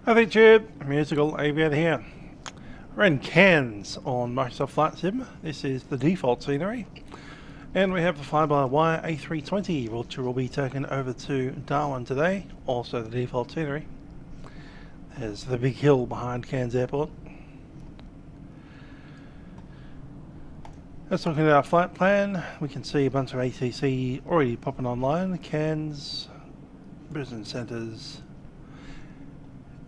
Hi there, YouTube. Musical Aviator here. We're in Cairns on Microsoft Flight Sim. This is the default scenery. And we have the fly-by-wire A320, which will be taken over to Darwin today. Also the default scenery. There's the big hill behind Cairns Airport. Let's look at our flight plan. We can see a bunch of ATC already popping online. Cairns, Brisbane Centres,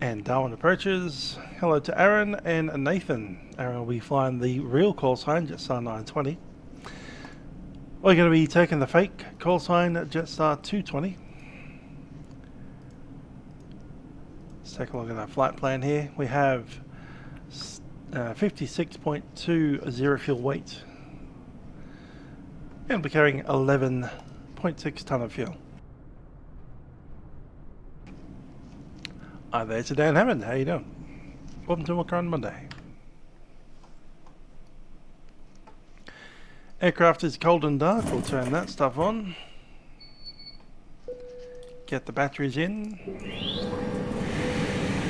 and Darwin approaches. Hello to Aaron and Nathan. Aaron will be flying the real call sign, Jetstar 920. We're going to be taking the fake call sign, Jetstar 220. Let's take a look at our flight plan here. We have 56.20 fuel weight. And we're carrying 11.6 tonne of fuel. Hi there, it's Dan Hammond. How you doing? Welcome to Walker on Monday. Aircraft is cold and dark. We'll turn that stuff on. Get the batteries in.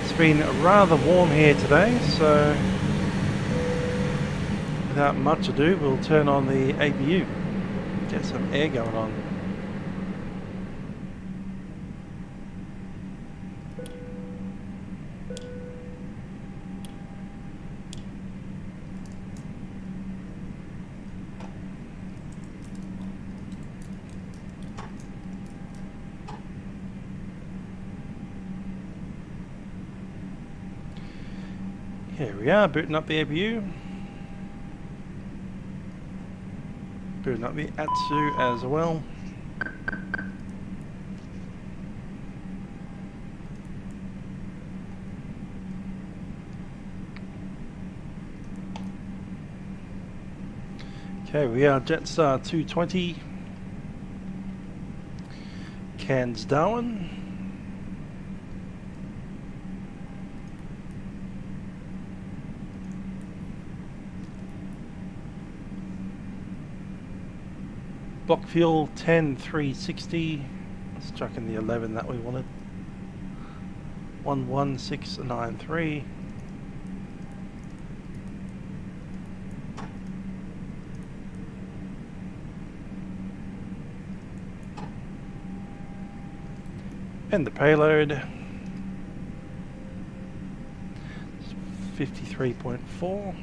It's been rather warm here today, so without much ado, we'll turn on the APU. Get some air going on. Here we are, booting up the APU. Booting up the ATSU as well. Okay, we are Jetstar 220. Cairns Darwin. Block fuel 10,360. Let's chuck in the 11 that we wanted. 11693. And the payload 53.4.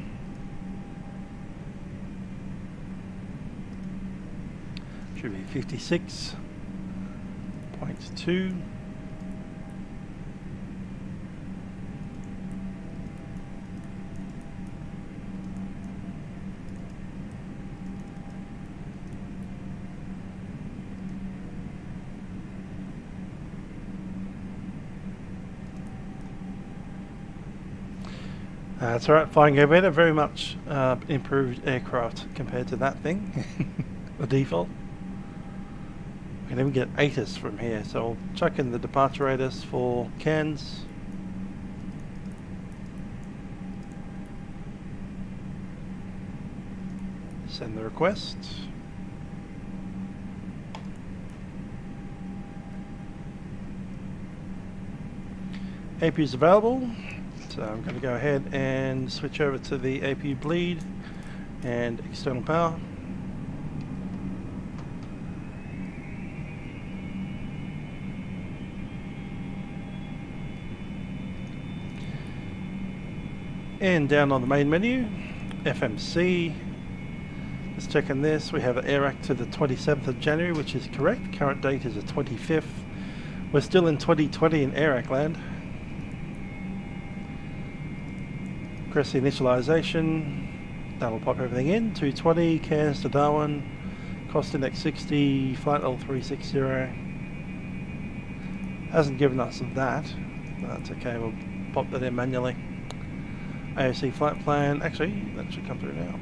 Should be 56.2. That's alright, flying go better. Very much improved aircraft compared to that thing, the default. We can even get ATIS from here, so I'll chuck in the departure ATIS for Cairns. Send the request. APU is available, so I'm going to go ahead and switch over to the APU bleed and external power. And down on the main menu, FMC. Let's check in this. We have an AIRAC to the 27th of January, which is correct. Current date is the 25th. We're still in 2020 in AIRAC land. Press the initialization. That'll pop everything in. 220, Cairns to Darwin. Cost index 60, flight L360. Hasn't given us that. That's okay, we'll pop that in manually. AOC flight plan, actually that should come through now.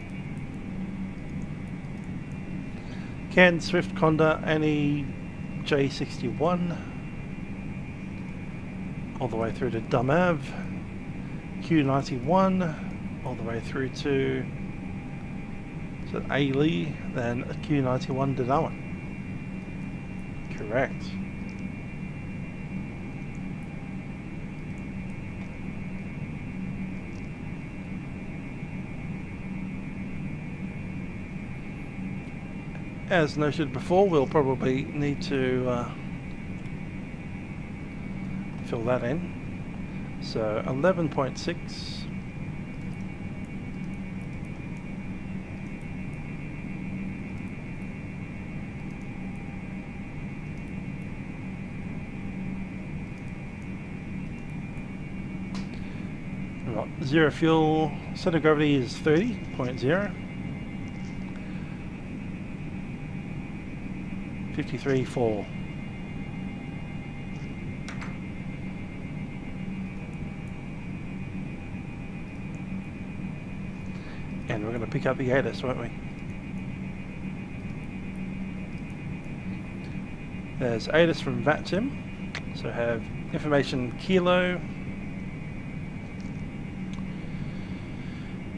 Cairns Swift Conda Annie J61 all the way through to Dumav, Q91 all the way through to Ailey, then Q91 to Darwin. Correct. As noted before, we'll probably need to fill that in. So 11.6. Right, zero fuel, center of gravity is 30.0. 53.4. And we're going to pick up the ATIS, won't we? There's ATIS from VATSIM. So have information kilo.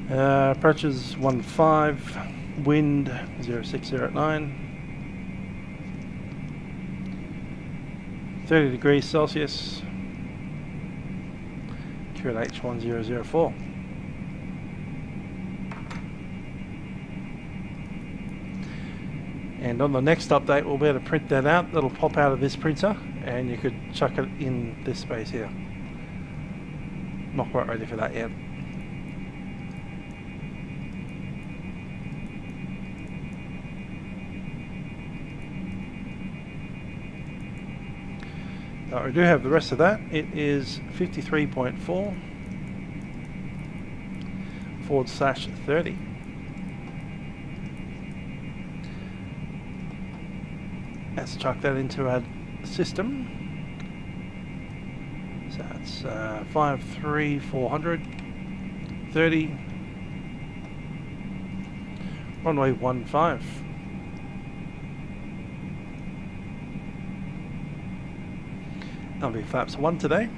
Approaches 15, wind 0609. 30 degrees Celsius, QNH 1004. And on the next update we'll be able to print that out. That'll pop out of this printer and you could chuck it in this space here. Not quite ready for that yet. We do have the rest of that. It is 53.4/30. Let's chuck that into our system. So that's 53400 30 runway 15. That'll be flaps 1 today.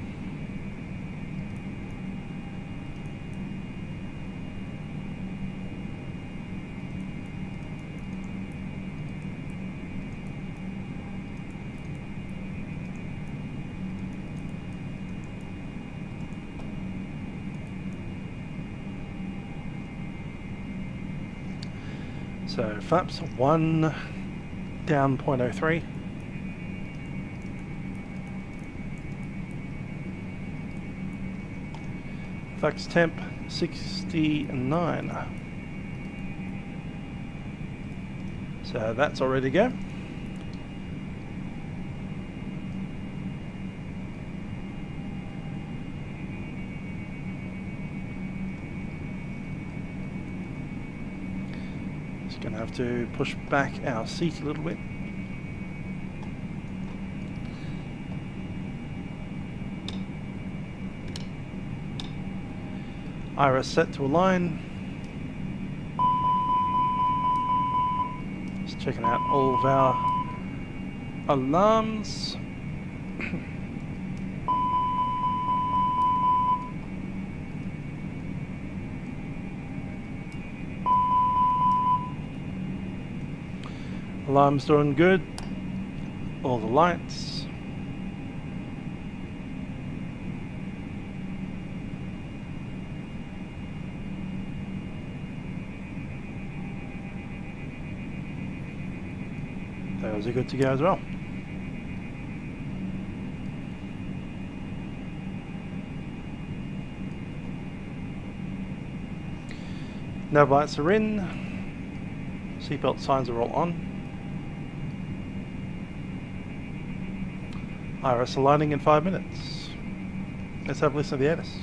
So flaps 1 down 0.03. Flux temp 69. So that's all ready to go. Just going to have to push back our seat a little bit. IRS set to align. Just checking out all of our alarms. Alarm's doing good. All the lights. Those are good to go as well. Nav lights are in. Seatbelt signs are all on. IRS aligning in 5 minutes. Let's have a listen to the ATIS.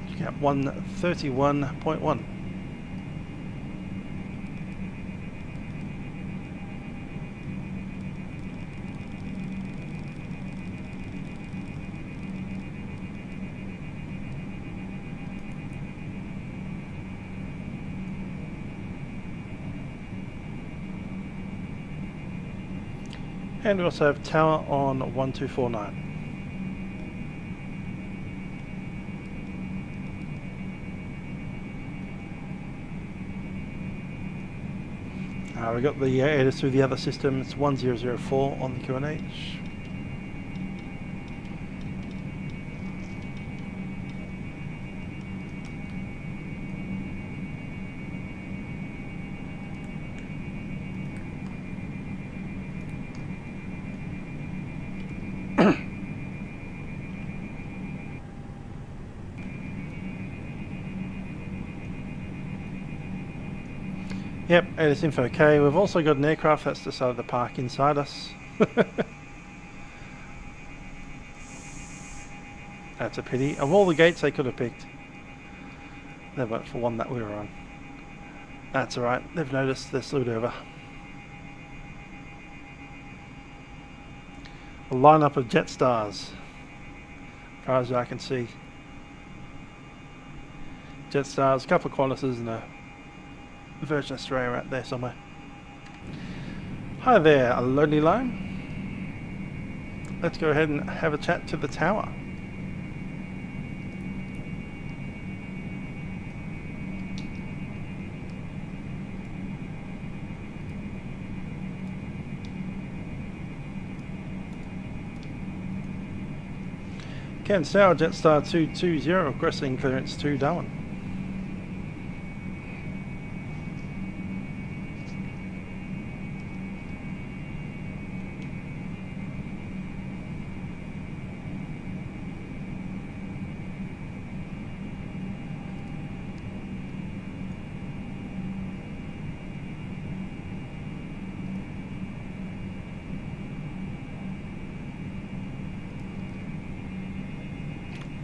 You get 131.1. And we also have tower on 1249. We got the ATIS through the other system. It's 1004 on the QNH. Yep, ATIS Info K. We've also got an aircraft that's decided to park inside us. That's a pity. Of all the gates they could have picked, they went for one that we were on. That's alright, they've noticed this loot over. A lineup of Jetsstars, as far as I can see. Jetsstars, a couple of Qantases and a Virgin Australia out there somewhere. Hi there, a lonely line. Let's go ahead and have a chat to the tower. Cairns Tower, Jetstar 220, requesting clearance to Darwin.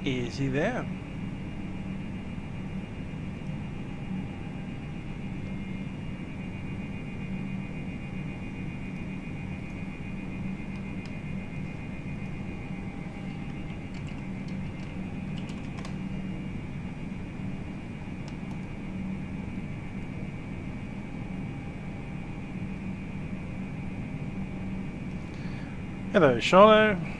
Is he there? Hello, Shauna.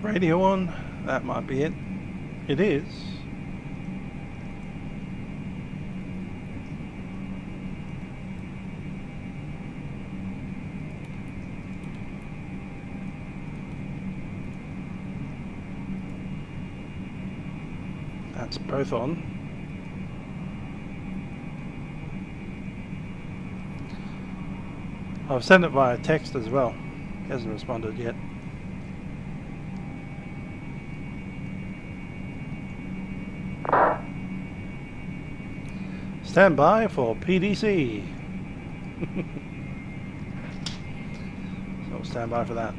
Radio on, that might be it. It is. That's both on. I've sent it via text as well. He hasn't responded yet. Stand by for PDC. So stand by for that.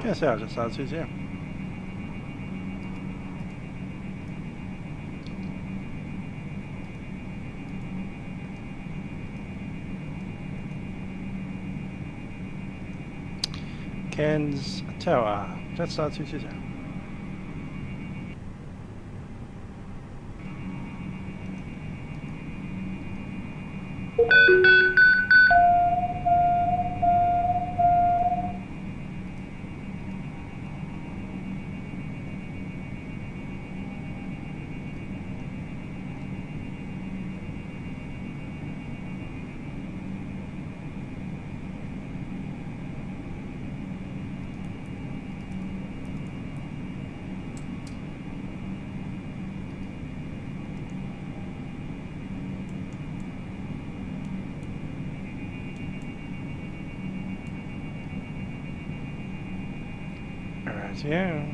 Yes, I just thought who's here. Cairns Tower. That starts who's here. Yeah.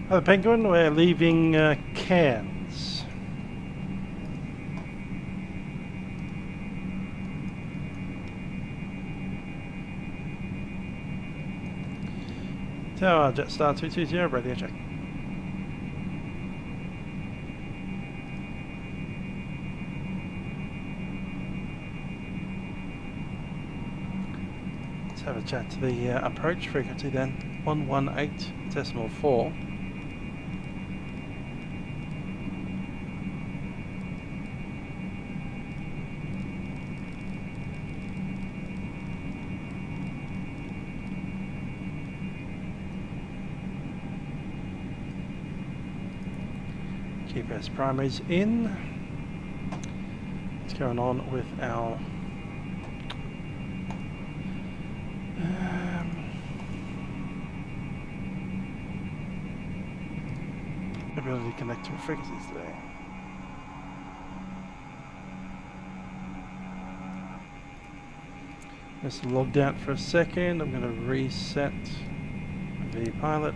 The Penguin, we're leaving Cairns. Tower, Jetstar 220, radio check. Let's have a chat to the approach frequency then, 118.4. Keep as primaries in. What's going on with our ability to connect to frequencies today? Just logged out for a second. I'm going to reset the pilot.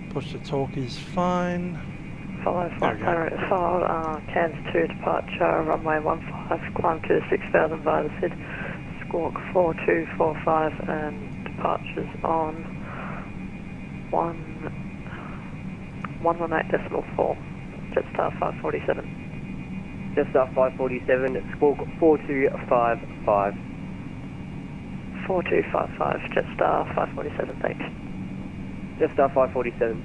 Push to talk is fine. Follow flight plan route file, Cairns 2 departure, runway 15, climb to 6,000 via the SID, squawk 4245 and departures on 118.4, Jetstar 547. Jetstar 547, squawk 4255. 4255, Jetstar 547, thanks. Jetstar 547.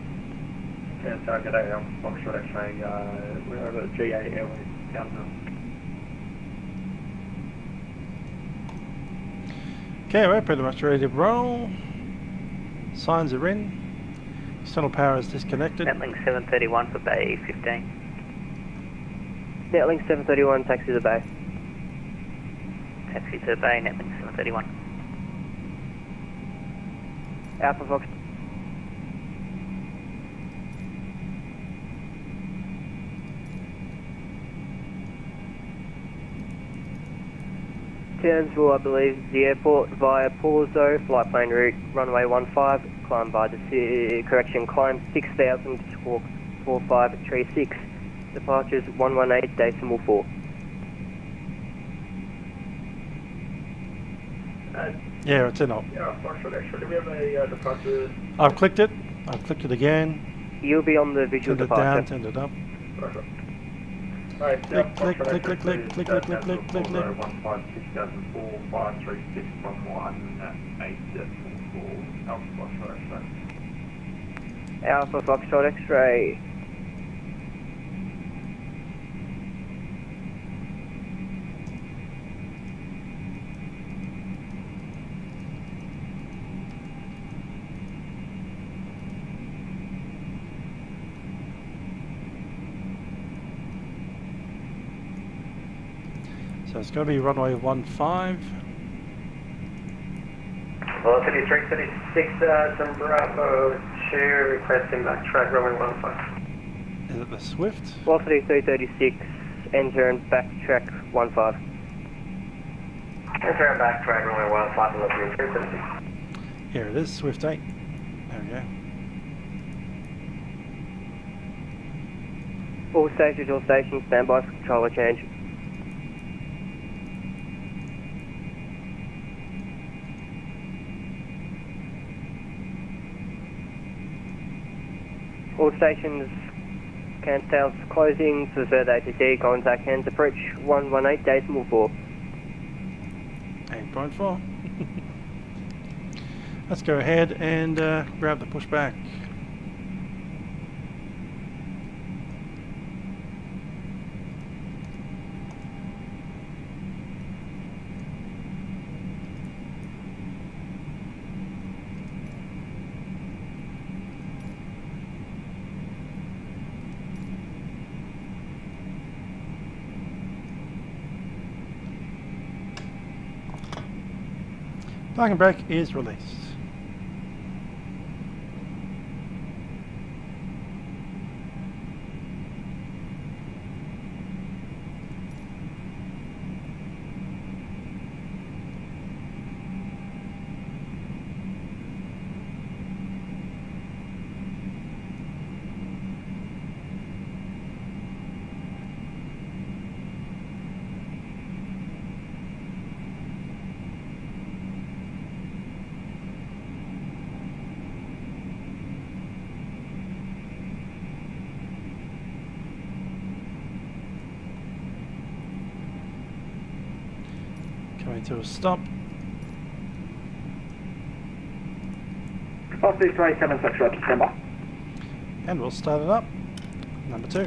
Jetstar, good day, Foxtrot X-ray, we're over at GA Airways, Downhill. Okay, we're pretty much ready to roll. Signs are in. External power is disconnected. Netlink 731 for Bay 15. Netlink 731, taxi to Bay. Taxi to Bay, Netlink 731. Alpha Fox. Townsville, I believe, is the airport via Porzo, flight plane route, runway 15, climb by the, correction, climb 6,000, squawk 4536, departures 118.4. Yeah, it's in up. Yeah, Foxtrot X-ray, do we have a departure? I've clicked it again. You'll be on the visual Turned it departure. down, turned it up. Roger. Alright, Click, click, Foxtrot click, click, X-ray, click, click, click, click, click, click. 156,004,536,118.4, Alpha Foxtrot X-ray. Alpha Foxtrot X-ray. So it's going to be runway 15. Velocity 336, some Bravo 2, requesting backtrack runway 15. Is it the Swift? Velocity 336, enter and backtrack 15. Enter and backtrack runway 15, velocity 336. Here it is, Swift 8. There we go. All stations, stand by for controller change. All stations, Cairns Towers closing for further ATC, contact Cairns approach 118.4. 8.4. Let's go ahead and grab the pushback. Parking brake is released. Coming to a stop. Velocity 376 right to stand by. And we'll start it up. Number 2.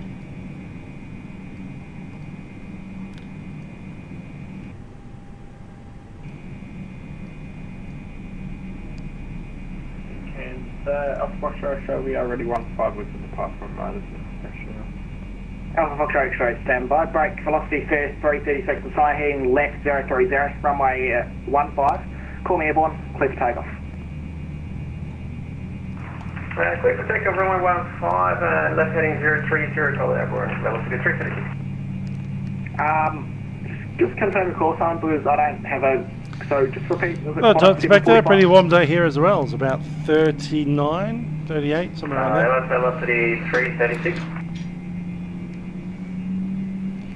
And Alpha Foxtrot X-ray, we are already 15 we can depart from this intersection. Alpha Foxtrot X-ray stand by. Brake velocity first 336 and high heading left 030, runway 15. Call me airborne, clear for takeoff. Clear for takeoff, runway 15, left heading 030, call airborne, velocity 336. Just confirm the call sign because I don't have a. So just repeat. Well, to expect a pretty warm day here as well. It's about 39, 38, somewhere around there. Velocity 336.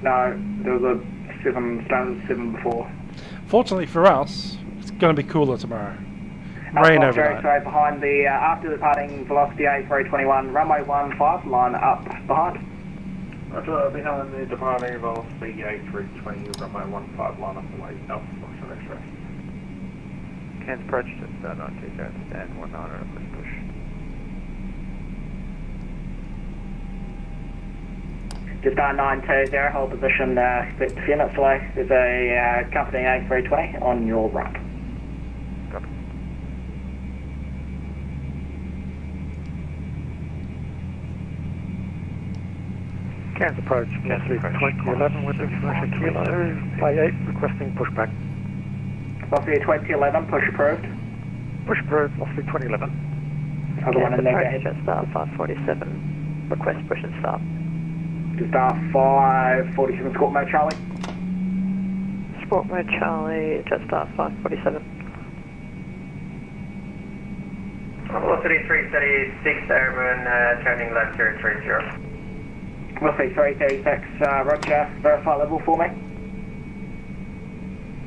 No, there was a 7 before. Fortunately for us, it's going to be cooler tomorrow. Rain Alpha overnight. X-ray behind the after departing velocity A321, runway 15, line up behind. Roger, behind the departing velocity A320, runway 15, line up away, Alpha Foxtrot X-ray. Cairns approach to start on 2000 and 19 request push. Just 920, hold position, expect a few minutes away. There's a company A320 on your right. Copy. Cairns approach, velocity 2011 with information kilo, play 8, requesting pushback. Velocity 2011, push approved. Push approved, velocity 2011. Other one in there, approach just 547, request push and start. just 547, Squawk Mode Charlie. Squawk mode Charlie, just 547. Velocity 336, airborne, turning left 030. Velocity 336, Roger, verify level for me.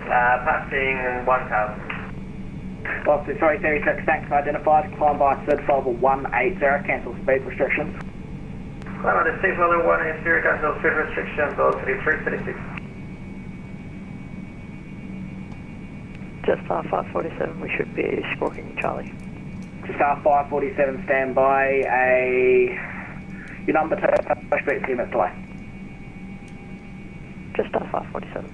Passing 1000. Velocity 336, thanks, identified, climb by SID level 180, cancel speed restrictions. Climb on the safe level 180, cancel speed restriction, velocity 336. Just 547, we should be squawking Charlie. Just 547, stand by, your number 2, push back 2 minutes delay. Just 547.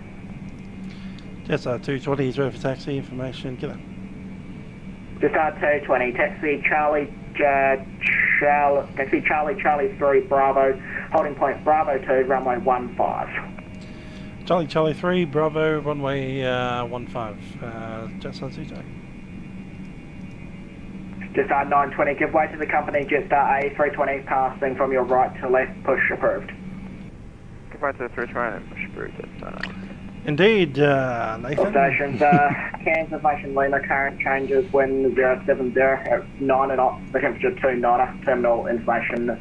Yes, 220 is ready for taxi information. Get it. Just 220, taxi Charlie, taxi Charlie 3, Bravo, holding point Bravo 2, runway 15. Charlie 3, Bravo, runway 15. Just on CJ. Just 920, give way to the company, just A320 passing from your right to left, push approved. Give right to the 320 and push approved at start. Indeed, All Nathan. stations, Cairns information Lima, current changes, wind 070 at 9 knots, the temperature 29, terminal information.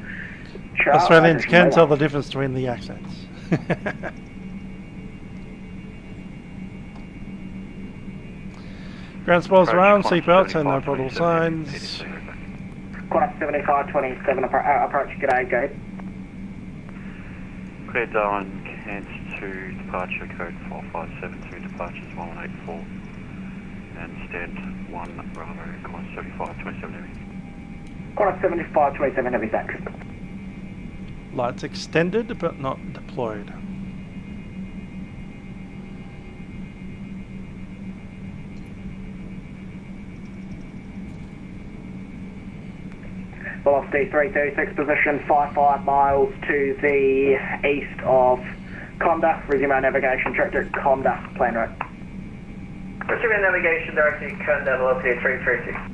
Australians can tell the difference between the accents. Ground spoils around, seatbelts and no portable signs. Quarter 7527, approach, g'day, Gabe. Clear Darwin, Cairns to departure code 4572, departures 1184 and stand 1 Bravo, quarter 7527 heavy. Quarter 7527 heavy, thanks. Lights extended but not deployed. Velocity 336, position 55 miles to the east of Conda. Resume our navigation, track to Conda, plan route. Pursuing navigation directing current level up here 336.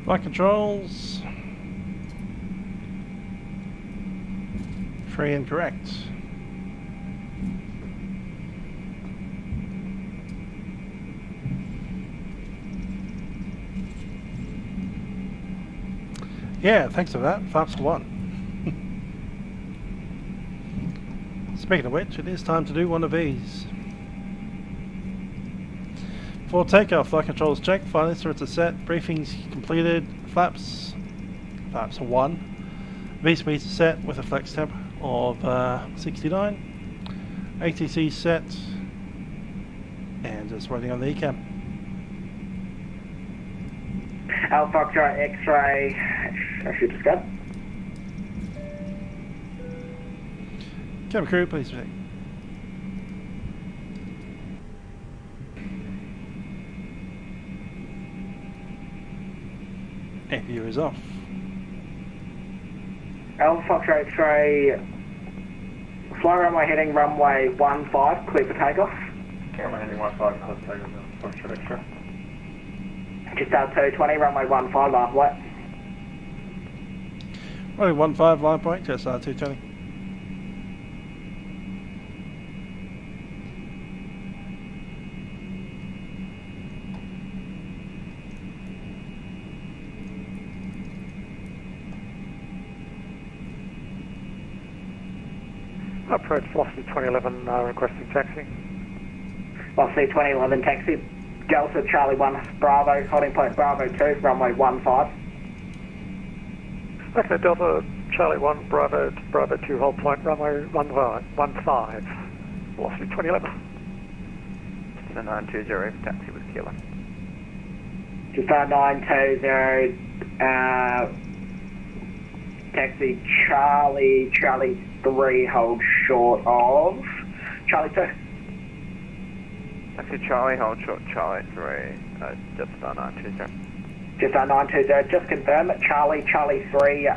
Flight controls. 3 incorrect. Yeah, thanks for that. Flaps 1. Speaking of which, it is time to do one of these. For takeoff, flight controls checked, flight instruments are set, briefings completed, flaps 1. V-speeds are set with a flex temp of 69. ATC set, and just waiting on the ECAM. Alpha Foxtrot X-ray, shoot to Scud. Cabin crew, please proceed. APU is off. Alpha Foxtrot X-ray, fly runway heading runway 15, clear for takeoff. Runway heading 15, clear for takeoff. Foxtrot X-ray. Just out 220, runway 15, line flight. Runway 15, line point, just 220. Approach velocity 2011, requesting taxi. Velocity 2011 taxi. Delta Charlie 1 Bravo, holding point Bravo 2, runway 15. Okay, Delta Charlie 1 Bravo 2, hold point runway 15. Velocity 2011. Just a 920 taxi with Kilo. Just 920, taxi Charlie 3, hold short of Charlie 2. Taxi Charlie, hold short Charlie 3, just 920. Just 920, just confirm it, Charlie 3,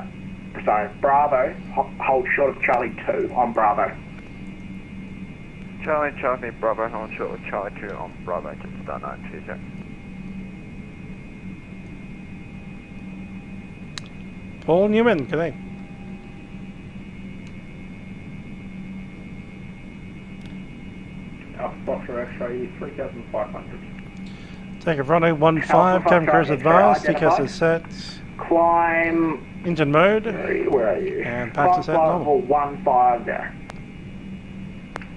Bravo, hold short of Charlie 2 on Bravo. Charlie, Bravo, hold short of Charlie 2 on Bravo, just 920. Paul Newman, good day. Alpha Foxtrot X-ray 3500. Take a runway 15, cabin crew's advised, TCAS is set. Climb. Engine mode. Where are you? And patch is set normal. 15 there.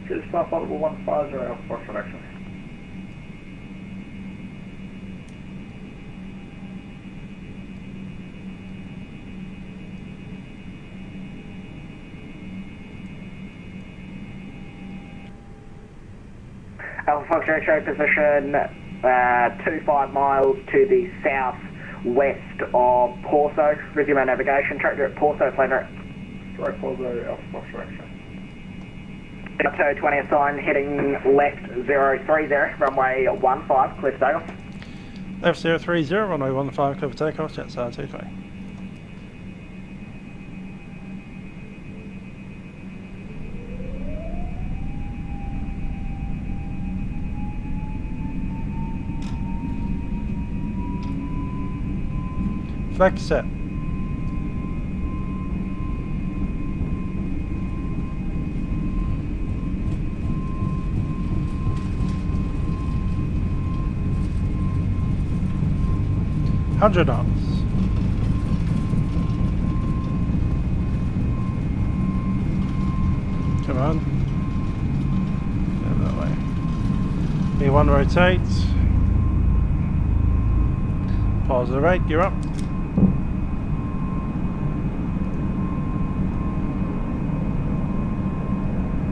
Just flight level 150, Alpha Foxtrot X-ray. Alpha Foxtrot X-ray position 25 miles to the southwest of Porso. Resume our navigation. Track at Porso, Flander. Straight Porso, Alpha Foxtrot X-ray. Delta 20 assign, heading left 030, runway 15, clear for takeoff. Left 030, runway 15, clear for takeoff, jet side 220. Flex set. $100. Come on. Go that way. B1 rotate. Pause the rate, you're up.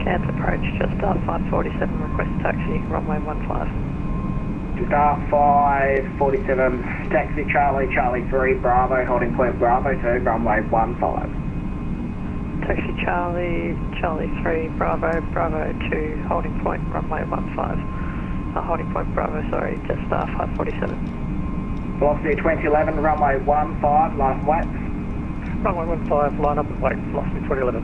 Cairns approach, just 547, request taxi, runway 15. Just R547, taxi Charlie, Charlie 3, Bravo, holding point Bravo 2, runway 15. Taxi Charlie, Charlie 3, Bravo, Bravo 2, holding point runway 15. Holding point Bravo, sorry, just 547. Velocity 2011, runway 15, line up wait. Runway 15, line up and wait, velocity 2011.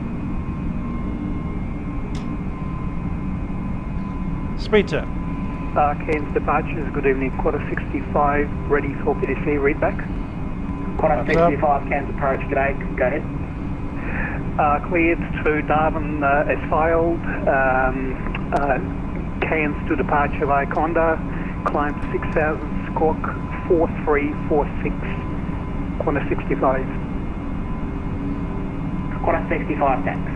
Speed check. Cairns departures, good evening, quarter 65, ready for PDC readback. Quarter 65, Cairns approach, g'day, go ahead. Cleared to Darwin as filed, Cairns to departure via Conda, climb to 6000, squawk 4346, quarter 65. Quarter 65, thanks.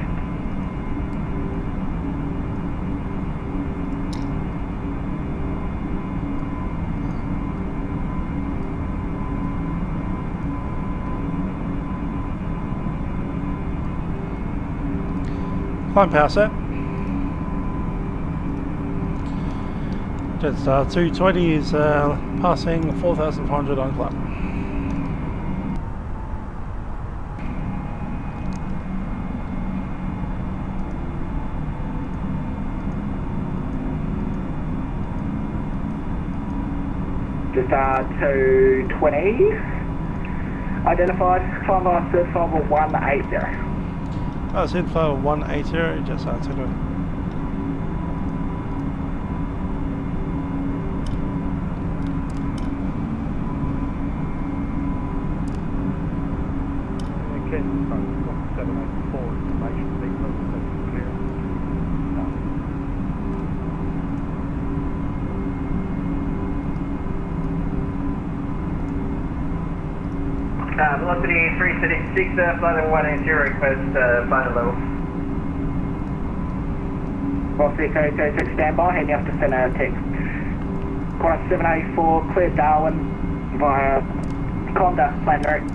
Climb power set. Jetstar 220 is passing 4,400 on climb. Just 220. Identified, climb by surf level 180. Oh, it's inflow 180, just outside of. Velocity 336, flight level 180, request final level. Velocity 336, standby, heading up to center text. Quarter 784, clear Darwin via Conda, plan route,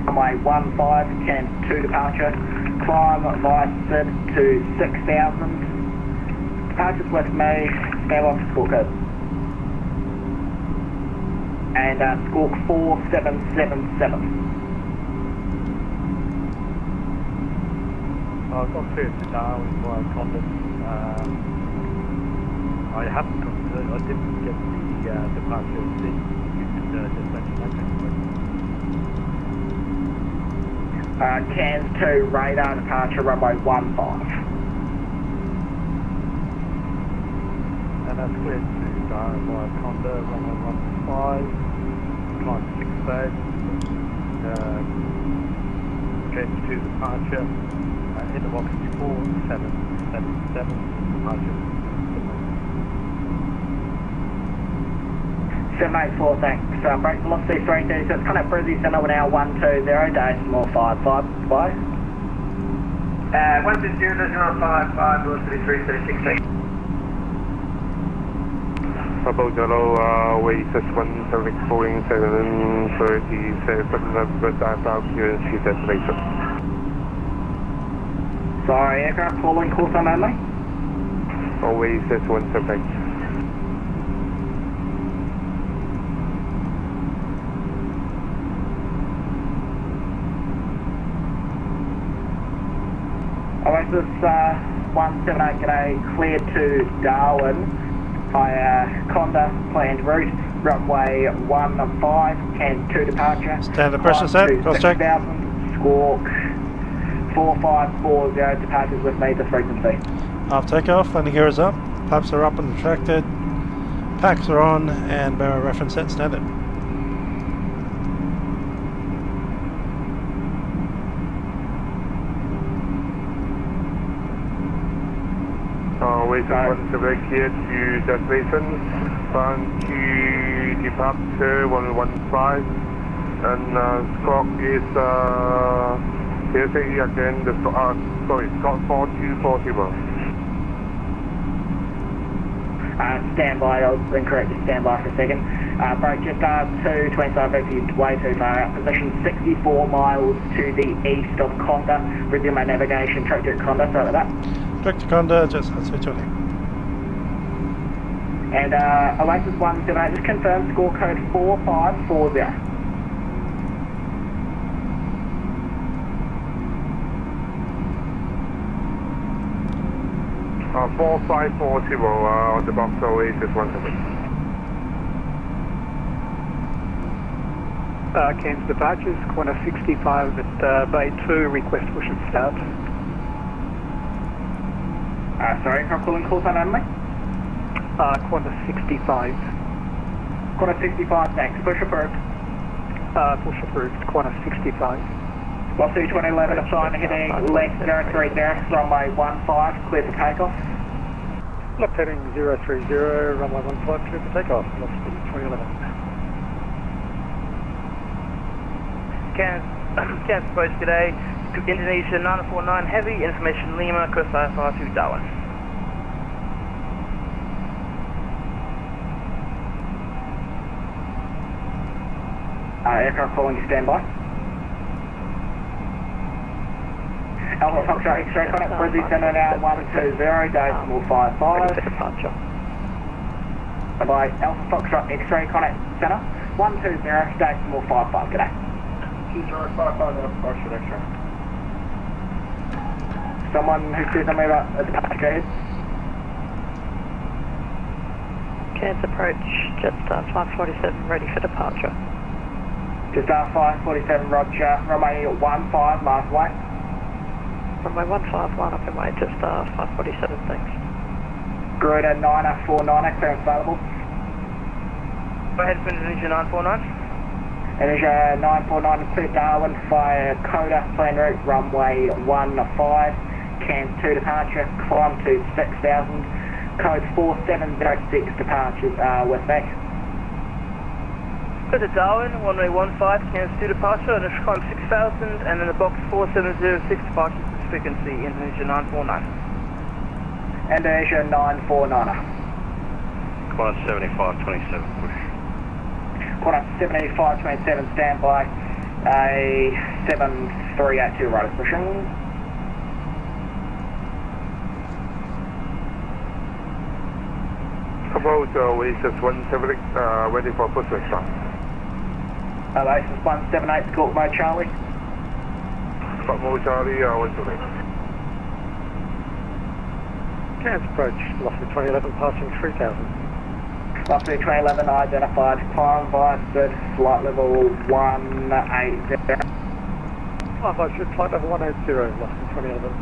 runway 15, Cairns 2 departure, climb via Sid to 6000, departures with me, stand by for squawk code. And squawk 4777. I've got cleared to Darwin via Conda. I haven't got I didn't get the departure seat. You could just mention that. Cairns 2, radar departure, runway 15. And that's cleared to Darwin via Conda, runway 15, climb 6000, Cairns 2 departure. In the box 4777, departure. 784, thanks. Break velocity 336, contact Brizzy Centre with hour 120, decimal 55, bye. 120, decimal 55, velocity 336, thanks. Papa Jello, way 6176, Boeing 737, but I'm out here in sea destination. Sorry, aircraft calling course on only. Always S178. Oasis 178, g'day, cleared to Darwin via Conda, planned route, runway 15, Cairns 2 departure. Standard pressure set, cross check. 6000, squawk 4540, departures with major frequency. After takeoff, landing gear is up, flaps are up and retracted, packs are on, and bearer reference set standard. Way 178 here to destination, bound to departure 115, and squawk is here's again, the sorry, Scott 4240. Stand by, I was incorrect, just stand by for a second. Break just 225, if you're way too far out. Position 64 miles to the east of Conda. Resume my navigation, track to Conda, sorry about that. Track to Conda, just 220. And Oasis 178, just confirm score code 4540. 4540 on the box Oasis 178. Cairns departures, corner 65 at Bay 2, request push and start. Sorry, I'm calling call sign only. Corner 65. Corner 65 next, push approved. Push approved, corner 65. Lost 2011 assigned heading left 030, runway 15, clear for takeoff. Left heading 030, runway 15, clear for takeoff. Lost 2011. Cairns approach today, Indonesia 949 Heavy, information Lima, coast IFR to Darwin. Aircraft calling standby. Alpha Foxtrot X-ray connect, Brizzy Center now 120, decimal 55. Departure. Bye, Alpha Foxtrot X-ray connect center 120, decimal 55, g'day. 2055 Alpha Foxtrot X-ray. Someone who says something about a departure, go ahead. Cairns approach, Jetstar 547, ready for departure. Jetstar 547, roger, runway 15, last way. Runway 15, line up and wait, Jetstar 547, thanks. Garuda 949, clearance available. Go ahead for Indonesia 949. Indonesia 949, clear Darwin, via Coda, plan route, runway 15, Cairns 2 departure, climb to 6000, code 4706 departures with me. Go to Darwin, runway 15, Cairns 2 departure, initial climb 6000, and then the box 4706 departures with frequency, Indonesia 949. Indonesia 949. Corner 7527, push. Corner 7527, standby. A 7382 right pushing. About Oasis 178, ready for push and start. Oasis 178, Squawk Mode Charlie. Squawk Mode Charlie, 128. Cairns approach, Lost 2011 passing 3000. Lost 2011 identified, climb via SID, flight level 180. Flight level 180, Lost 2011.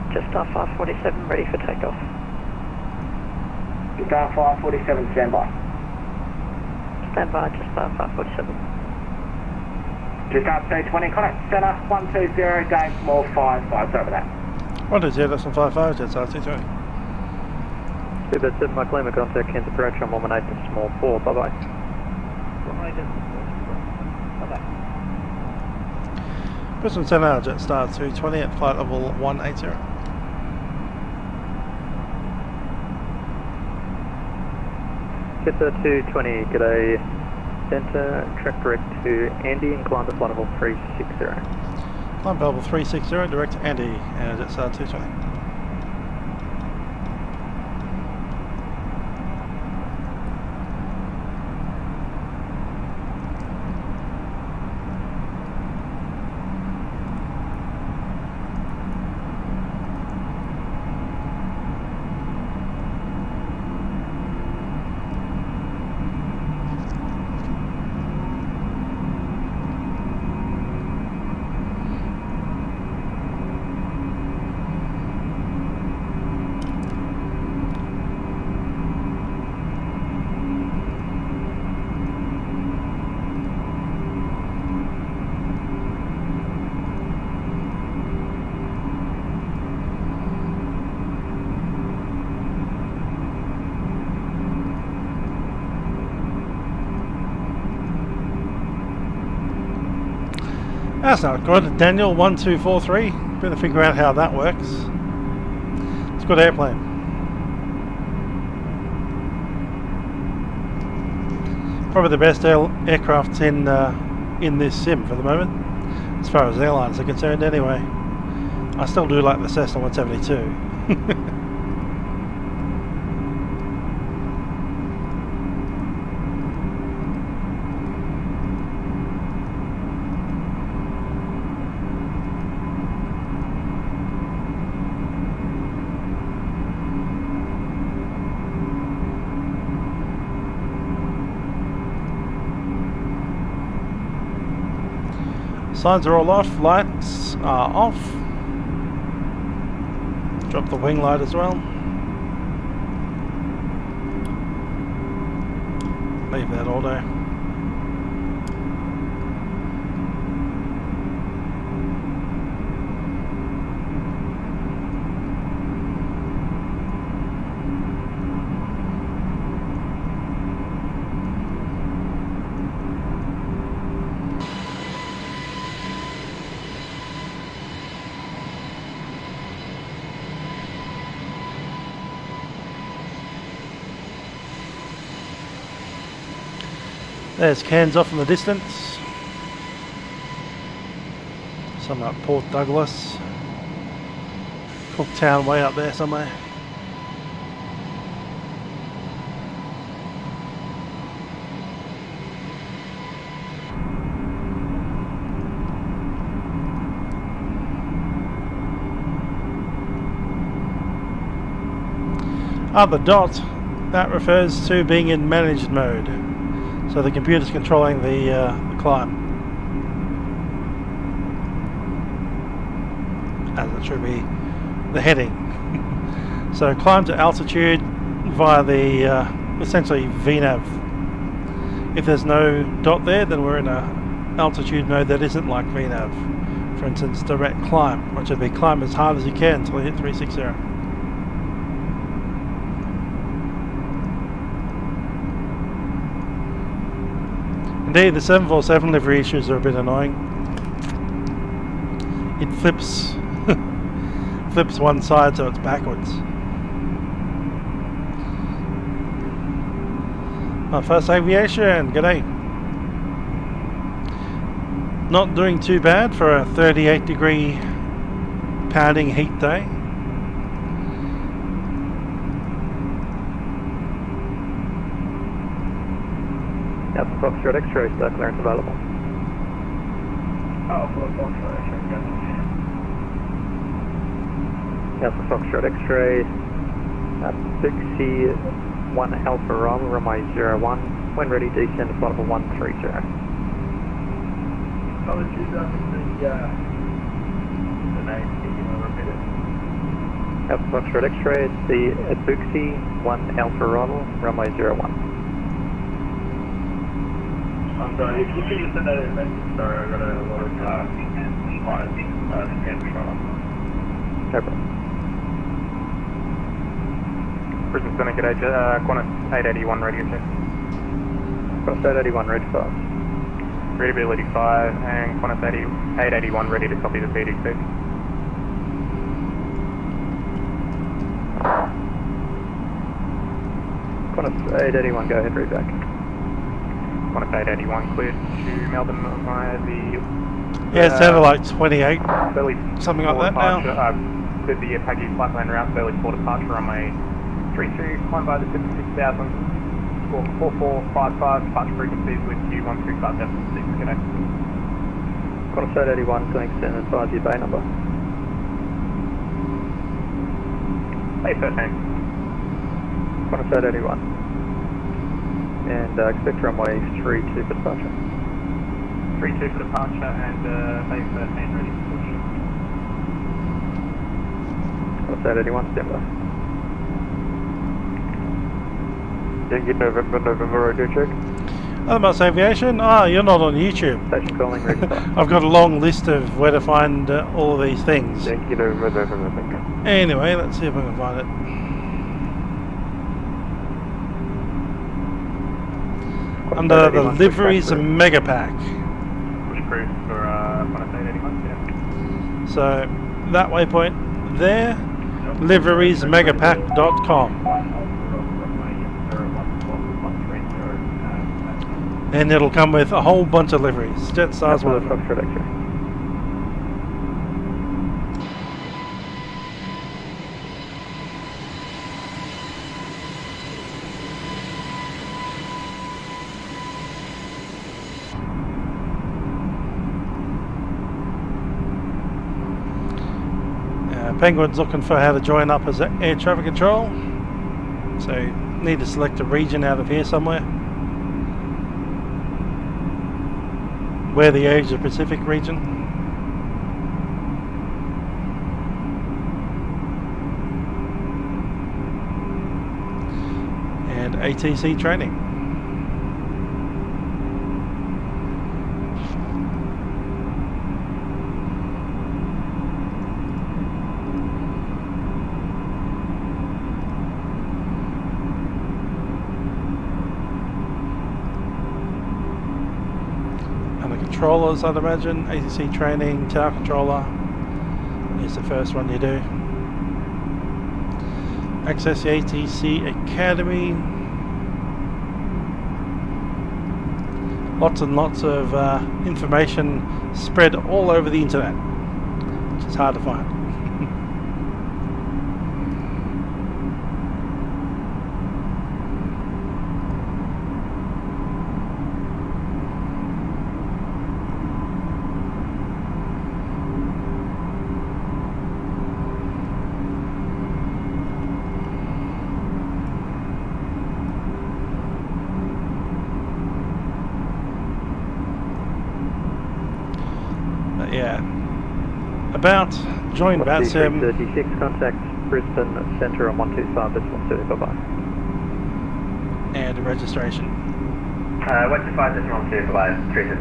Jetstar 547, ready for takeoff. Jetstar 547, standby. Standby, Jetstar 547. Jetstar 220, connect center, 120, gauge more 55, over that. 120.55, Jetstar 220. That's it, my claim of contact, Cairns approach, I'm 118, small 4, bye-bye. Bye-bye. Brisbane Centre, Jetstar 220 at flight level 180. Jetstar 220, g'day, centre, track direct to Andy and climb to flight level 360. Climb level 360, direct to Andy, and Jetstar 220. That's not good. Daniel 1243. Better figure out how that works. It's a good airplane. probably the best aircraft in this sim for the moment, as far as airlines are concerned. Anyway, I still do like the Cessna 172. Signs are all off, lights are off. Drop the wing light as well. Leave that auto. There's Cairns off in the distance. Some up Port Douglas. Cooktown way up there somewhere. The dot, that refers to being in managed mode. So the computer's controlling the climb, as it should be the heading. So climb to altitude via the essentially VNAV. If there's no dot there, then we're in a altitude mode that isn't like VNAV. For instance, direct climb, which would be climb as hard as you can until you hit 360. Indeed, the 747 livery issues are a bit annoying. It flips flips one side so it's backwards. First Aviation, g'day. Not doing too bad for a 38-degree pounding heat day. Alpha Foxtrot X-ray, start clearance available. Alpha Foxtrot X-ray, go. Alpha Foxtrot X-ray, Bixie 1 Alpha Romeo, runway 01, when ready, descend to flight level 130. Apologies, the name, can you repeat it? Alpha Foxtrot X-ray, it's the Bixie 1 Alpha Romeo, runway 01. I'm sorry, if you could just send that in a message. Sorry, I got a lot of scans from. No problem. Brisbane Center, g'day, Qantas 881 radio check. Qantas 881 ready to fire. Readability 5 and Qantas 881 ready to copy the PDC. Qantas 881, go ahead, read back. Qantas 881 cleared to Melbourne via the... Yeah, it sounded like 28, Burley something like that departure, now. Cleared the Apache flight plan route, Burley 4 departure on my 32, climb by the 76,000, score 4455, departure frequencies with Q13576, g'day. Qantas 881, going extend and advise your bay number. Bay 13. Qantas 881. And expect runway 32 for departure. 32 for departure and Bay 13 ready for push. Qantas 881, stand by. Yankee November radio check. Otherwise Aviation, you're not on YouTube. Station calling, ready to fire. I've got a long list of where to find all of these things. Yankee November, I think. Anyway, let's see if I can find it. Under the liveries mega pack. Push crew for Qantas 881, yeah. So that waypoint there, liveriesmegapack.com. And it'll come with a whole bunch of liveries. Jetstar's one of them. Foxtrot X-ray. Penguin's looking for how to join up as air traffic control. So need to select a region out of here somewhere. We're the Asia Pacific region. And ATC training. Controllers, I'd imagine. ATC training, tower controller is the first one you do. Access the ATC Academy. Lots and lots of information spread all over the internet, which is hard to find. About join VATSIM. 36, contact Brisbane Centre on 125.255. And registration. 125.255, treated.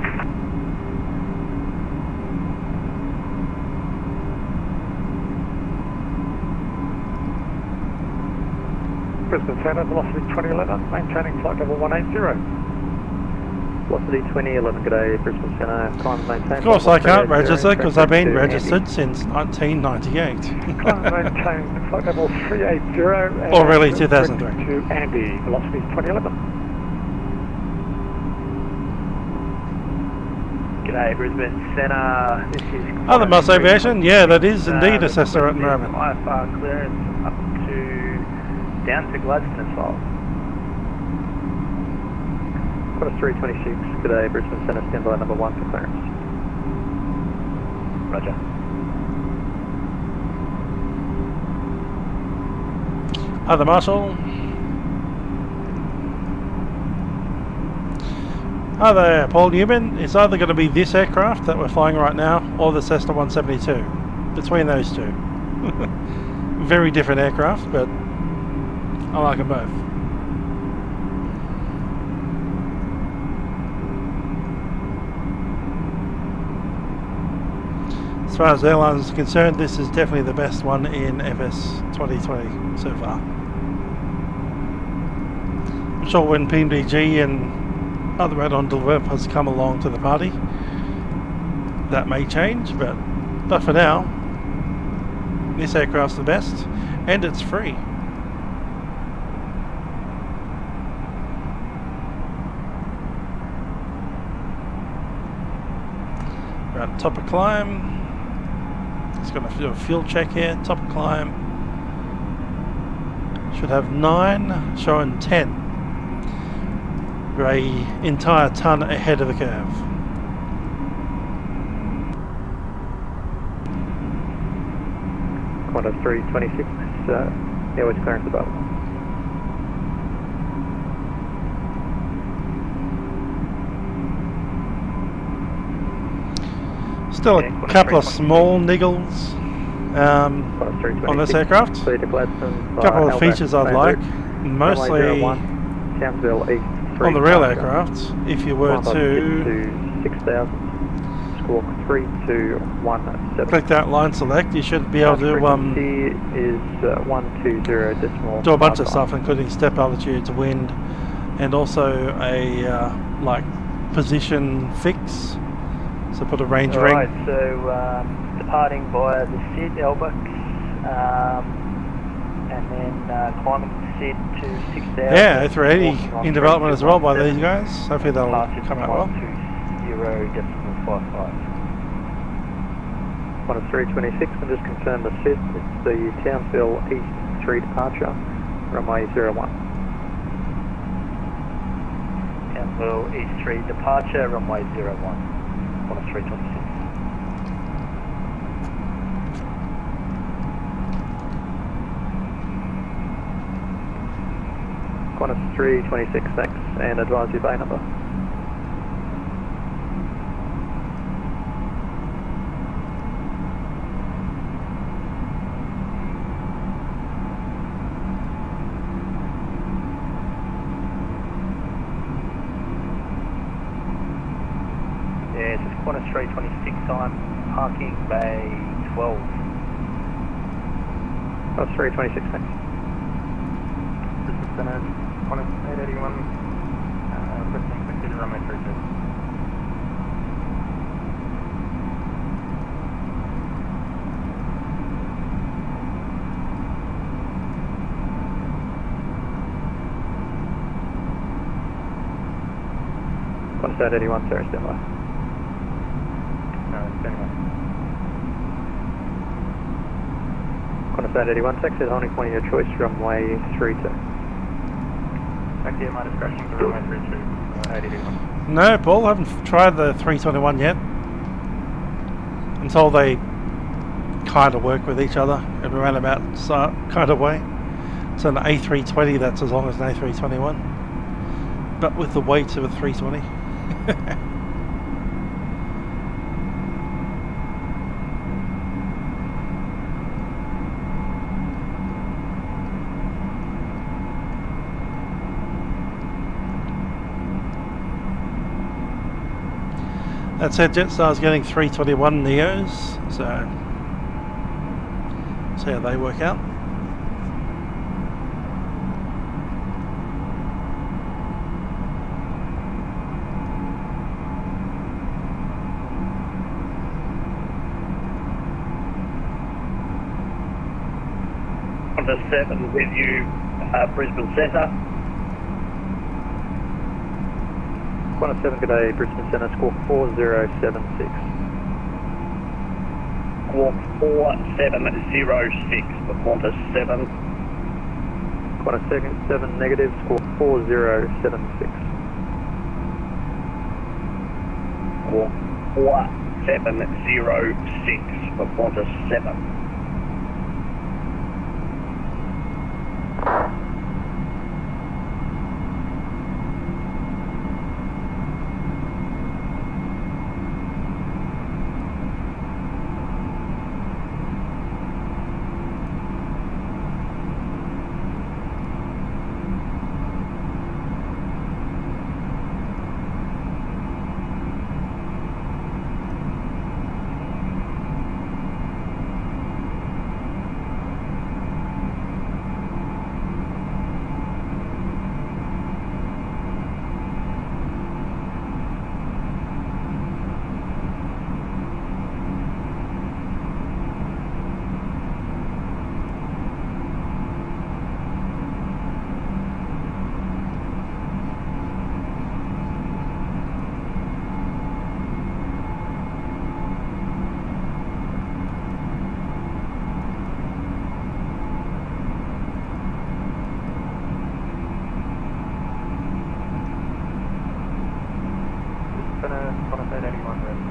Brisbane Centre, velocity 2011, maintaining flight level 180. Velocity 2011, g'day, Brisbane Centre, climb and maintain. Of course I can't register because I've been registered since 1998. Climb and maintain flight level 380. Or really 2003. To Andy, velocity 2011. G'day, Brisbane Centre, this is... Other Moss Aviation, yeah, that is indeed a Cessna at the moment. IFR clearance up to, down to Gladstone as well. Qantas 326, g'day, Brisbane Centre, standby number 1 for clearance. Roger. Other Marshall. Hi there, Paul Newman. It's either going to be this aircraft that we're flying right now or the Cessna 172. Between those two. Very different aircraft, but I like them both. As far as airlines are concerned, this is definitely the best one in FS 2020 so far. I'm sure when PMDG and other add-on developers come along to the party, that may change, but for now, this aircraft's the best, and it's free. We're at top of climb. It's going to do a fuel check here. Top of climb. Should have 9, showing 10. We're an entire ton ahead of the curve. Qantas 326, airways clearance available. Still a couple of small niggles on this aircraft. A couple of features I'd like, mostly on the real aircraft. If you were to 6000, squawk 3217. click that line select, you should be able to is 120.55. do a bunch of stuff, including step altitudes, wind, and also a like position fix. So put a range ring. Alright, so departing via the SID, Elbux, and then climbing proceed to 6,000. Yeah, A380 in development as well by these guys. Hopefully they'll come out well. 0.55. 10326, and just confirm the SID. It's the Townsville East 3 departure, runway 01. Townsville East 3 departure, runway 01. 10326. Qantas 326, thanks, and advise your bay number. Yes, it's Qantas 326, I'm parking bay 12. Qantas 326, thanks. Center, Qantas 881, requesting consider runway 32. Qantas 881, sorry, stand by. No, standing by. Qantas 881, taxi at holding point of your choice, runway 32. Taxi at my discretion to runway 32, 881. No, Paul, I haven't tried the 321 yet. Until they kind of work with each other in a roundabout kind of way. So an A320, that's as long as an A321. But with the weight of a 320. That said, Jetstar's getting 321 Neos, so see how they work out. Qantas 7 with you, Brisbane Centre. Qantas 7, good day, Brisbane Centre, squawk 4076. Squawk 4706 for Qantas 7. Qantas 7 negative, squawk 4076. Squawk 4706 for Qantas 7. Qantas 881 ready.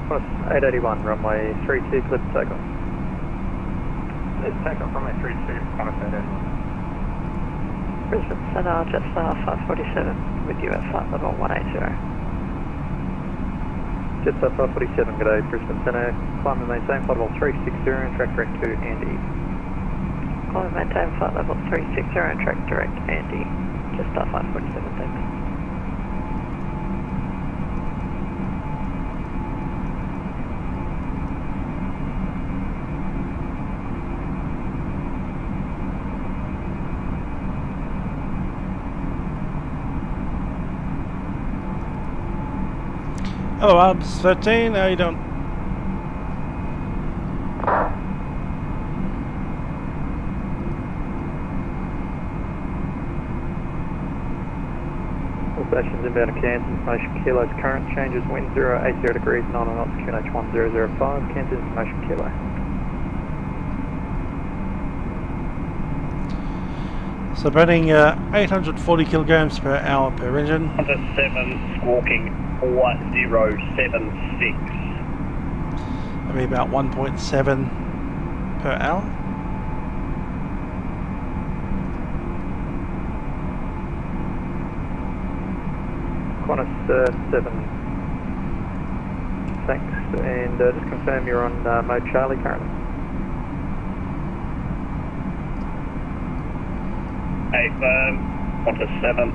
Qantas 881, runway 32, clear for takeoff. Let's take off runway 32, Qantas 881. Brisbane Centre, Jetstar 547 with you at flight level 180. Jetstar 547, good day, Brisbane Centre, climb and maintain flight level 360 and track direct to Andy. Climb and maintain flight level 360 and track direct Andy. Jetstar 547, thanks. Hello, Abs 13. How you doing? All stations inbound to Cairns, information kilos, current changes, wind 80 degrees, 9 knots, QNH 1005, Cairns information kilo. So burning 840 kilograms per hour per engine. Qantas 7 squawking 4076. That'll be about 1.7 per hour. Qantas 7. Thanks, and just confirm you're on mode Charlie currently. Hey, firm. Qantas 7.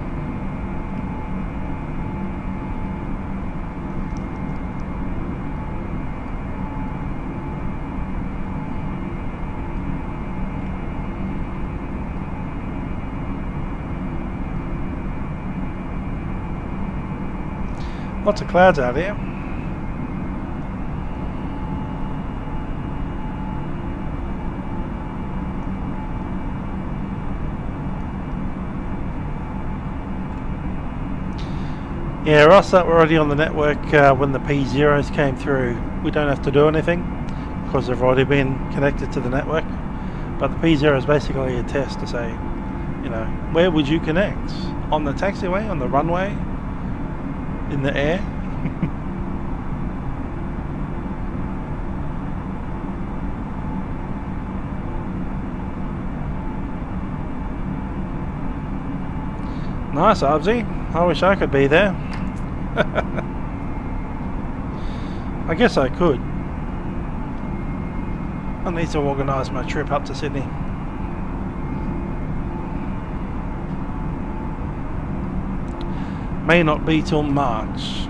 Lots of clouds out here. Yeah, Ross, that we're already on the network when the P0s came through. We don't have to do anything because they've already been connected to the network. But the P0 is basically a test to say, you know, where would you connect? On the taxiway, on the runway, in the air? Nice, Arbsy. I wish I could be there. I guess I could. I need to organise my trip up to Sydney. May not be till March.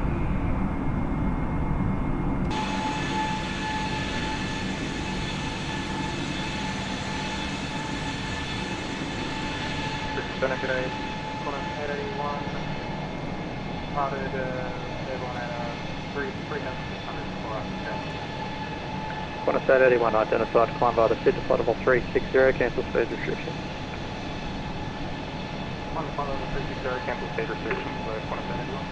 G'day. Qantas 881, departed airborne at 3,600 for us. Qantas 881 identified, climb by the Sydney flight level 360, cancel speed restrictions. Flight level 360, cancel speed restrictions for Qantas 881.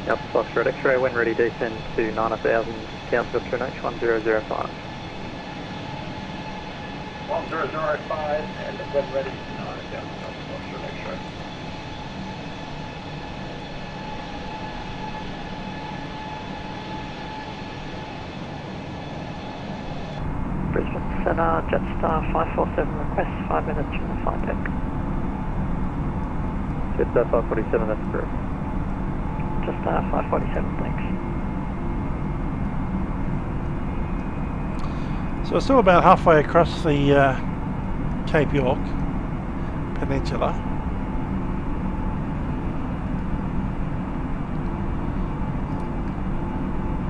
Alpha Foxtrot X-ray, when ready, descend to 9000, Townsville QNH 1005. 1005, and when ready, 9000, Alpha Foxtrot X-ray. Brisbane Centre, Jetstar 547 request 5 minutes from the flight deck. Jetstar 547, that's correct. Jetstar 547, thanks. So we're still about halfway across the Cape York Peninsula.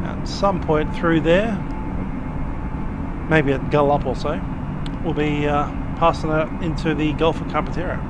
At some point through there, maybe at Gullup or so, we'll be passing out into the Gulf of Carpentero.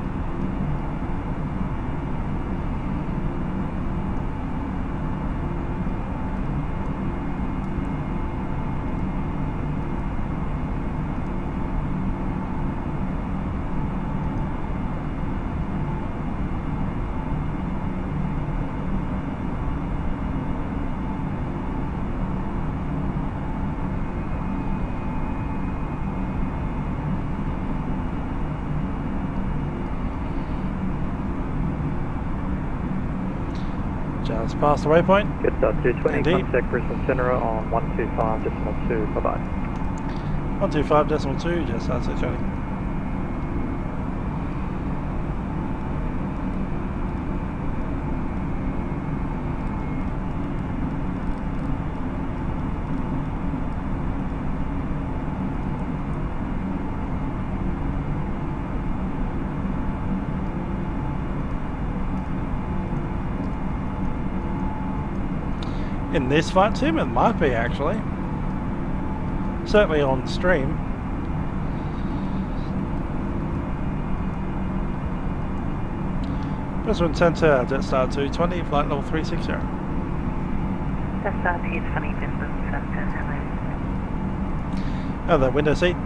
Just past the waypoint. Jetstar 220, Indeed. contact Brisbane Centre on 125.2, bye-bye. 125.2, just outside Charlie. In this flight sim, it might be actually. Certainly on stream. Brisbane Centre, Jetstar 220, flight level 360. Jetstar 220, Brisbane Centre, hello. Oh, the window seat.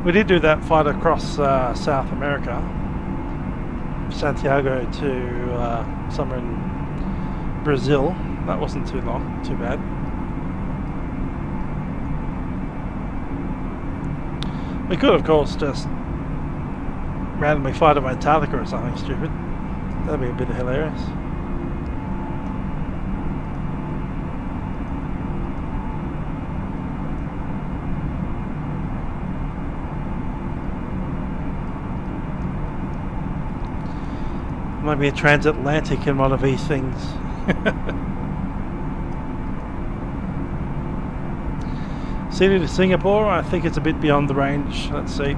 We did do that flight across South America, Santiago to somewhere in Brazil. That wasn't too long, too bad. We could, of course, just randomly fly to Antarctica or something stupid. That'd be a bit hilarious. Maybe a transatlantic in one of these things. City to Singapore, I think it's a bit beyond the range. Let's see.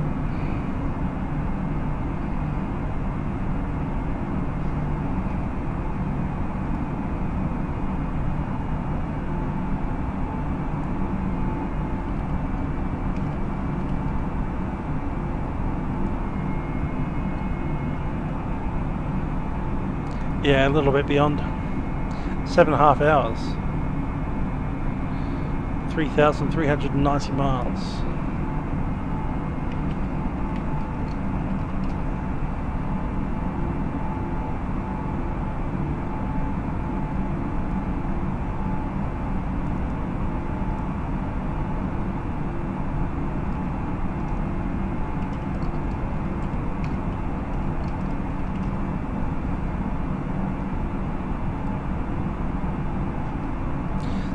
Yeah, a little bit beyond. 7.5 hours. 3,390 miles.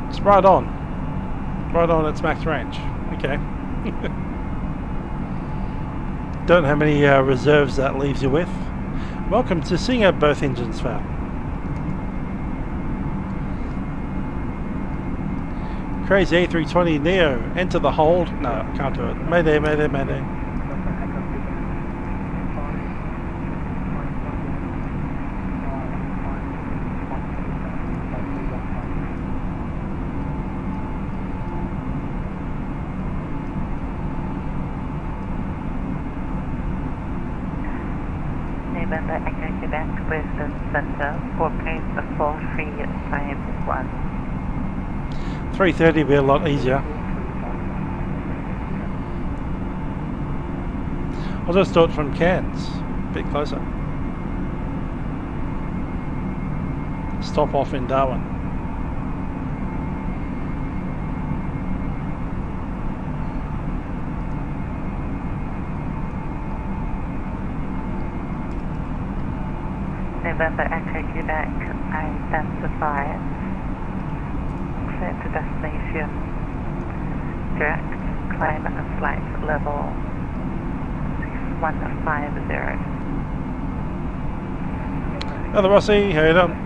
It's right on. Right on its max range. Okay. Don't know how many reserves that leaves you with. Welcome to seeing how both engines fail. Crazy A320 Neo, enter the hold. No, can't do it. Mayday, mayday, mayday. November Echo Quebec, Brisbane Centre, 4.4351. 330 will be a lot easier. I'll just do it from Cairns, a bit closer. Stop off in Darwin. November Echo Quebec, identify clear to destination, direct, climb and flight level 150. Hello Rossi, how you doing?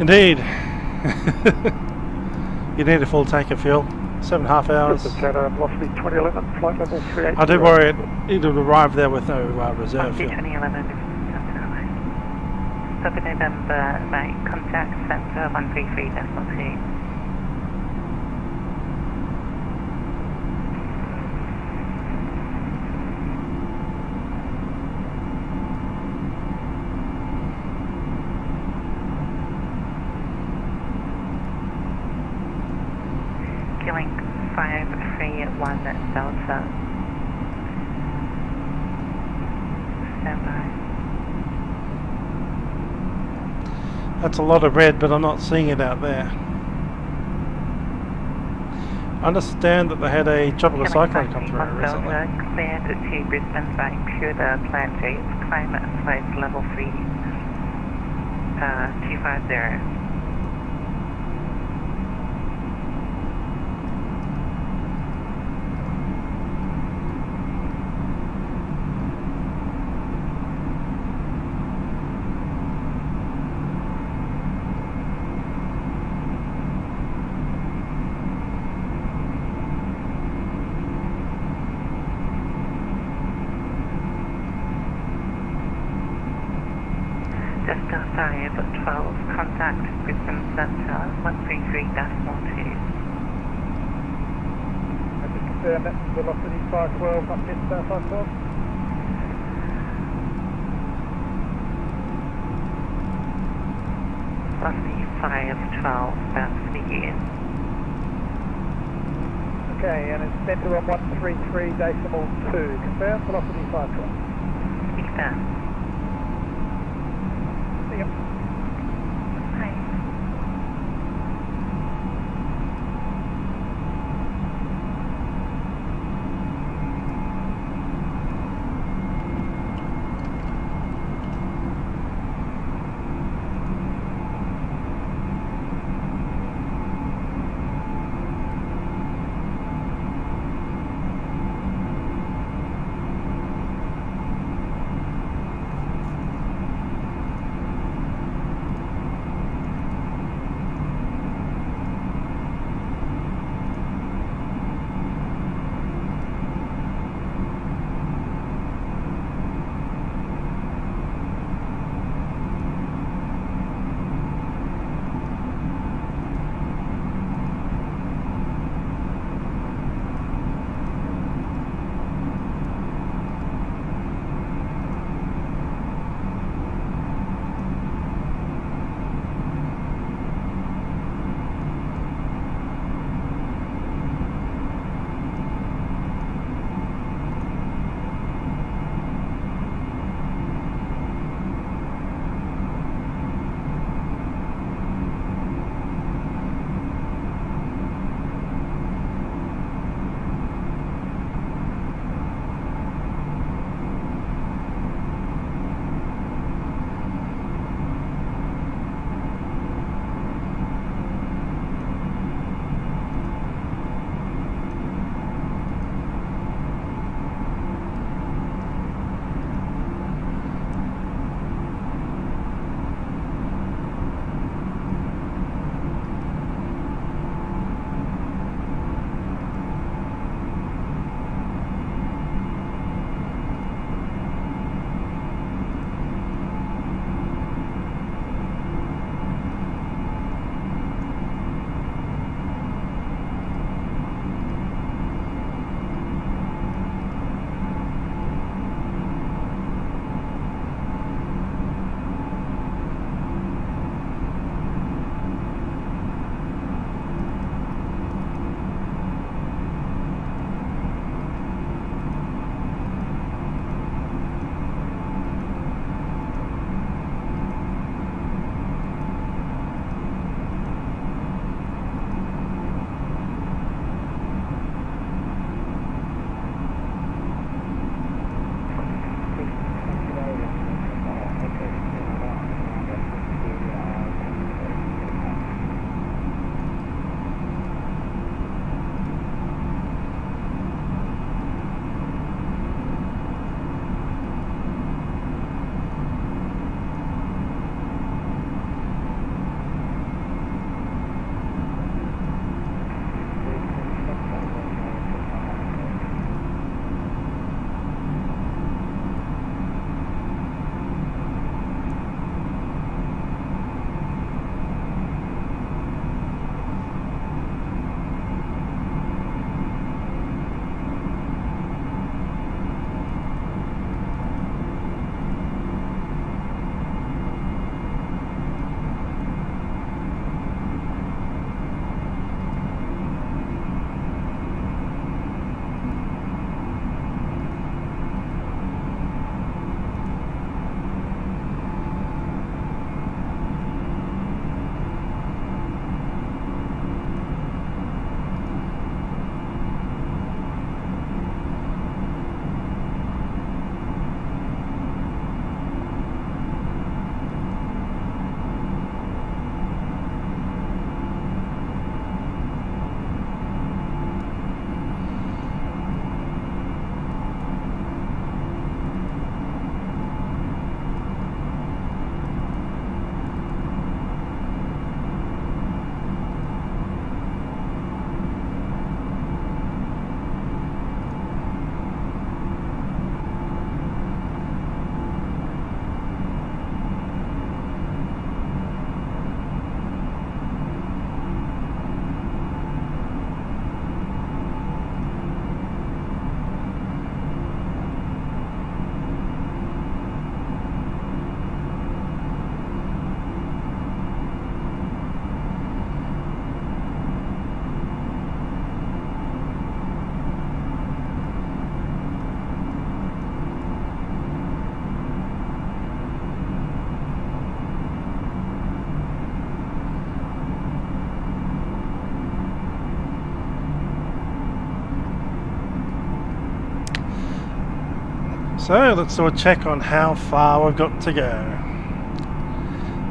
Indeed. You need a full tank of fuel. 7.5 hours. Velocity 2011, flight level 38. I do worry it would arrive there with no reserve fuel. 2011, Stop in November, right, contact centre 133.2. Killing 531 Delta. Stand by. That's a lot of red, but I'm not seeing it out there. understand that they had a tropical cyclone come through recently. Cleared to Brisbane by Pure Plant Jays, climb and flight level 3, 250. Delta 512, contact Brisbane Centre 133.2. And just confirm that velocity 512, not just 512. Velocity 512, that's the year. Okay, and it's centre on 133.2. Confirm, velocity 512. Confirm. See you. Hi. So let's do a check on how far we've got to go.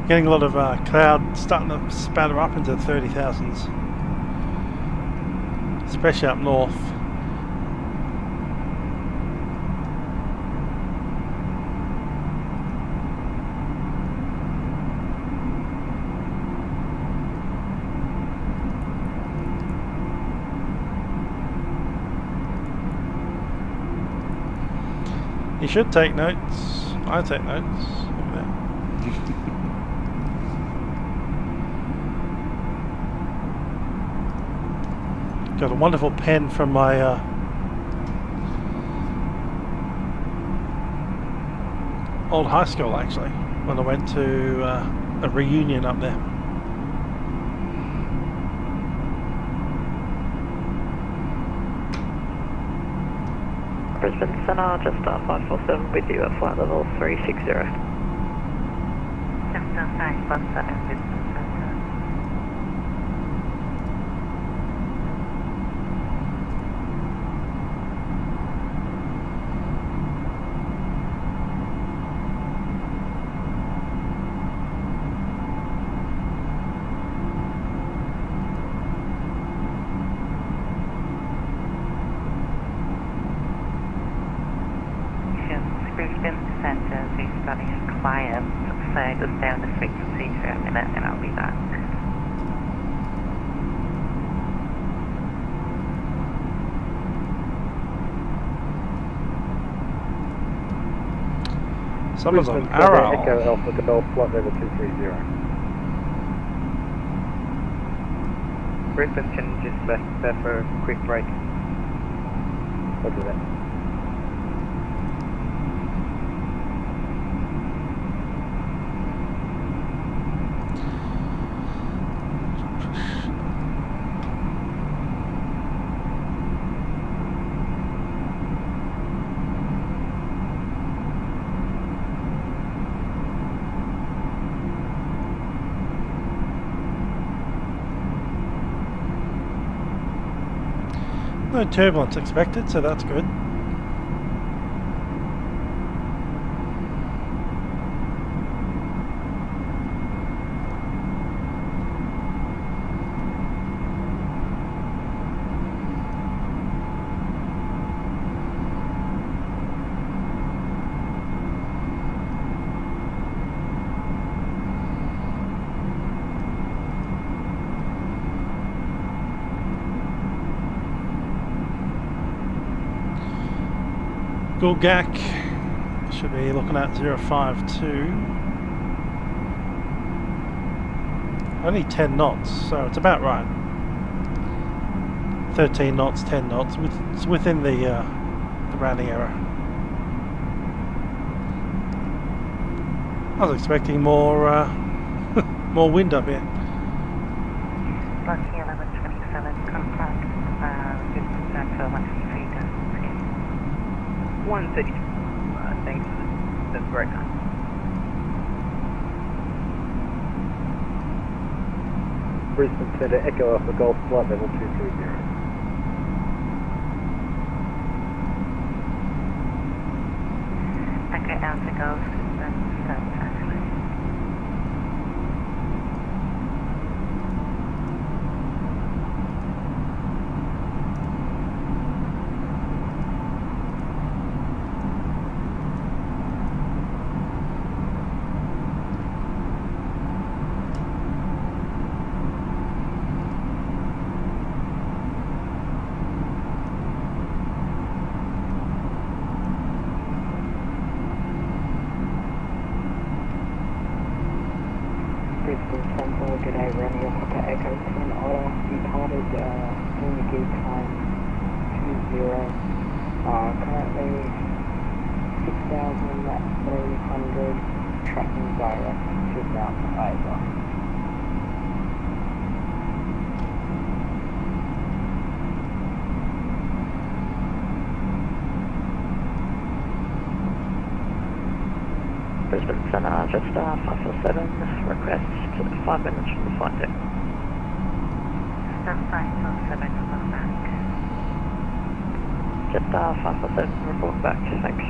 Getting a lot of cloud starting to spatter up into the 30,000s, especially up north. You should take notes. I take notes. Look at that. Got a wonderful pen from my old high school, actually, when I went to a reunion up there. Brisbane Centre, just 547 with you at flight level 360. Just 547 Brisbane Centre. Brisbane Centre is studying a client, so just down the frequency for a minute and I'll be back. Someone's on Arrow. Echo Alpha Golf, flight level 230. Brisbane can just left there for a quick break. I'll do that. No turbulence expected, so that's good. Gulgak should be looking at 052. Only 10 knots, so it's about right. 13 knots, 10 knots. It's within the rounding error. I was expecting more more wind up here. Lucky 1127, contact Brisbane Centre, 130. Thanks. That's great. Brisbane Centre, Echo Alpha Golf, flight level 230. Echo Alpha Golf, Brisbane Centre, actually. Brisbane Centre, g'day, Romeo Papa Echo 10 Otter, departed senior gate time 20, currently 6,300, tracking direct to Mount Isa. Brisbane Centre, just 547, request 5 minutes from the flight deck. Just 547, welcome back. Just 547, report back, thanks.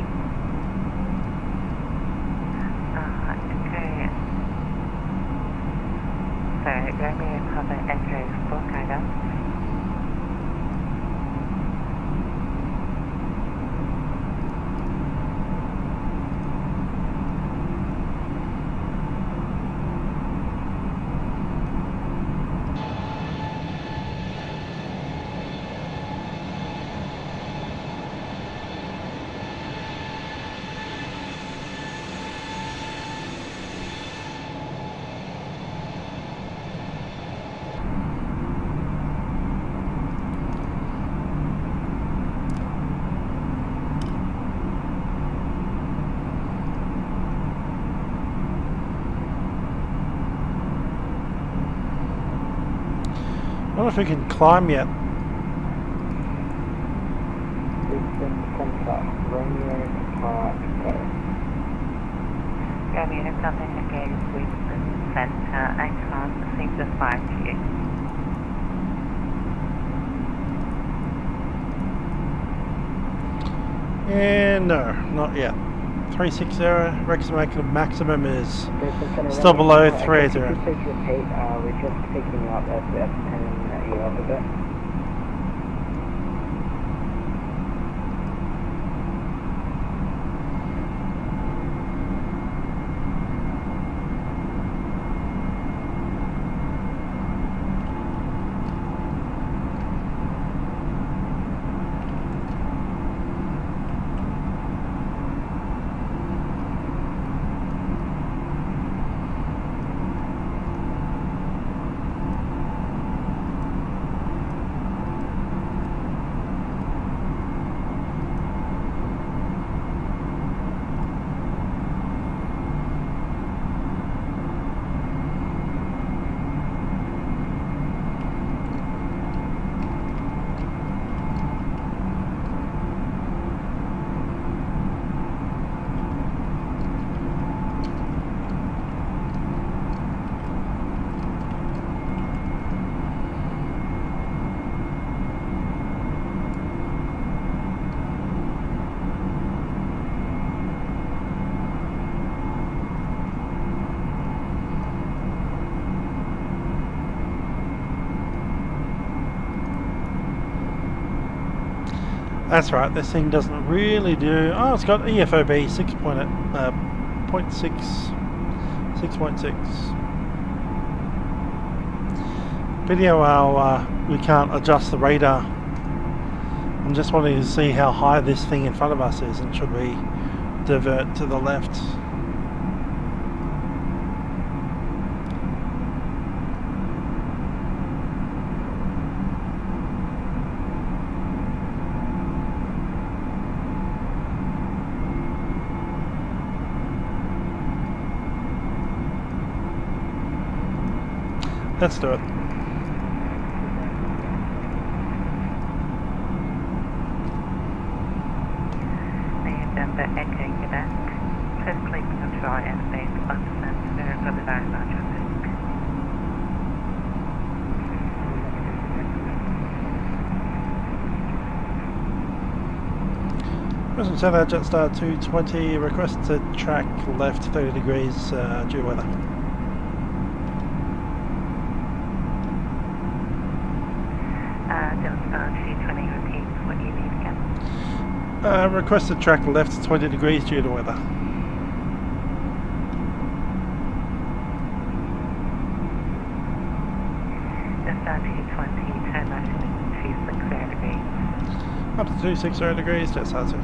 wonder if we can climb yet. Brisbane Centre, Romeo Park, go. Romeo, something again, Brisbane Centre, I can't seem to find you. And no, not yet. 360, maximum is still below 380. Please repeat, we're just picking you up at 10 you up a bit. That's right, this thing doesn't really do... Oh, it's got EFOB 6.6. Video while we can't adjust the radar. I'm just wanting to see how high this thing in front of us is, and should we divert to the left. Let's do it. November Echo Quebec. First click control and base on center for the very large traffic. Present Center, Jetstar 220, request to track left 30 degrees due to weather. Jetstar 220, repeat what you need again. Request to track left 20 degrees due to weather. Jetstar 220, turn left to 260 degrees. Up to 260 degrees, Jetstar 2.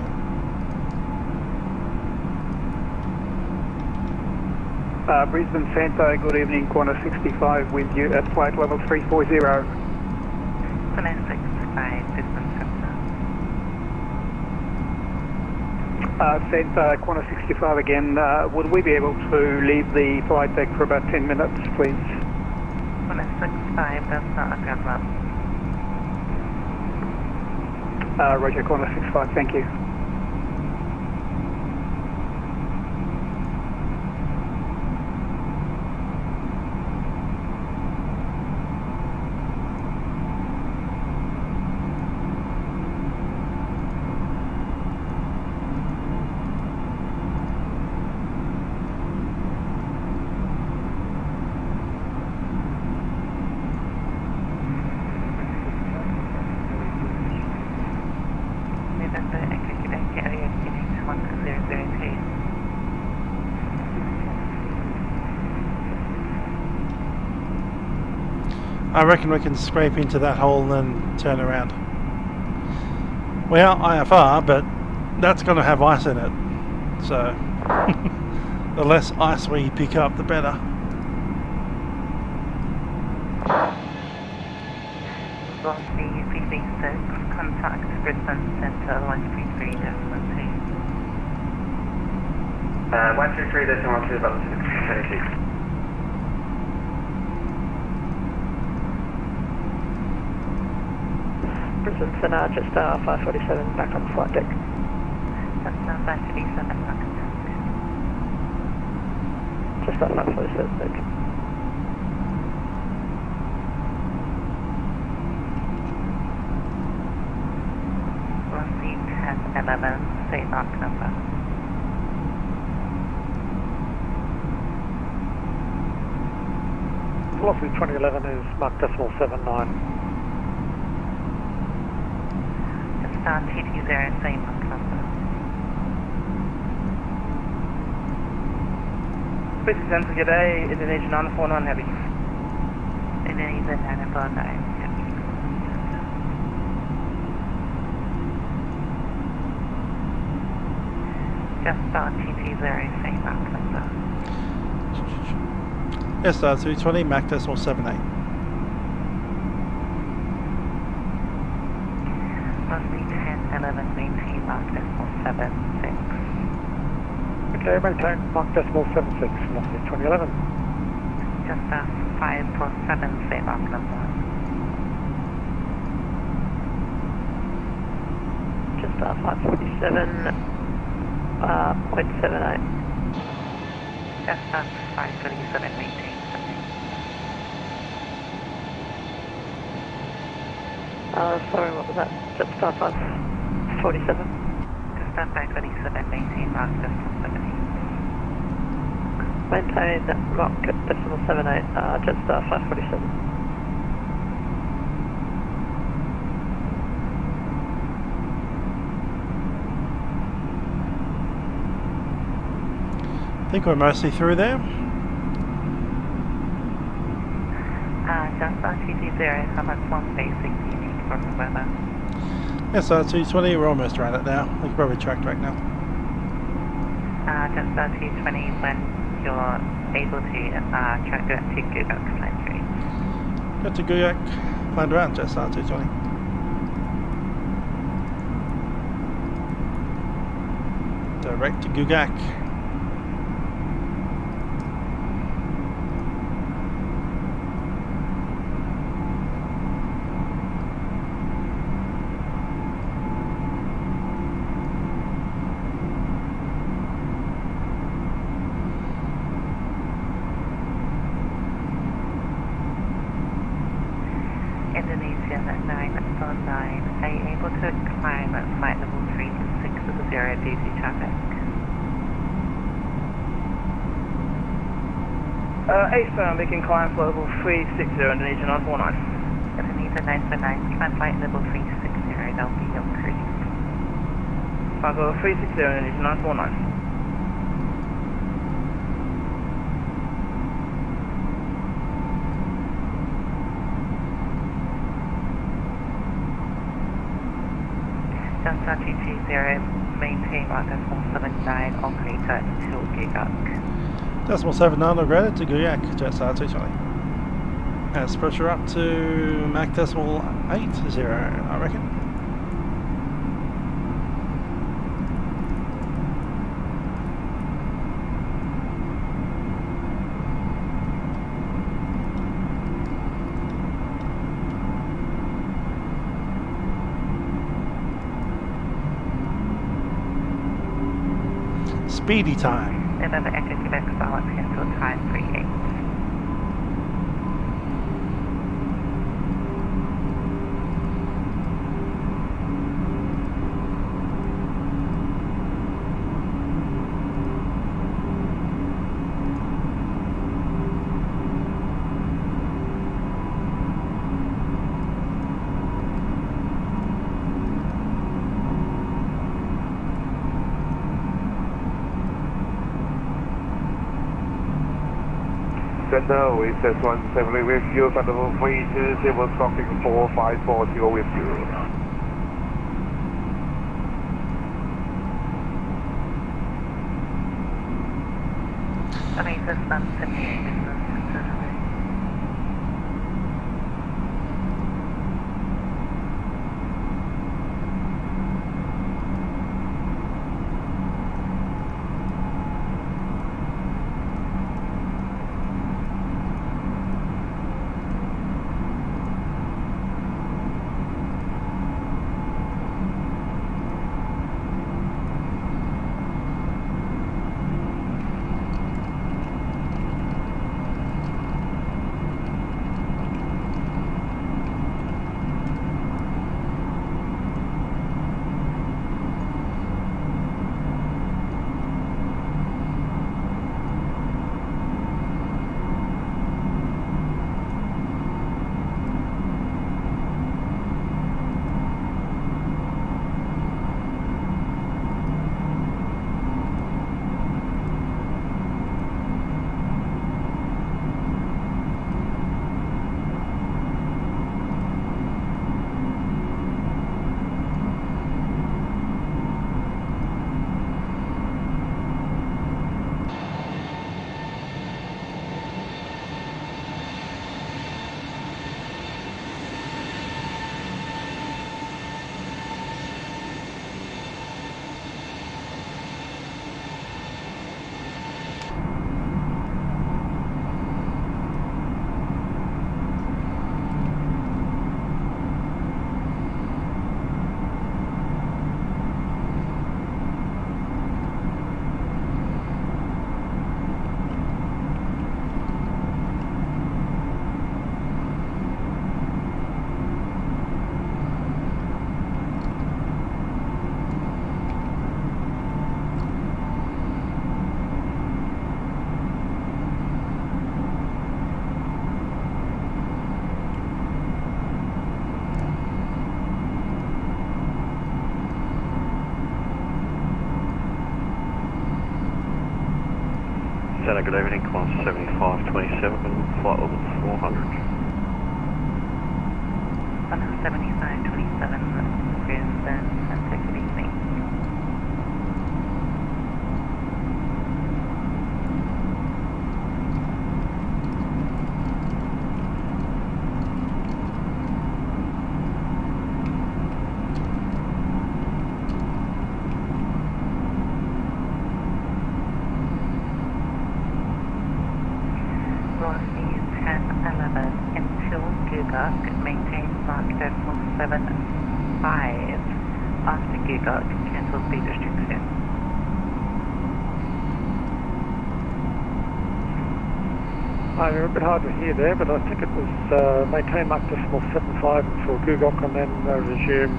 Brisbane Centre, good evening, Qantas 65 with you at flight level 340. Qantas 65, Brisbane Centre. Centre, Qantas 65 again, would we be able to leave the flight deck for about 10 minutes, please? Qantas 65, that's not a problem. Roger, Qantas 65, thank you. I reckon we can scrape into that hole and then turn around. We are IFR, but that's going to have ice in it. So, the less ice we pick up, the better. Velocity 56, contact Brisbane Centre 133.2. 133.2, velocity 36. Brisbane Centre, Jetstar 547 back on the flight deck. Jetstar 547 back on deck. Jetstar 547 deck. Velocity 1011, say Mach number. Velocity 2011 is Mach decimal 79. Jetstar TT0, say Mach number. Space Center, g'day, Indonesia 949 Heavy. Indonesia 949 Heavy. Jetstar TT0, say Mach number. Jetstar 220, Mach decimal 78. Velocity 1011, maintain Mach decimal 76. Okay, maintain Mach decimal 76, velocity 2011. Jetstar 547, say Mach number. Jetstar 547, 0.78. Jetstar 537, maintain 78. Sorry, what was that? Jetstar 547. Jetstar 537, maintain Mach decimal 78. Maintain Mach decimal 78, Jetstar 547. I think we're mostly through there. Jetstar TT0, how much more basic do you need from the weather? Jetstar 220, we're almost around it now. We can probably track back now. Jetstar 220, when you're able to track direct to Gugak flight 3. Go to Gugak, find around Jetstar 220. Direct to Gugak. Indonesia 949, are you able to climb at flight level 360 due to traffic? A-firm, we can climb flight level 360, Indonesia 949. Indonesia 949, climb flight level 360, that'll be your cruise. Flight level 360, Indonesia 949. Jetstar TT0, maintain Mach decimal 79 on greater to Gugak. Decimal 79 or greater to Gugak, Jetstar 220. As pressure up to Mach decimal 80, I reckon. Speedy time. November Echo Quebec Starlight Pencil time 38. Center, we says 170 with you, flight level 320, crossing 4540 with you. I mean, this one's 78 business considerably. Centre, good evening, climb 7527, flight level 400. 7527, Brisbane Centre, good evening. Maintain Mark decimal 75. After Gugok, cancel speed restriction. You're a bit hard to hear there, but I think it was maintain Mark decimal 75 until Gugok and then resume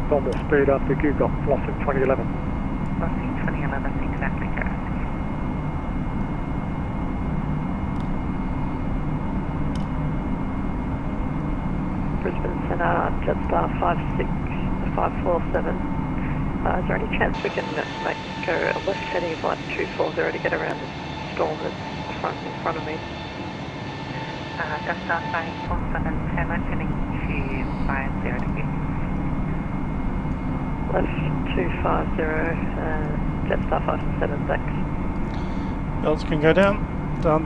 normal speed after Gugok, Lossing 2011. Lossing 2011, exactly correct. Brisbane Centre, Jetstar 547. Is there any chance we can make a left heading of like 240 to get around the storm that's in front of me? Jetstar 547, turn left heading 250 degrees. Left 250, Jetstar 547, thanks. Belts can go down. Done.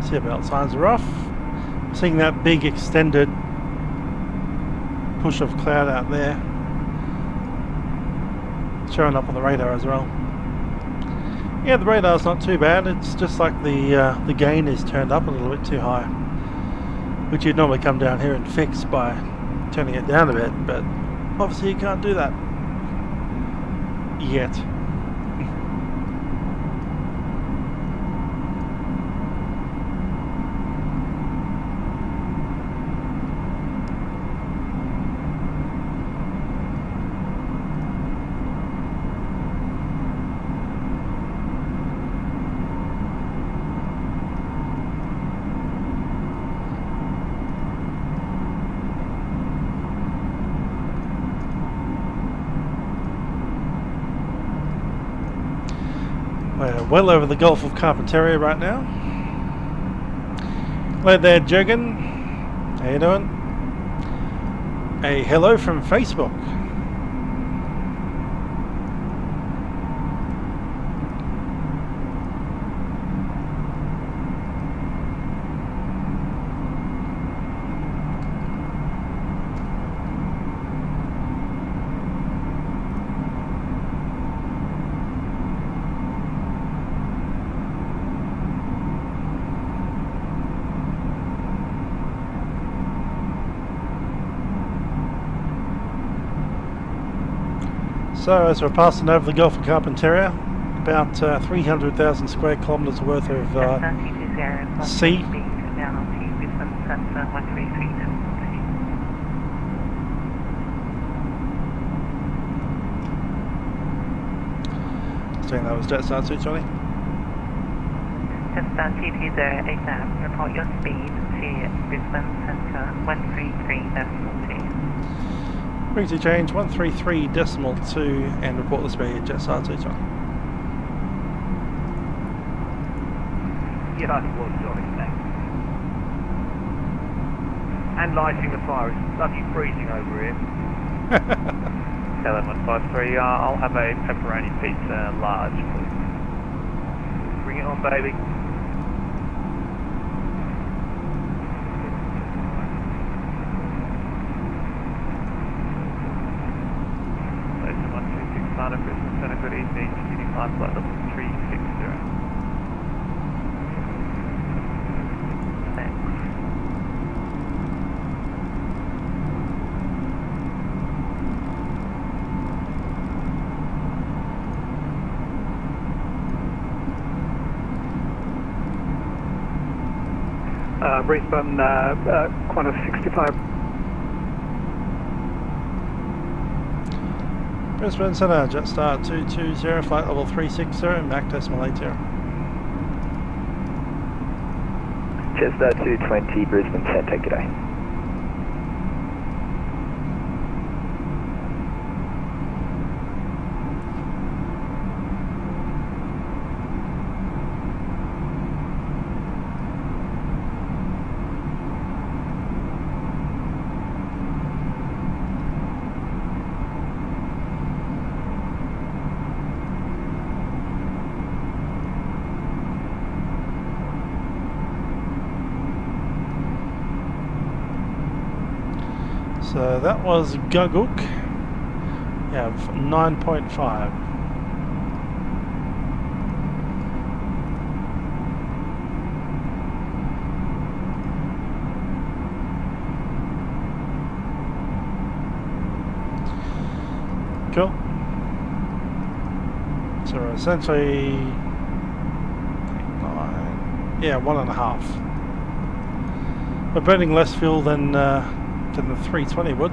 Seatbelt signs are off. Seeing that big extended push of cloud out there, showing up on the radar as well. Yeah, the radar's not too bad. It's just like the gain is turned up a little bit too high, which you'd normally come down here and fix by turning it down a bit, but obviously you can't do that yet. We're well over the Gulf of Carpentaria right now. Hello there, Jurgen. How you doing? A hello from Facebook. So as we're passing over the Gulf of Carpentaria, about 300,000 square kilometres worth of sea. Saying that was Jetstar 220. Jetstar 220 report your speed to Brisbane Centre 133.2. Frequency change 133.2 and report the speed, Jetstar 220. United was sorry, thanks. And lighting the fire, it's bloody freezing over here. 7153, I'll have a pepperoni pizza large, please. Bring it on, baby. Brisbane Centre, good evening, Union 5 flight level 360. Thanks. Brisbane, Qantas 65. Brisbane Centre, Jetstar 220, flight level 360, Mach decimal 80. Chester 220 Brisbane Centre, g'day. So that was Guguk. You have 9.5. Cool. So we're essentially 9, yeah, 1.5. We're burning less fuel than the 320 would.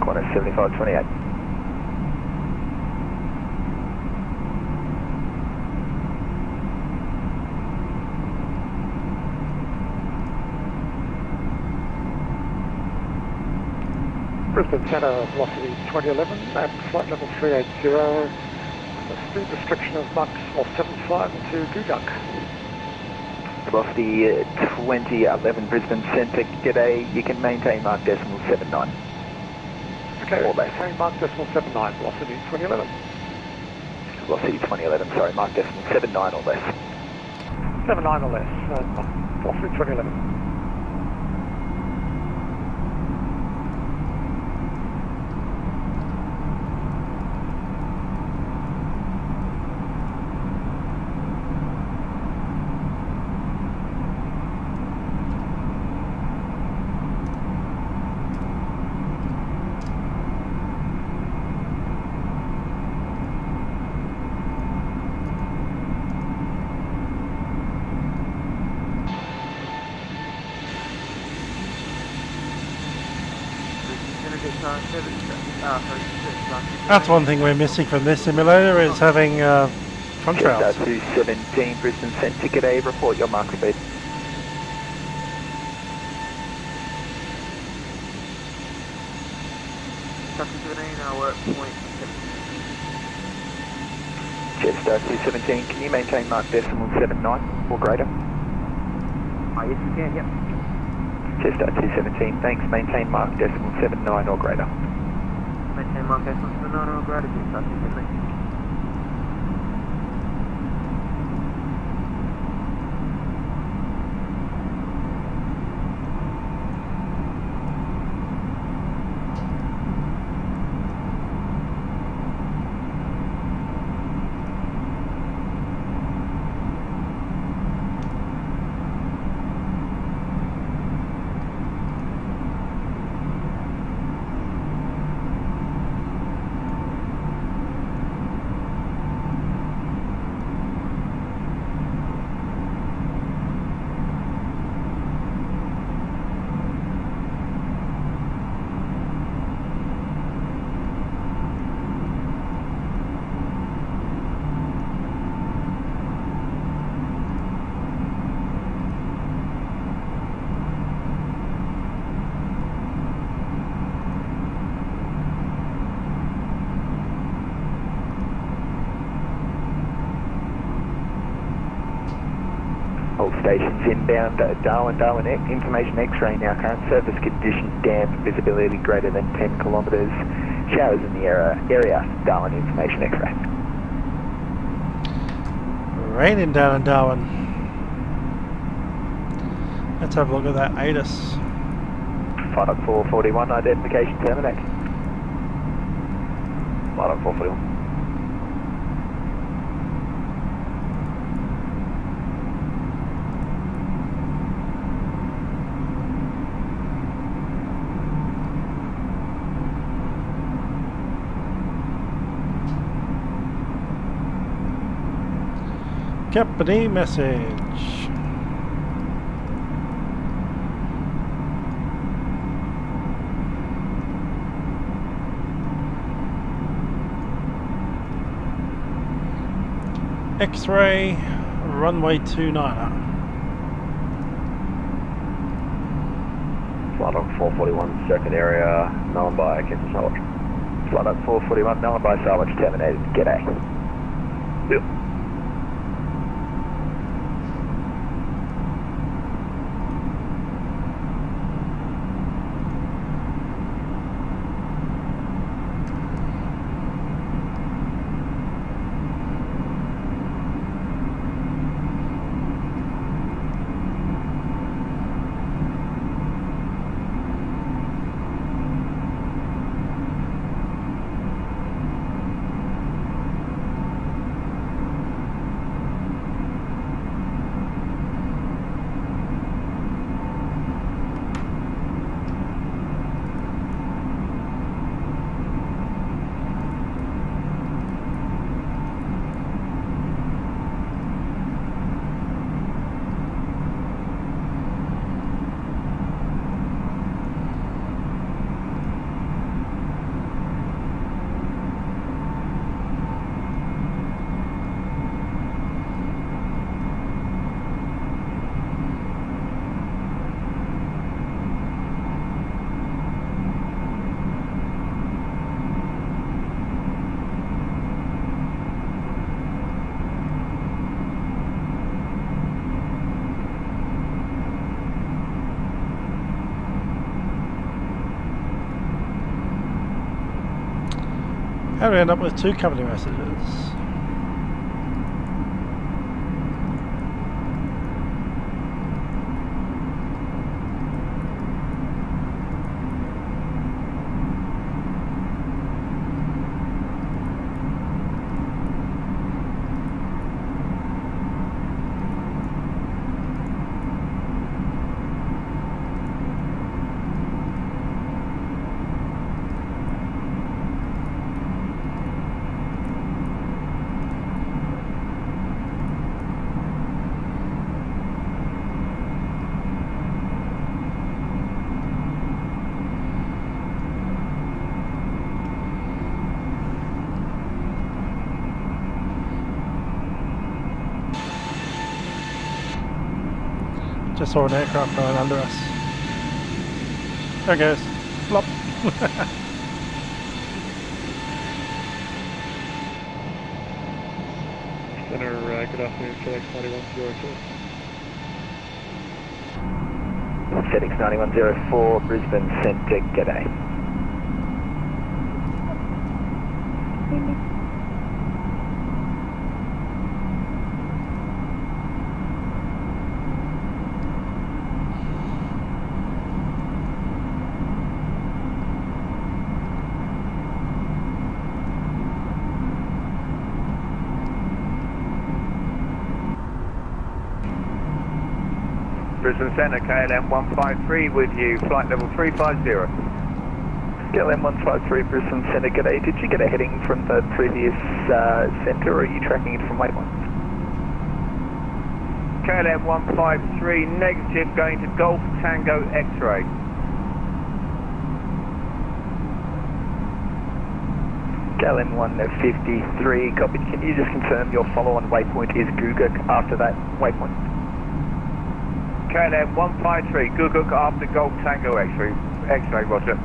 Qantas 7528. Brisbane Centre, velocity 2011 at flight level 380. Speed restriction of Mach 75 to Guguk. Velocity 2011 Brisbane Centre, g'day. You can maintain Mach decimal 79. Okay, or less. maintain Mach decimal 79, velocity 2011. Velocity 2011, sorry, Mach decimal 79 or less. 79 or less, velocity 2011. That's one thing we're missing from this simulator is having contrails. 217 Brisbane Centre, g'day. Report your Mach speed. Jetstar 217, can you maintain Mach decimal 79 or greater? Yes, you can, yep. Jetstar 217, thanks. Maintain Mach decimal 79 or greater. Maintain Mach decimal 79 or greater, Jetstar 217. All stations inbound, Darwin information X-ray now, current surface conditions damp, visibility greater than 10 kilometres, showers in the area, Darwin information X-ray. Raining down in Darwin. Let's have a look at that ATIS. 441, identification terminate. 441. Company message. X-ray, runway 29er. Flight on 441 circuit area, Nullarbor, cancel salvage. Flight on 441, Nullarbor salvage terminated. G'day. Yep. How do we end up with two company messages? Just saw an aircraft going under us. There it goes. Flop. Center, good afternoon, FedEx 9104. FedEx 9104, Brisbane Centre, g'day. Brisbane Centre, KLM 153 with you, flight level 350. KLM 153, Brisbane Centre, g'day. Did you get a heading from the previous centre, or are you tracking it from waypoint? KLM 153, negative, going to Golf Tango X-ray. KLM 153, copied. Can you just confirm your follow-on waypoint is Guguk after that waypoint? KLM 153, Guguk after Golf Tango X-ray, roger.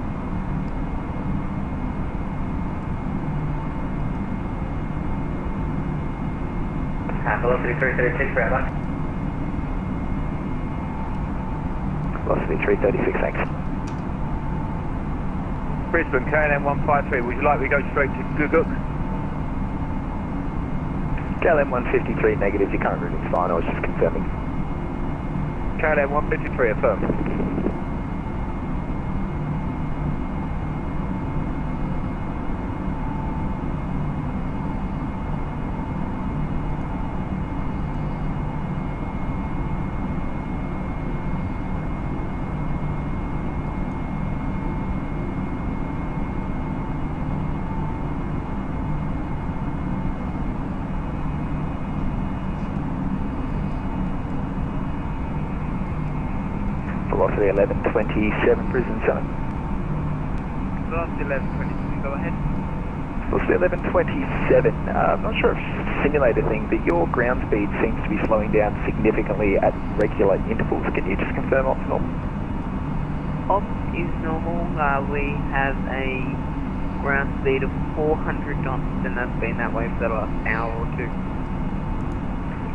Velocity 336, Bravo. Velocity 336, thanks. Brisbane, KLM 153, would you like me to go straight to Guguk? KLM 153, negative, your current routing's fine, I was just confirming. KLM 153, affirm. Velocity 1127, Brisbane Center. Velocity 1127, go ahead. Velocity 1127, I'm not sure if it's a simulator thing, but your ground speed seems to be slowing down significantly at regular intervals. Can you just confirm ops normal? Ops is normal. We have a ground speed of 400 knots, and that's been that way for the last hour or two.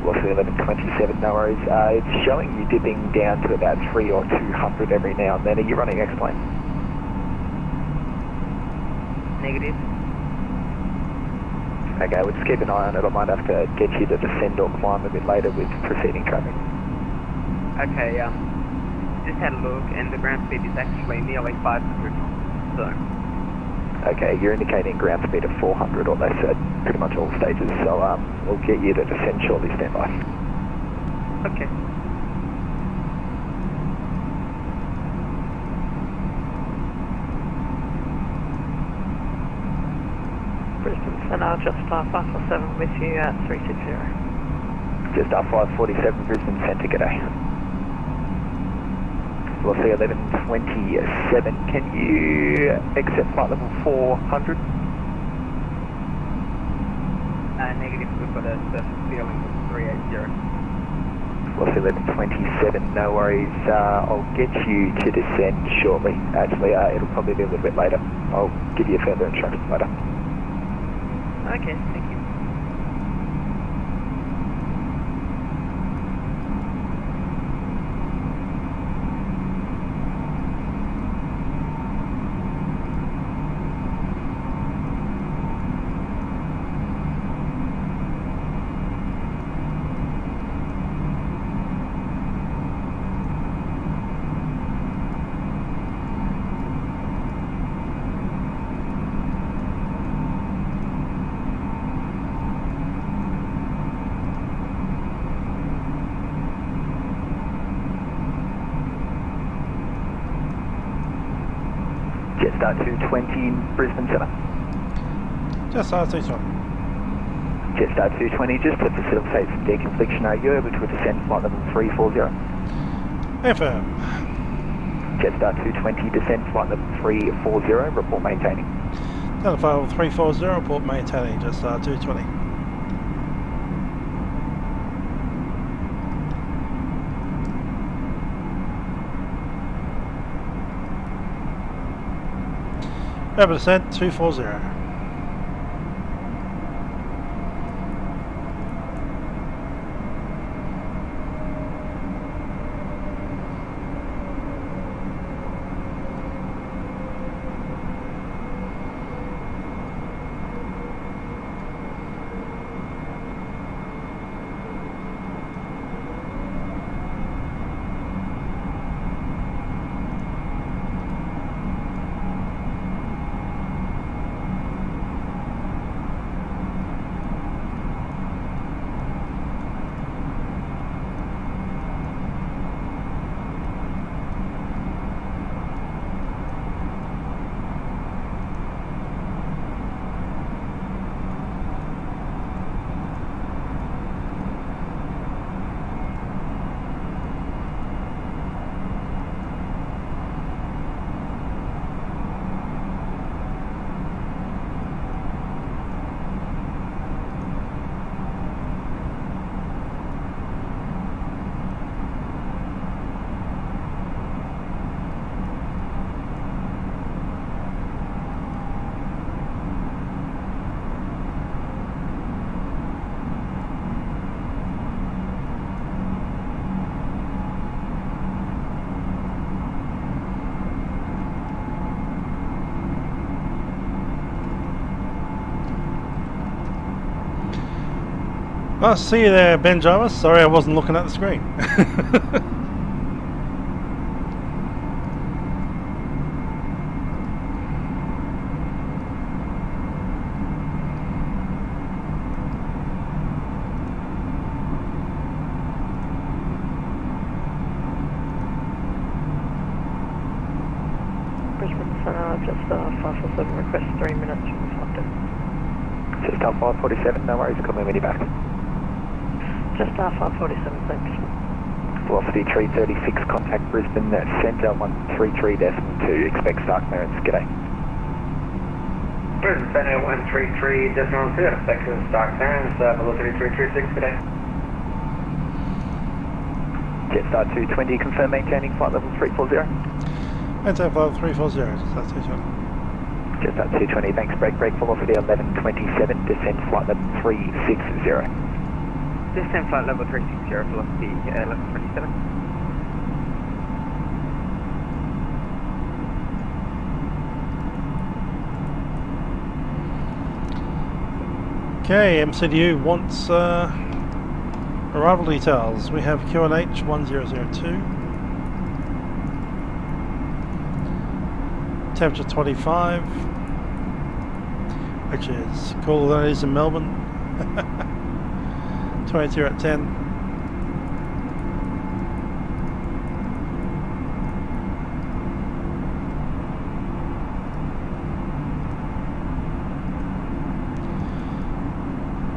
Velocity 1127, no worries. It's showing you dipping down to about 3 or 200 every now and then. Are you running X-plane? Negative. Okay, we'll just keep an eye on it. I might have to get you to descend or climb a bit later with preceding traffic. Okay, just had a look, and the ground speed is actually nearly 500 knots, so... Okay, you're indicating ground speed of 400 or less at pretty much all stages, so we'll get you to descend shortly. Stand by. Okay. Brisbane Centre, just 547 with you at 360. Just 547 Brisbane Centre, g'day. Velocity 1127, can you exit flight level 400? Negative, we've got a surface ceiling of 380. Velocity 1127, no worries. I'll get you to descend shortly. Actually, it'll probably be a little bit later. I'll give you further instructions later. Okay, thank you. Jetstar 220 in Brisbane Centre. Jetstar 220. Jetstar 220, just to facilitate some deconfliction, are you able to descend flight level 340? Affirm. Jetstar 220, descend flight level 340, report maintaining. Telephone 340, report maintaining, Jetstar 220. Rapid descent 240. Well, see you there, Ben Jarvis. Sorry I wasn't looking at the screen. Brisbane Centre, just 547, request 3 minutes from the flight deck. Just 547, no worries, call me when you're back. Just 547, thanks. velocity 336, contact Brisbane Centre 133.2, expect start clearance, g'day. Brisbane Centre 133.2, expect start clearance, velocity 336, g'day. Jetstar 220, confirm maintaining flight level 340. Maintain flight level 340, Jetstar 220. Jetstar 220, thanks, break velocity 1127, descent flight level 360. Descent flight level 360, velocity 1127. Okay, MCDU wants arrival details. We have QNH 1002. Temperature 25, which is cooler than it is in Melbourne. 22 at 10.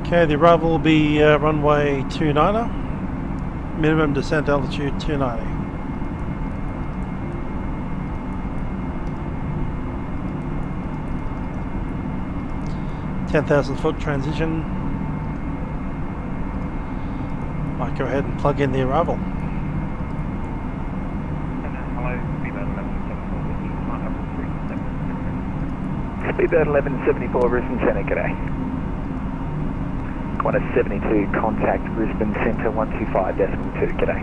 Okay, the arrival will be runway 29er, minimum descent altitude 290. $10,000-foot transition. Might go ahead and plug in the arrival. Hello, Speedbird 1174, Speedbird 1174, Brisbane Centre, g'day. Qantas 72, contact Brisbane Centre 125.2, g'day.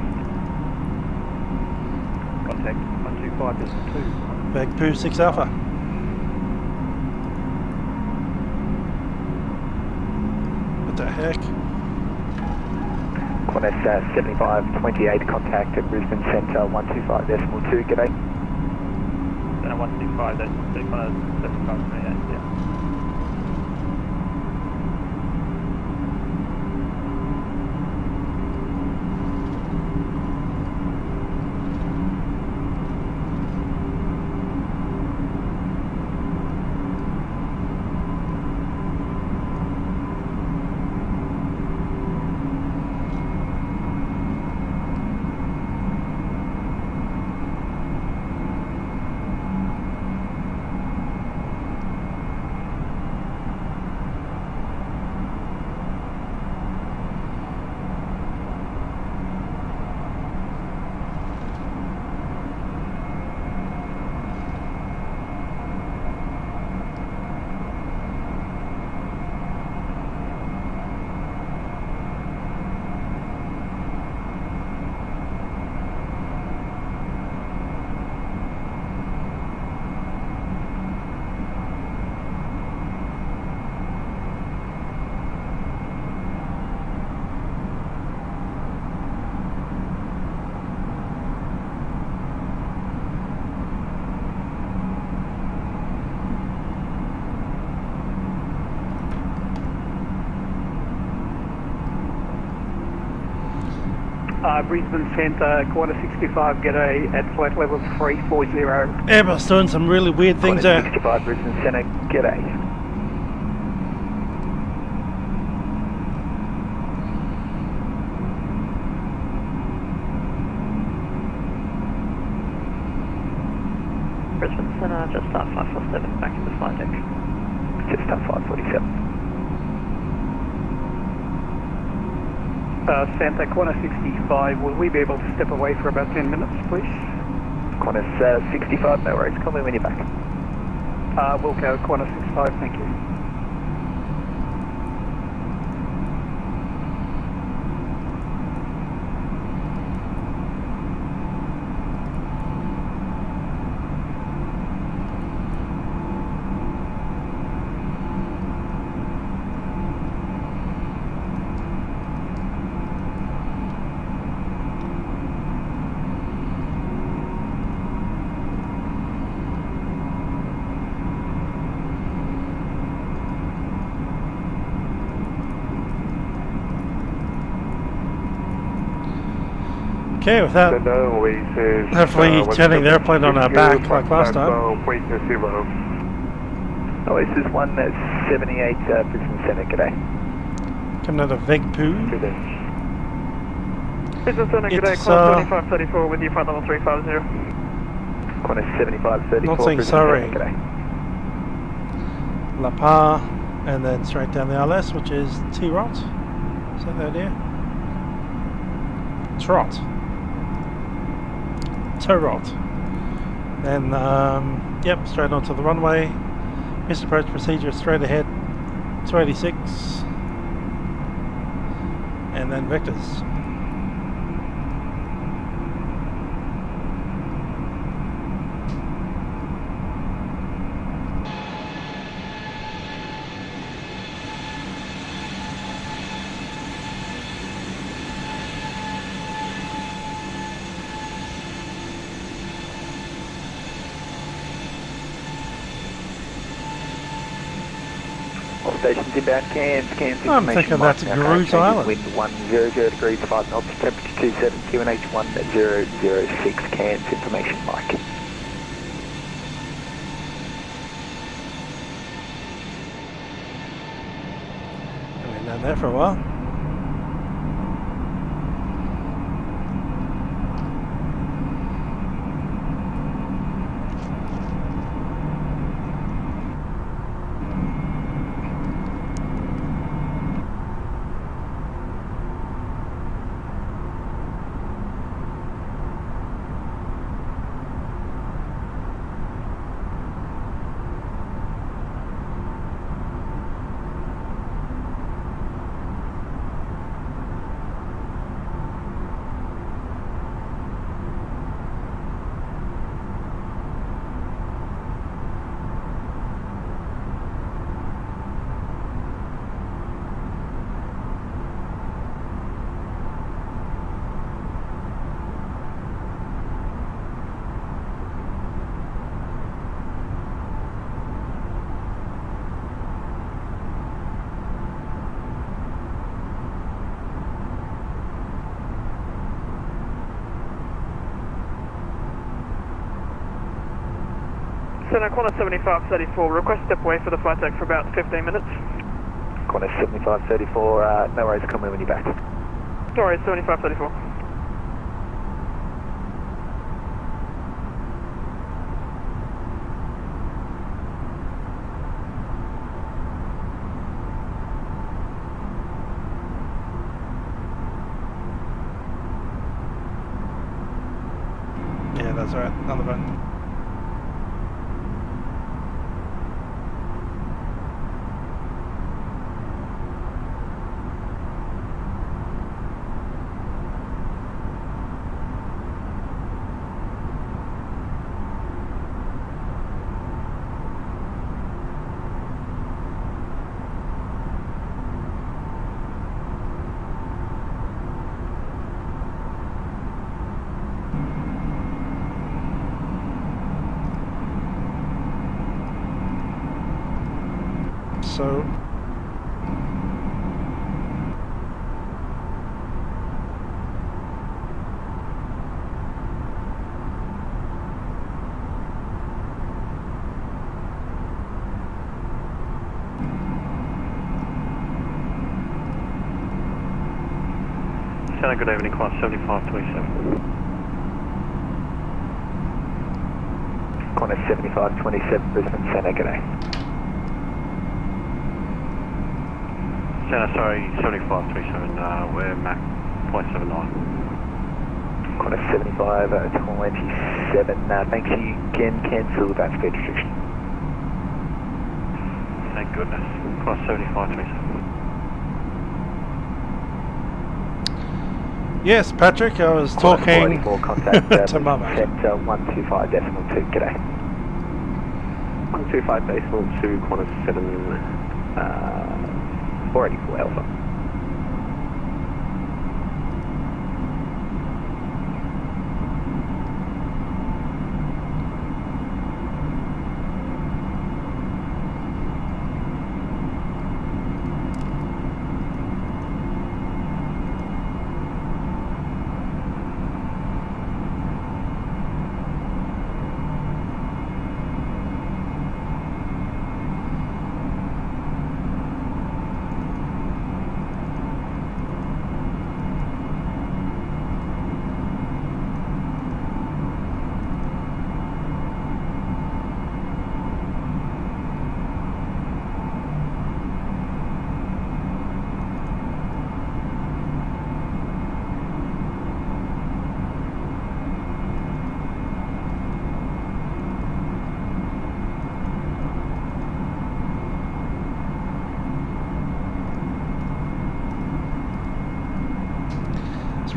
Contact 125.2. Bagpoo 6 Alpha. What the heck? Qantas 7528, contact at Brisbane Centre 125.2, g'day. Centre 125, that's Qantas 7528, yeah. Brisbane Centre, Qantas 65, g'day, at flight level 340. Airbus doing some really weird things there. Qantas 65, Brisbane Centre, g'day. Brisbane Centre, just start 547, back in the flight deck. Just start 547. Santa, Qantas 65, will we be able to step away for about 10 minutes, please? Qantas 65, no worries, call me when you're back. We'll go Qantas 65, thank you. Okay, without hopefully turning the airplane on our back like last time. Oasis 178, Brisbane Centre, g'day. Coming out of Bagpoo. Business Center, good day, It's, Qantas 7534 with you, flight level 350. Qantas 7534. Not saying sorry. Good day. La Par, and then straight down the RLS, which is T-Rot. Is that the idea? Trot. T-Rot. Then, yep, straight onto the runway. Missed approach procedure straight ahead, 286. And then vectors. All stations inbound, Cairns I'm thinking that's Groote Island. Wind 100 degrees, 5 knots, temperature 27, QNH 1006, Cairns information, Mike. Been down there for a while. Center, Qantas 7534, request step away for the flight deck for about 15 minutes. Qantas 7534, no worries, come in when you're back. No worries, 7534. Yeah, that's right, another button. So Center, good evening, class 7527. Qantas 7527, Brisbane Center, good day. Center, sorry, 7527, we're Mac 0.79. Qantas 7527, thanks, you can cancel that speed restriction. Thank goodness. Class 7527. yes, Patrick, I was talking to Mama. Center 125.2, g'day. 125.2, Qantas 484 Alpha.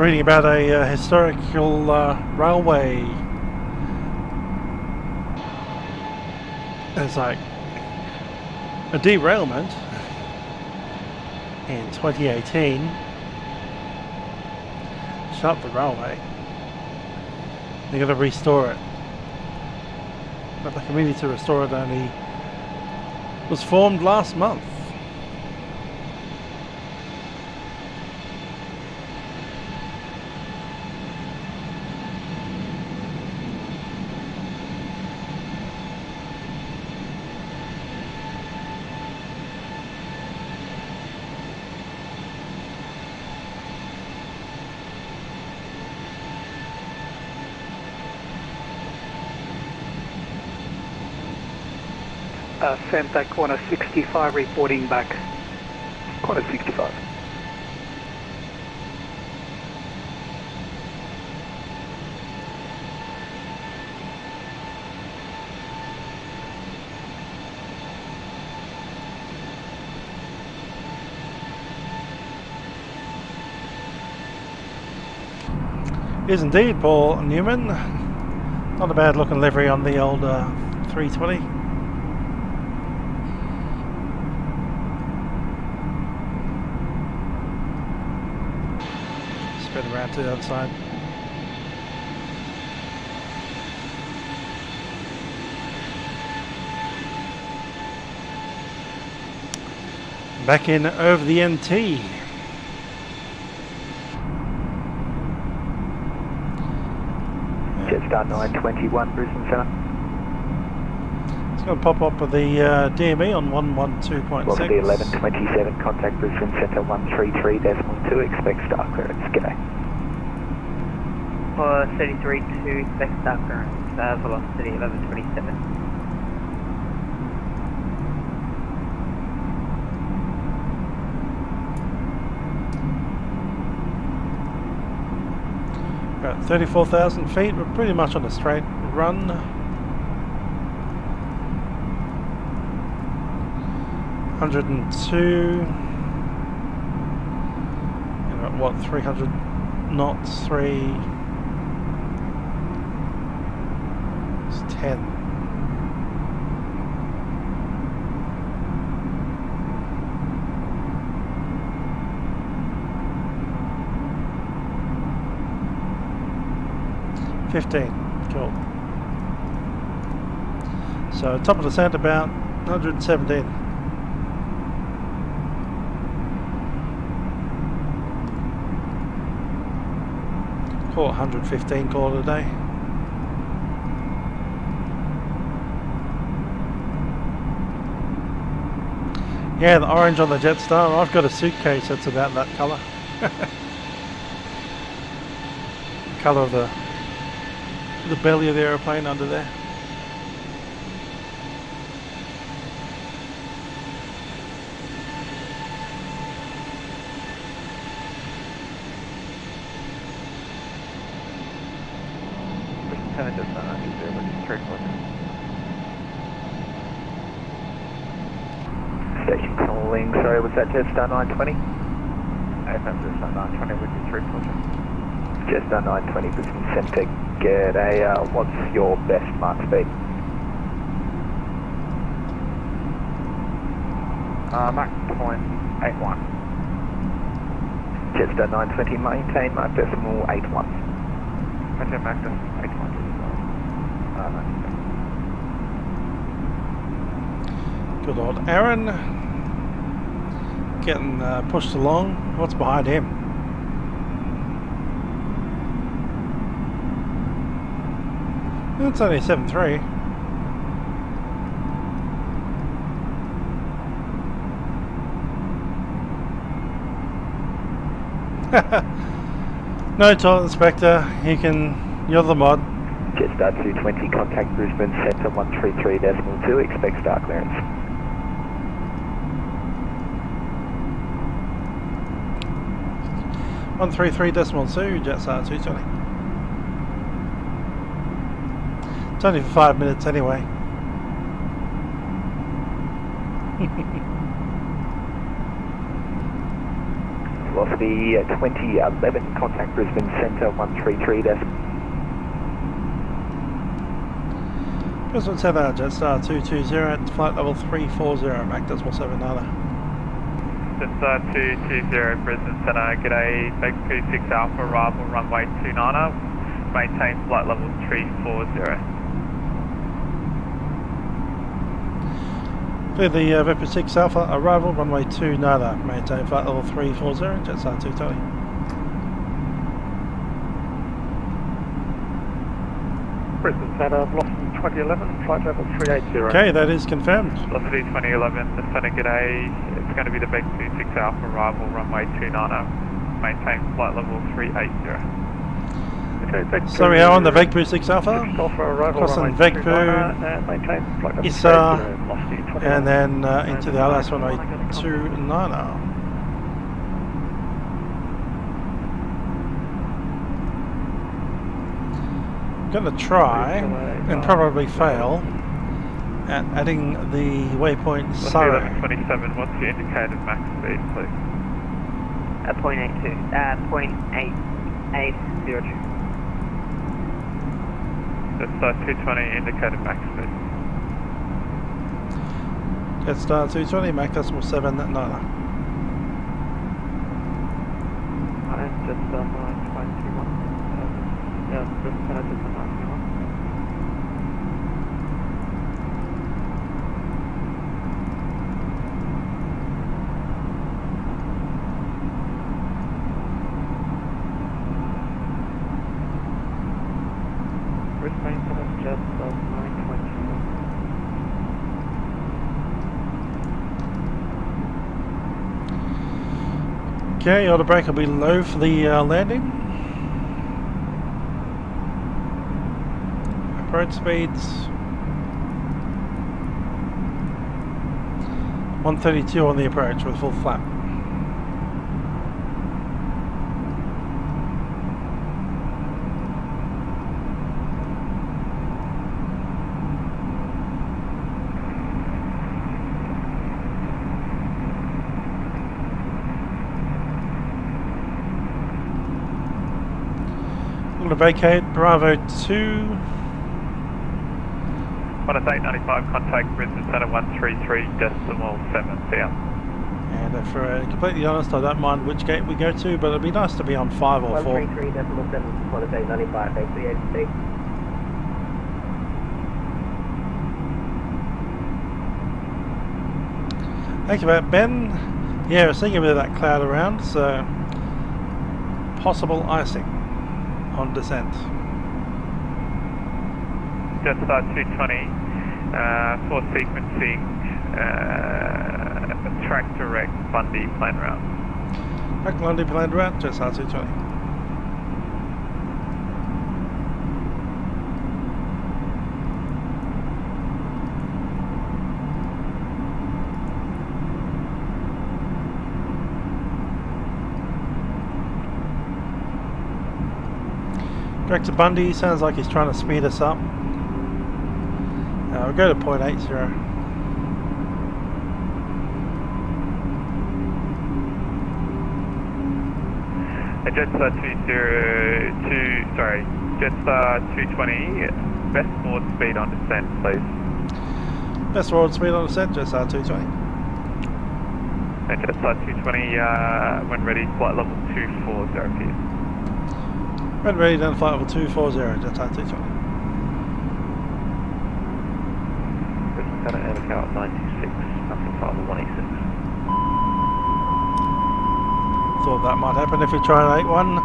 reading about a historical railway. There's like a derailment in 2018. Shut the railway. They're going to restore it. But the committee to restore it only was formed last month. Santa corner 65 reporting back. Corner 65. Is indeed Paul Newman. Not a bad looking livery on the old 320. Spin around to the other side. Back in over the NT. Jetstar 921 Brisbane Centre. It's going to pop up with the DME on 112.6. Welcome to 1127, contact Brisbane Centre 133.2, expect star clearance. G'day. For 33 to expect star clearance, velocity 1127. About 34,000 feet, we're pretty much on a straight run. $102. About what, 300 knots, 10. Cool. So top of the sound about 117. Call it 115, call it a day. Yeah, the orange on the Jetstar. I've got a suitcase that's about that colour. Colour of the belly of the aeroplane under there. Station calling, sorry, was that Jetstar 920? AFM Jetstar 920 with you 3 Jetstar 920 Brisbane Centre, g'day, what's your best mark speed? Mach 0.81. Jetstar 920, maintain Mach decimal 81. Maintain Mach decimal 81. Good old Aaron. Getting pushed along. What's behind him? It's only 7.3. No, toilet inspector. You're the mod. Jetstar 220, contact Brisbane Centre 133.2, expect star clearance. 133.2, Jetstar 220. It's only for 5 minutes anyway. velocity 2011, contact Brisbane Centre 133 Brisbane Centre, Jetstar 220 at flight level 340, Mac decimal 7 nada. Jetstar 220, Brisbane Centre, g'day, Big 26 Alpha, arrival runway 29, maintain flight level 340. Clear the Vector 6 Alpha, arrival runway 2 nada, maintain flight level 340, Jetstar 220. Brisbane Centre, velocity 2011, flight level 380. Okay, that is confirmed. Velocity 2011, the Centre, g'day, it's going to be the Big 26 Alpha, arrival runway 29, maintain flight level 380. Okay, Vector. So we are on the Vector 6 Alpha, crossing Vector, Issa, and then into the LS runway 29. I'm going to try and probably fail at adding the waypoint Surrey. 27, what's the indicated max speed, please? 0.82, 0.8802. Jetstar 220, indicated max speed. Jetstar 220, Mac decimal 7 nada. And Jetstar 921. Yeah, Brisbane Centre, Jetstar 921. Brisbane Centre, Jetstar 921. Okay, auto brake will be low for the landing. Approach speeds 132 on the approach with full flap. To vacate Bravo 2. On a 895, contact Brisbane Centre 133.7 down. And if we're completely honest, I don't mind which gate we go to, but it'd be nice to be on 5 or 4. 133.7, on a 895, thanks for the agency. Thank you for that, Ben. Yeah, we're seeing a bit of that cloud around, so possible icing on descent. Jetstar 220, for sequencing, track direct Bundy plan route. Track Bundy plan route, Jetstar 220. Director Bundy sounds like he's trying to speed us up. We'll go to 0.80. Jetstar 202, sorry, Jetstar 220, best forward speed on descent, please. Best forward speed on descent, Jetstar 220. And Jetstar 220, when ready, flight level 240, please. When ready, then flight level 240, Jetstar 220. Brisbane Centre, Aircraft 96, nothing flight level 186. Thought that might happen if we try an 81.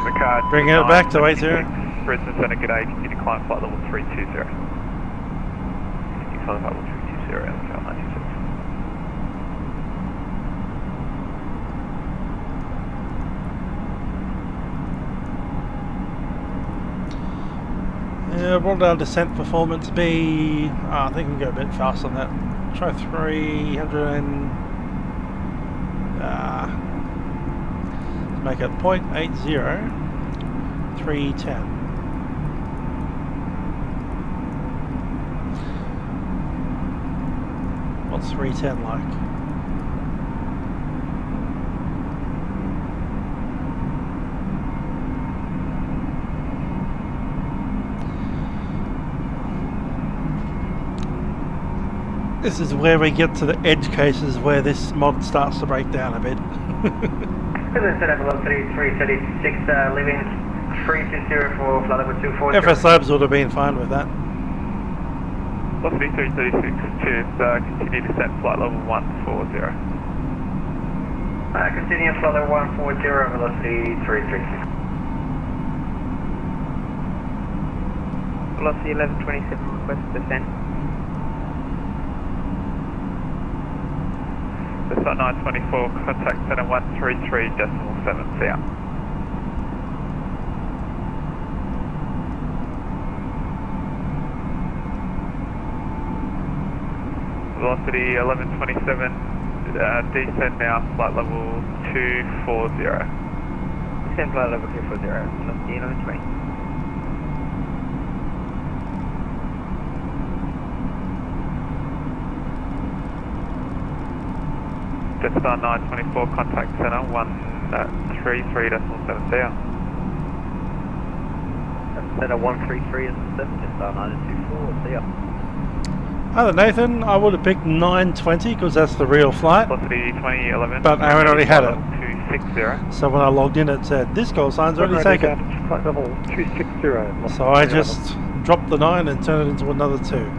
The card. Bringing it back to 80. Brisbane Centre, g'day, continue to climb flight level 320. Continue climb flight level 320, Aircraft 96. What will our descent performance be? I think we can go a bit faster than that. Try 300 and... let's make it 0.80, 310. What's 310 like? This is where we get to the edge cases where this mod starts to break down a bit. Set up velocity 336, leaving 320 for flight level 240. FSLabs would have been fine with that. Velocity 336, cheers, continue to set flight level 140. Continue flight level 140, velocity 336. Velocity 1127, request descent. Descent 924, contact center 133.7, see ya. Velocity 1127, descend now, flight level 240. Descend flight level 240, velocity 1120. Jetstar 924, contact center 133.7, see ya. Center 133.7, Jetstar 924, see ya. Hi there, Nathan. I would have picked 920 because that's the real flight. Velocity 2011. But Aaron already had it. 260. So when I logged in, it said this call sign's already taken. Flight level 260. So I just dropped the 9 and turned it into another 2.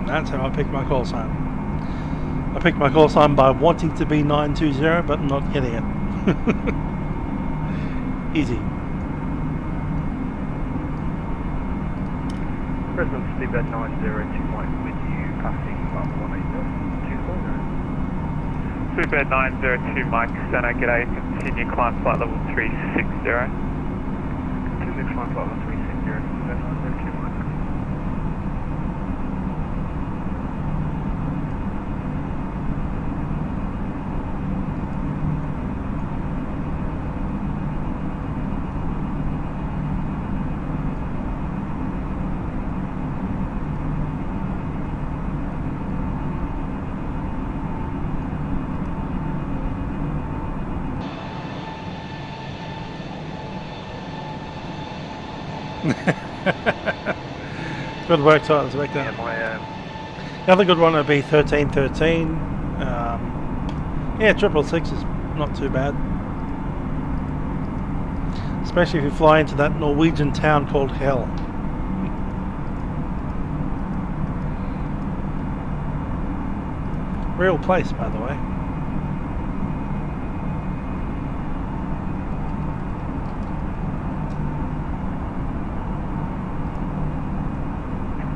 That's how I picked my call sign. I picked my call sign by wanting to be 920 but not getting it. Easy. President Seabird 902 Mike with you, passing Lima 180 Seabird 902 Mike, center, g'day, continue climb flight level 360. Continue climb flight level 360, Seabird 902 Mike. Good work, Titans. Back down. The other good one would be 1313. Yeah, 666 is not too bad. Especially if you fly into that Norwegian town called Hell. Real place, by the way.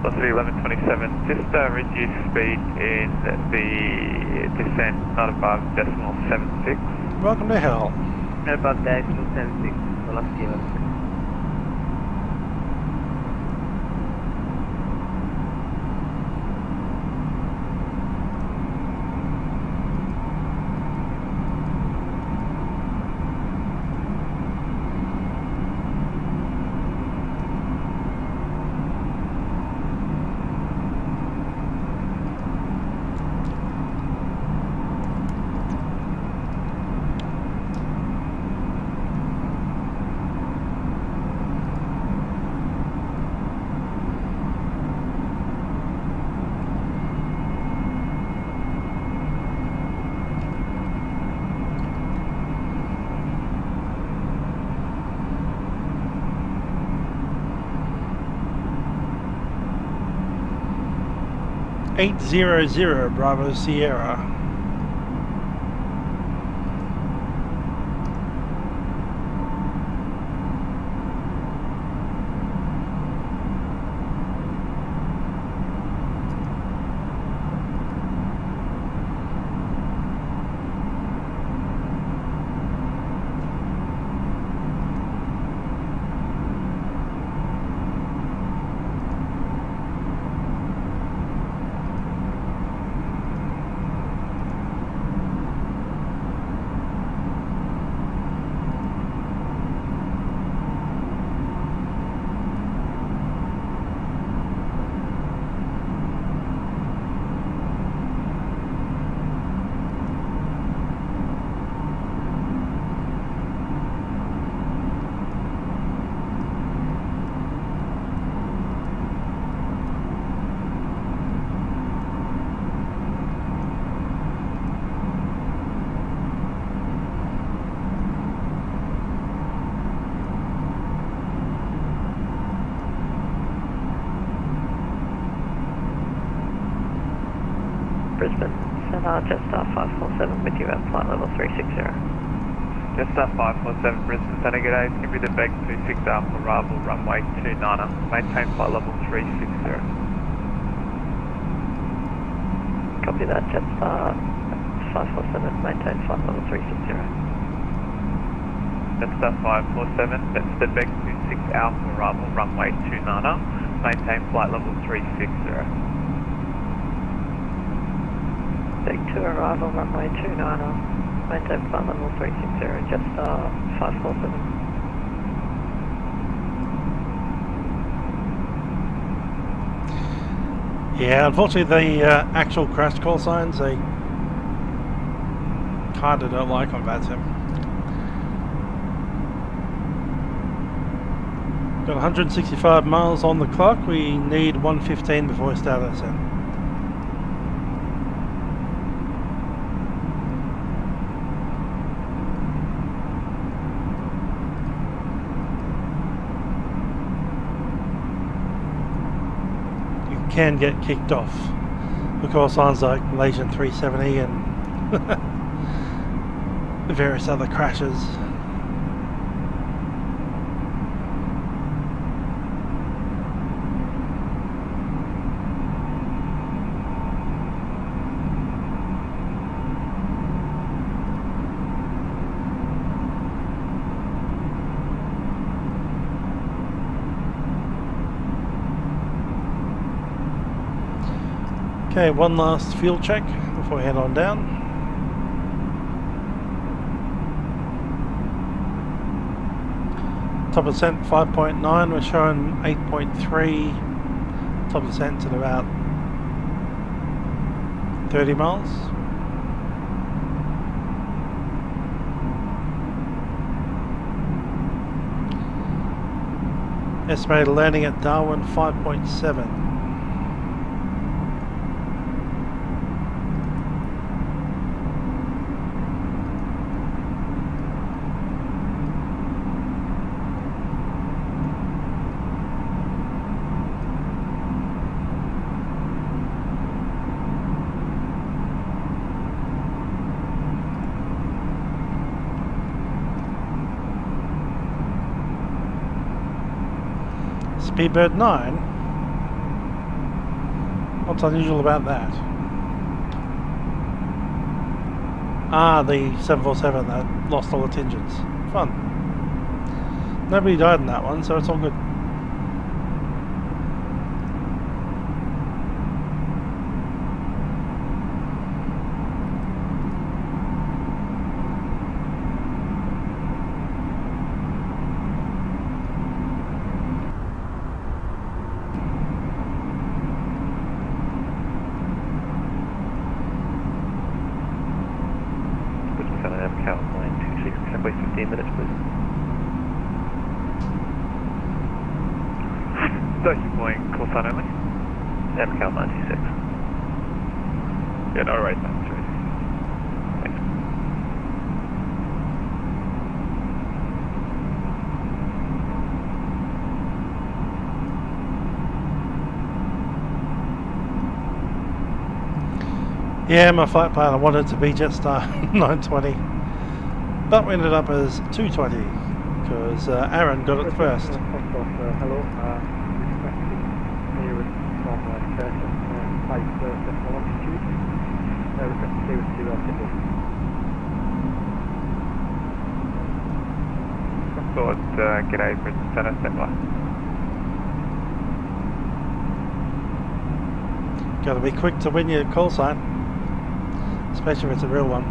Velocity 1127, just reduce speed in the descent, not above decimal 76. Welcome to Hell. Not above decimal 76, velocity 1120. .800 Bravo Sierra. Jetstar 547 with you at flight level 360. Jetstar 547 Brisbane Centre, g'day. It's going to be the Beg 26 Alpha arrival runway 29, maintain flight level 360. Copy that, Jetstar 547, maintain flight level 360. Jetstar 547, that's the Beg 26 Alpha arrival runway 29, maintain flight level 360. Beg 2 arrival runway 29, maintain flight level 360, Jetstar 547. Yeah, unfortunately the actual crash call signs, they kinda don't like on VATSIM. Got 165 miles on the clock, we need 115 before we start our set. Can get kicked off. Of course, signs like Malaysian 370 and various other crashes. Okay, one last fuel check before we head on down. Top of descent 5.9, we're showing 8.3. Top of descent at about 30 miles. Estimated landing at Darwin 5.7. Speedbird 9? What's unusual about that? Ah, the 747 that lost all its engines. Fun. Nobody died in that one, so it's all good. Yeah, no worries, man. Sure. Thanks. Yeah, my flight plan, I wanted to be Jetstar 920, but we ended up as 220 because Aaron got it first. Hello, clearance from Curtin, 5 decimal altitude. Request clearance to Sydney. Thought, g'day, Brisbane Centre, stand by. Got to be quick to win your call sign, especially if it's a real one.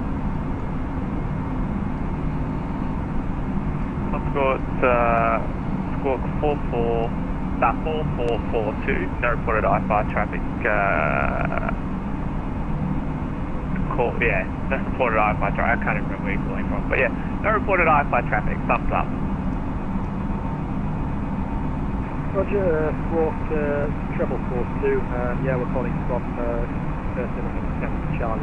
Squawk 4442, no reported I-5 traffic, call, yeah, no reported I-5 traffic, I can't even remember where you're calling from, but yeah, no reported I-5 traffic, thumbs up. Roger, Squawk 4442, yeah, we're calling from Charlie.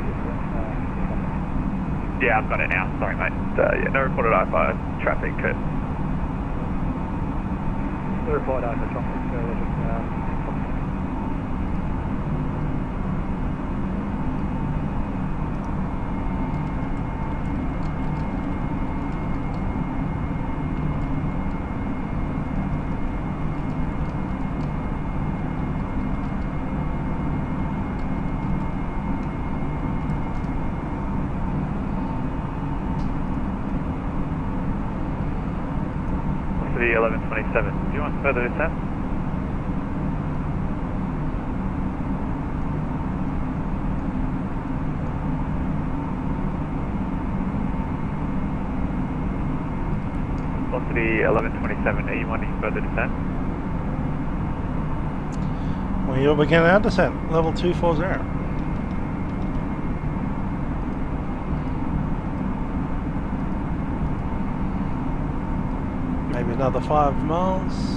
Yeah, I've got it now, sorry mate. Yeah, no reported I-5 traffic, Kurt. No reported I-5 traffic, Roger. 1 Velocity 1127. Do you want further descent? Velocity 1127, are you wanting further descent? We will begin our descent, level 240. Maybe another 5 miles.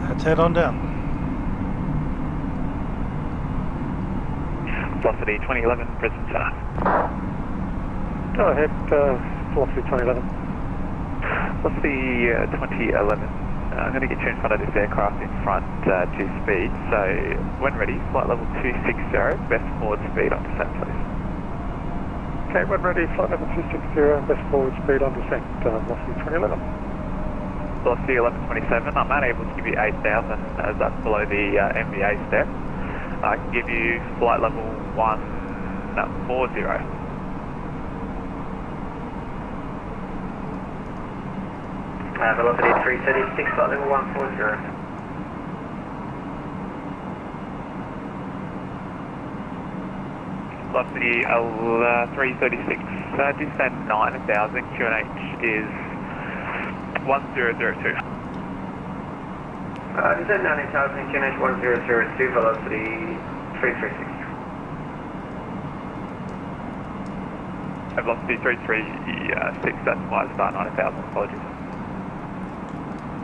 Let's head on down. Velocity 2011, Brisbane Centre. Go ahead, Velocity 2011. Velocity 2011. I'm going to get you in front of this aircraft in front to speed. So when ready, flight level 260, best forward speed on descent, please. Okay, when ready, flight level 260, best forward speed on descent, Velocity 2011. Velocity 1127, I'm unable to give you 8,000 as that's below the MVA step. I can give you flight level 140. Velocity 336, flight level 140. Velocity 336, descend 9,000, QNH is 1002. Descend 9,000, QNH 1002, velocity 336. Velocity 336, that's my star 9,000, apologies.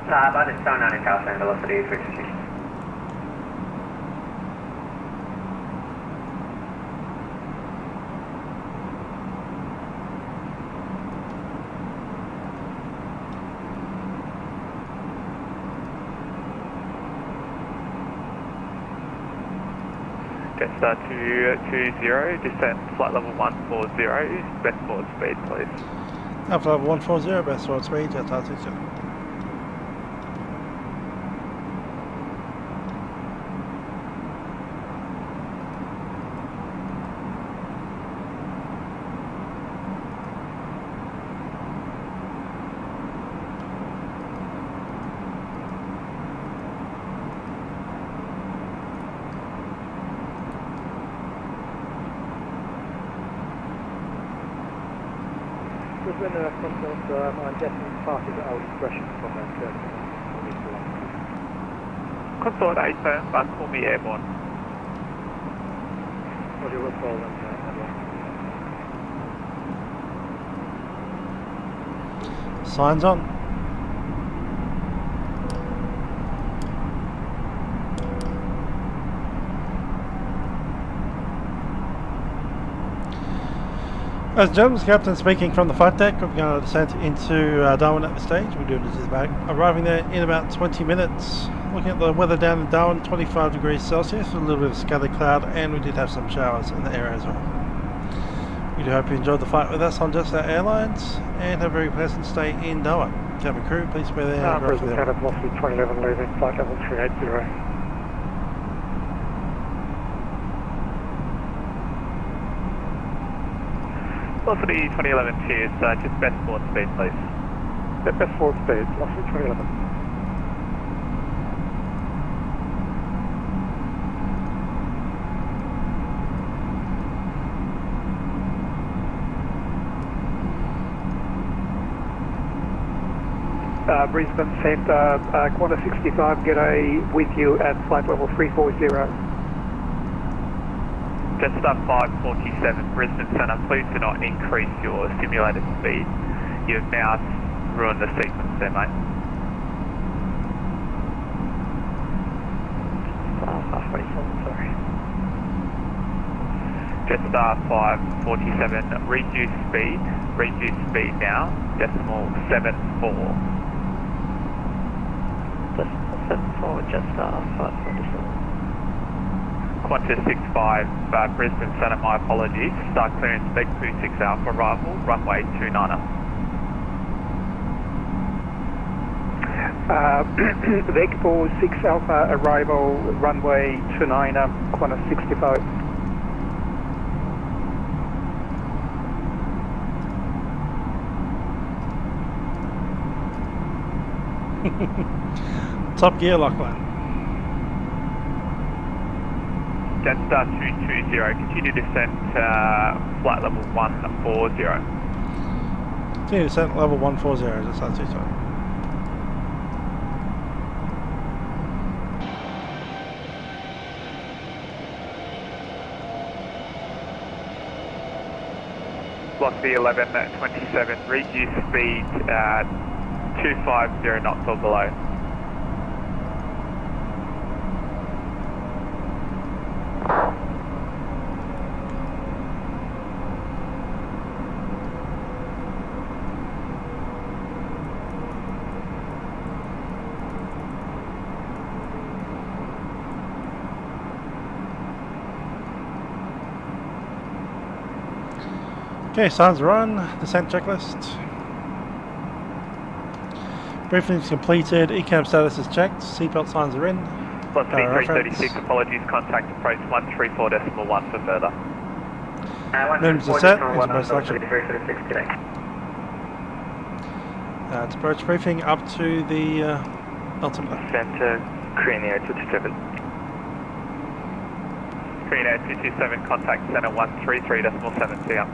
By the star 9,000, velocity 336. Jetstar 220, descent flight level 140, best forward speed please. Alpha level 140, best forward speed, Jetstar 220. Brisbane Crossfield, I'm guessing part is at our discretion from that Consort 8 firm, but call me airborne. What do you look for then? Signs on. As gentlemen, Captain speaking from the flight deck. We're going to descend into Darwin at this stage. We're doing this back. Arriving there in about 20 minutes. Looking at the weather down in Darwin, 25 degrees Celsius, a little bit of scattered cloud, and we did have some showers in the area as well. We do hope you enjoyed the flight with us on Jetstar Airlines, and have a very pleasant stay in Darwin. Cabin crew, please be there. Brisbane Centre, Velocity 2011, leaving flight level 380. Velocity 2011, cheers, just best forward speed please. Best forward speed, Velocity 2011. Brisbane Centre, Qantas 65, g'day with you at flight level 340. Jetstar 547, Brisbane Centre, please do not increase your simulated speed. You've now ruined the sequence there, mate. 547, sorry. Jetstar 547, reduce speed now, decimal 74. Decimal 74, Jetstar 547. Qantas 65, Brisbane Centre, my apologies. Start clearance, Big 26 Alpha, arrival, runway 29er. Vector 6 Alpha, arrival, runway 29er, Qantas 65. Top gear, Lachlan. Jetstar 220, continue descent, flight level 140. Continue descent level 140, Jetstar 220. Velocity 1127, reduce speed 250 knots or below. Okay, signs are on. Descent checklist. Briefing is completed. ECAM status is checked. Seatbelt signs are in. Velocity 336, apologies, contact approach 134.1 for further. Names are set. Engine selection. It's approach briefing up to the altimeter. Center, Korean Air 227. Korean Air 227, contact center 133.7 CM.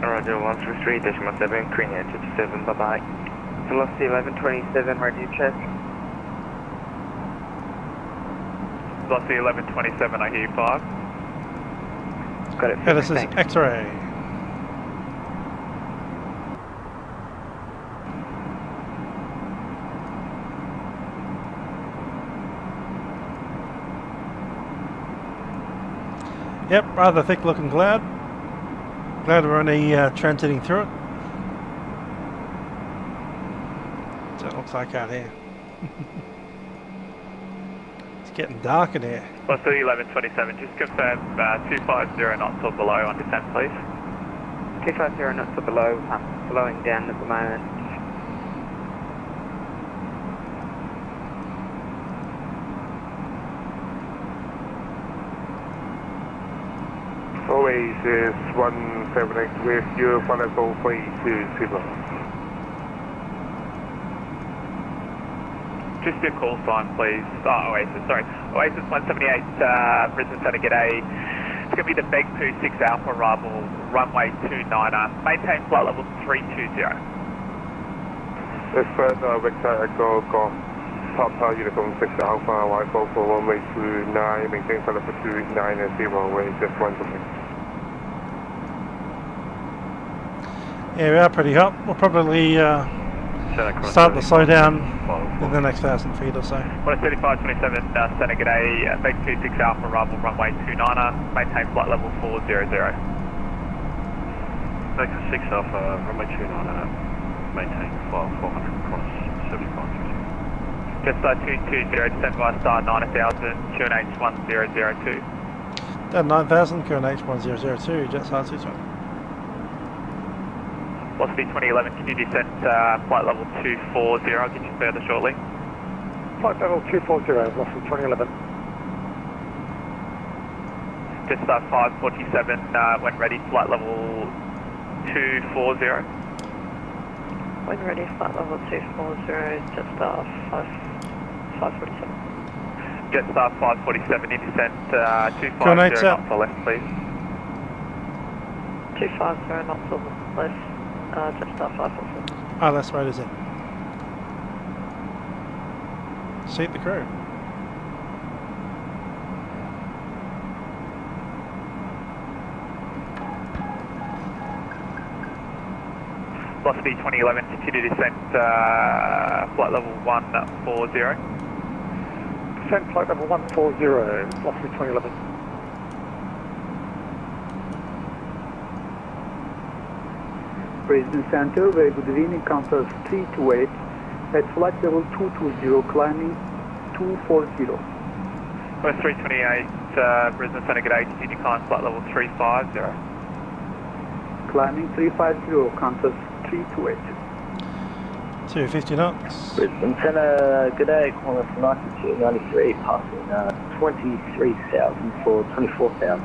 Roger, 133.7, Korean Air 227, bye-bye. Velocity 1127, radio check. Velocity 1127, I hear you 5. Got it. Yeah, this is X-ray. Yep, rather thick looking cloud. Glad we're only transiting through it. So it looks like out here. It's getting dark in here. Velocity 1127, just confirm 250 knots or below on descent, please. 250 knots or below, I'm slowing down at the moment. Oasis 178 with your flight level 320. Just your call sign, please. Oh, Oasis, sorry. Oasis 178, Brisbane Centre, g'day. It's going to be the Beg 26 Alpha arrival, runway 29er. Maintain flight level 320. It's further Victor Echo Golf, Papa Uniform 6 Alpha, arrival for runway 29, maintain flight level 290, runway just 120. Yeah, we are pretty hot. We'll probably start to slow down in the next 1,000 feet or so. 3527, Centre, g'day. Beg 26 Alpha arrival, runway 29er. Maintain flight level 400. Beg 6 Alpha, runway 29er. Maintain flight 400 cross 75. Jetstar 220, descend via star 9000, QNH 1002. Down 9000, QNH 1002, Jetstar 220. Velocity 2011, can you descend flight level 240? I'll get you further shortly. Flight level 240, Velocity 2011. Jetstar 547, when ready, flight level 240. When ready, flight level 240, Jetstar 547. Jetstar 547, in descent 250 knots or less, please. 250 knots or less. Jetstar 547. Ah, that's right, is it? Seat the crew. Velocity 2011, continue descent, flight level 140. Descent flight level 140, Velocity 2011. Brisbane Centre, very good evening, Qantas 328 at flight level 220, climbing 240. West 328, Brisbane Centre, good day, continue climb flight level 350. Climbing 350, Qantas 328. 250 knots. Brisbane Centre, good day, Qantas 9293, passing 23,000 for 24,000.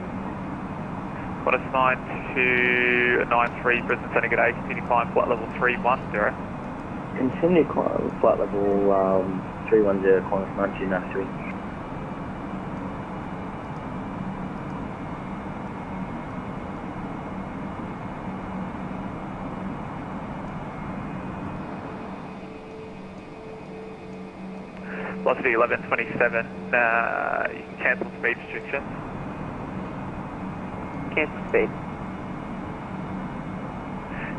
Qantas 9293, Brisbane Centre, good day, continue climb flight level 310. Continue climb flight level 310, Qantas 9293. Velocity 1127, you can cancel speed restrictions. Cancel speed.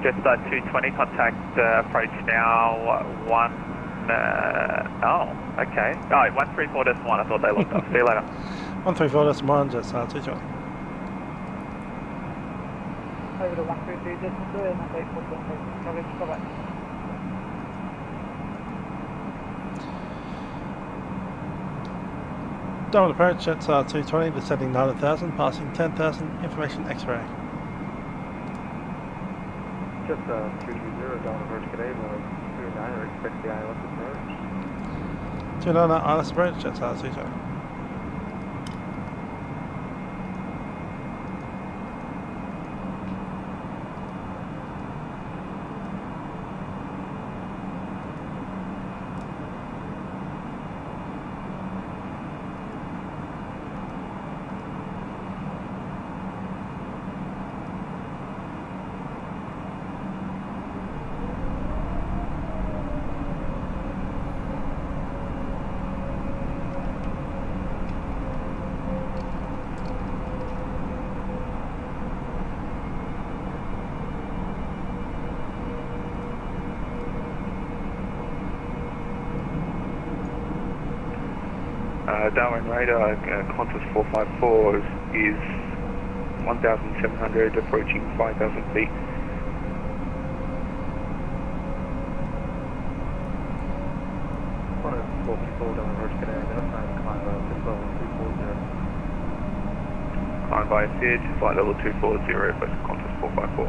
Jetstar 220, contact approach now, oh, okay. Oh, 134.1, I thought they looked up. See you later. 134.1, Jetstar 220. Over to 133.2 and 8.1 coverage, bye-bye. Darwin approach, Jetstar 220, descending 9,000, passing 10,000, information X-ray. Just 220, Darwin approach, good day, 29, expect the ILS approach. 29 ILS approach, Jetstar 220. Darwin radar, Qantas 454 is 1,700, approaching 5,000 feet. Qantas 454, Darwin approach, good day, climb by flight level 240. Climb by SID, flight level 240, West Qantas 454.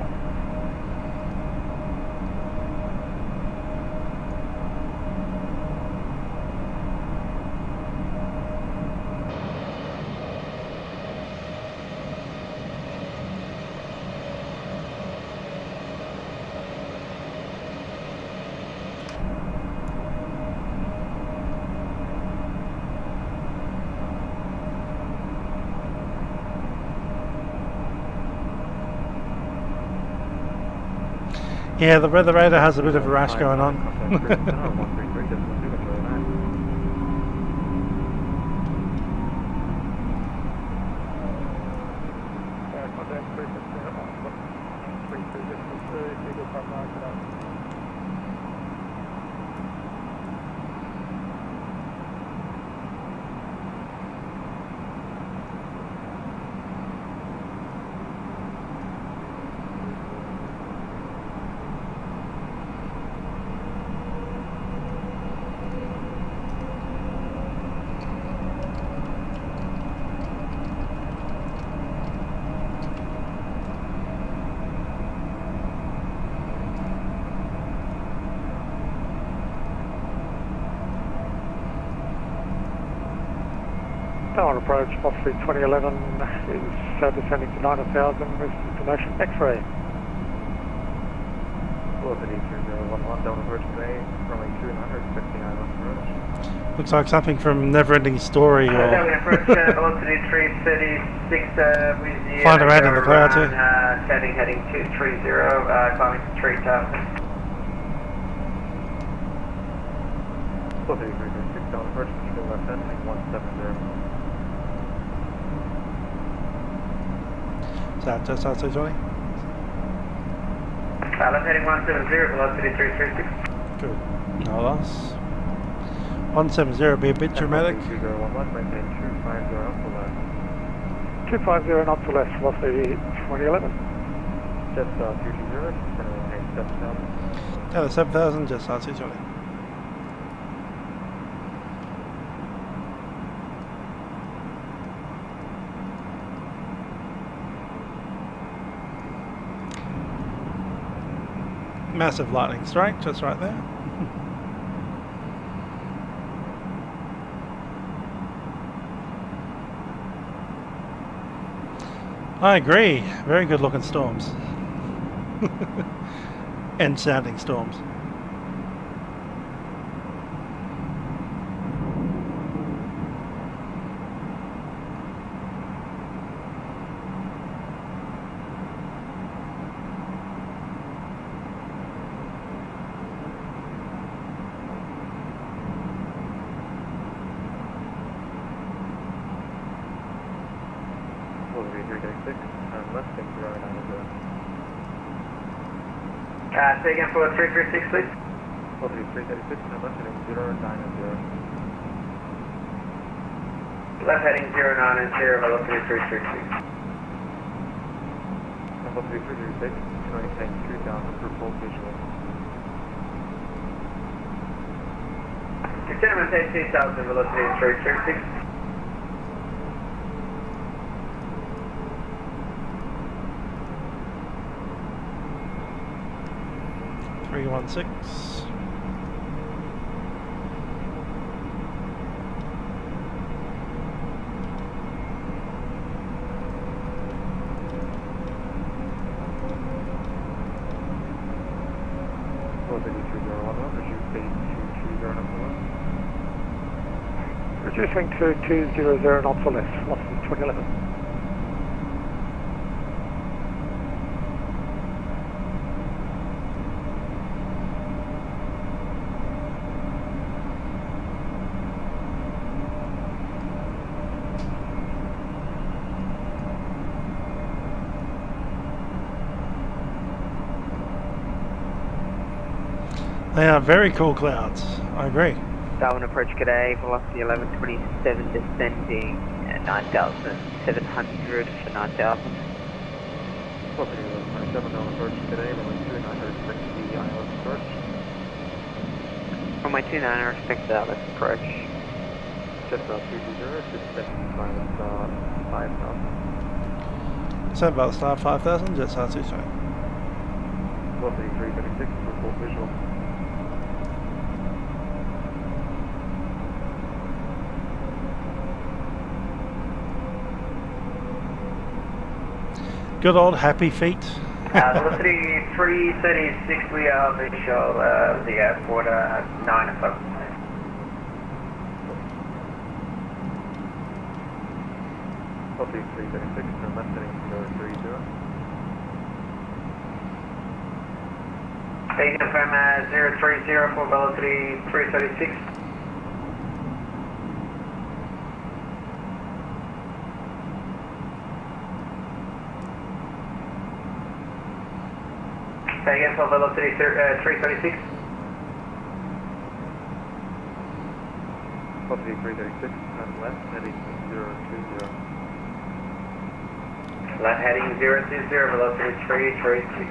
Yeah, the weather radar has a bit of a rash going on. Darwin approach, Foxtrot 2011 is descending to 9,000 with information X-ray. Velocity 3011, Darwin approach today, runway 200, expecting ILS approach. Looks like something from Neverending Story or Darwin approach, velocity 336 with the Find a rat in the cloud too. heading 230, climbing to 3,000. Velocity 336, Darwin approach, control left heading 170. Is that Jetstar 220? Left heading 170, velocity 336. Good. No loss. 170 be a bit dramatic. 2011, maintain 250 up to left. 250 not to less, velocity 2011. Jetstar 220, maintain 7000. Tower 7000, just RC 20. Massive lightning strike just right there. I agree. Very good looking storms. And sounding storms. Say again for 336, please. 336, and left heading 090. Left heading 090, velocity 336. Number 336, maintain 3000 for full visual. Maintain 3000, velocity 336. 316. Reducing to 200 knots or less, velocity 2011. They are very cool clouds, I agree. Darwin approach today, velocity 1127 descending at 9,700 for 9,000. Velocity 1127 on approach today, runway 29 expect the ILS approach. Runway 29 expect the ILS approach. Just about 220, expect minus 5,000. So about star 5000, just RC 20. Velocity 336 for full visual. Good old happy feet. Velocity 336, we are visual the airport 9 o'clock. Velocity 336, turn left heading 030. Can you confirm 030 for velocity 336? Say again for velocity 336. Velocity 336, turn left heading 020. Left heading 020, velocity 336.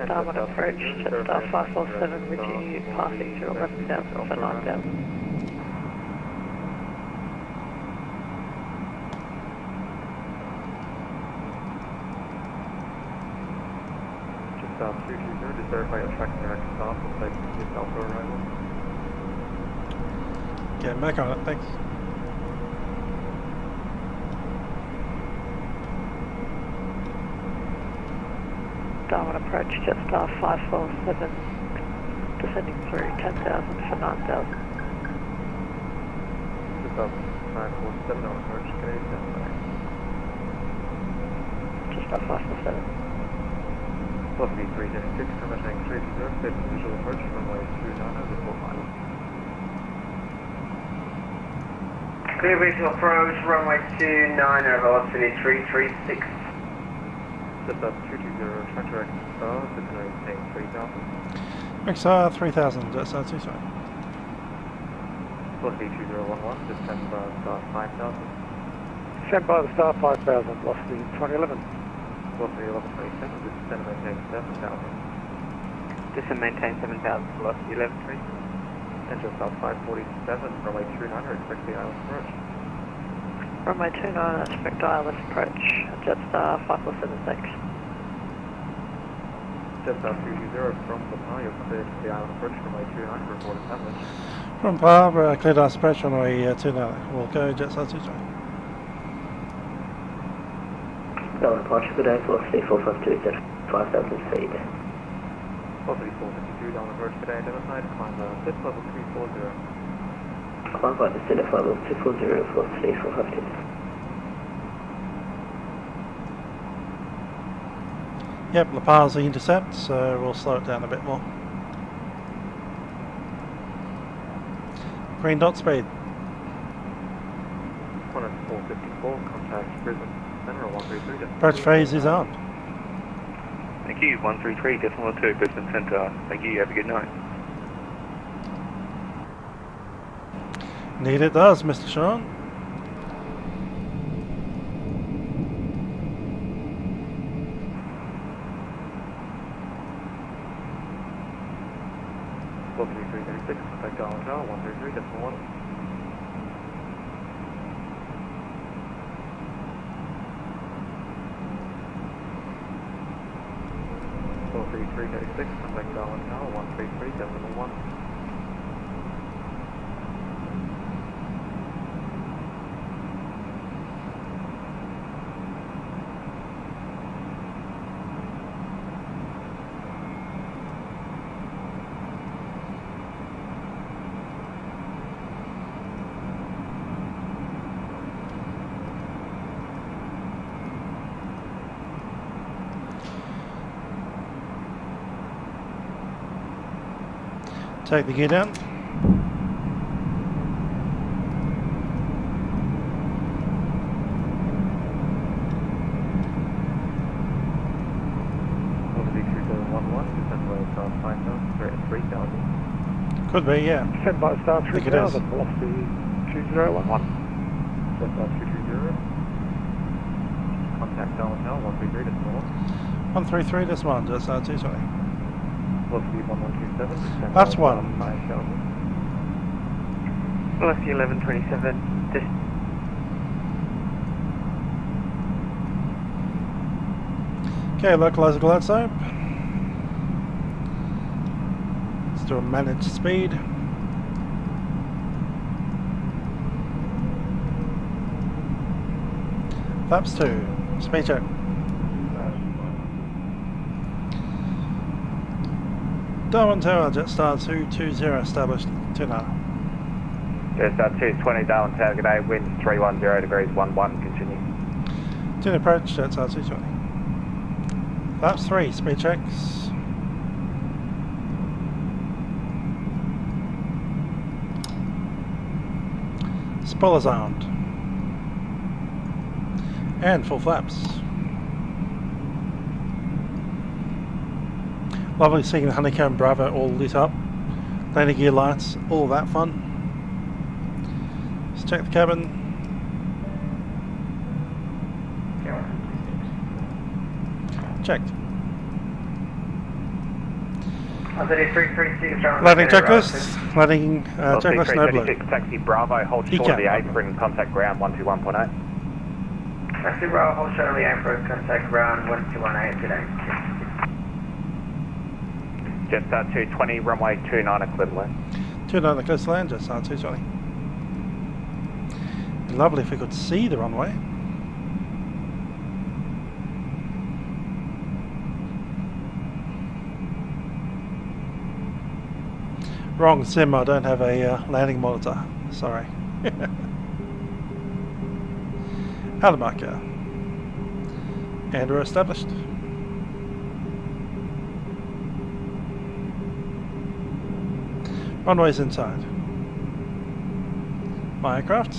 Darwin approach, Jetstar 547 with you passing through 11,000 for 9,000. Jetstar 320, just verify your track direct stop and take this Alpha arrival. Getting back on it, thanks. Darwin approach, Jetstar 547, descending through 10,000 for 9,000. Jetstar 547 on approach, okay, stand by. Jetstar 547. Velocity 336, permitting 320, station visual approach, runway 29 over 4 miles. Clear visual approach, runway 29 over velocity 336. Just up 220, try direct star, descending maintain 3000. XR 3000, Jetstar 220. Velocity 2011, descend by star 5000. Descend by the star 5000, velocity 2011. Velocity 1127, descend and maintain 7000. Descend maintain 7000, velocity 11.3. Enter star 547, runway 29, expect the island approach. Runway 29, expect island approach, Jetstar 5476. Jetstar 220 from the PAR, you're cleared for the island approach, runway 29, report established. From PAR, cleared our approach runway 29. We'll go Jetstar 220. Island departure, good day, velocity 452, jet 5000 feet. Velocity 452, down approach today, identified, climb SIF level 240. Climb by the SIF level 240, velocity 452. Yep, La Pal's the intercept, so we'll slow it down a bit more. Green dot speed. 454, contact Brisbane Centre 133. Approach phase is on. Thank you, 133, decimal 2, Brisbane Centre. Thank you, have a good night. Indeed it does, Mr. Sean. Velocity 336, contact Darwin Tower 133, decimal 1. Velocity 336, contact Darwin Tower 133, decimal 1. Take the gear down. Velocity 2711, descend by star 5000, 3000. Could be, yeah. Descend by star I think it is. 3000, velocity 2011. Jetstar 220. Contact Darwin Tower 133, decimal 1. 133, this one, Jetstar 220. Velocity 1127, descend That's by one. 5000. Velocity 1127, just Okay, localize the glide slope. Let's do a managed speed. Flaps 2, speed check. Darwin Tower, Jetstar 220 established, 2-9. Jetstar 220, Darwin Tower, good day, wind 310 degrees 11, continue. To approach, Jetstar 220. Flaps 3, speed checks. Spoilers armed. And full flaps. Lovely seeing the Honeycomb Bravo all lit up. Landing gear lights, all that fun. Let's check the cabin. Checked. Landing checklist. Landing checklist, no blue. Taxi Bravo, hold short of the apron, contact ground 121.8. Taxi Bravo, hold short of the apron, contact ground 1218 today. Jetstar 220, runway 29 equivalent. 29 close to land, Jetstar 220. Lovely if we could see the runway. Wrong sim, I don't have a landing monitor. Sorry. Out of marker. And we're established. Runway's inside. My aircraft.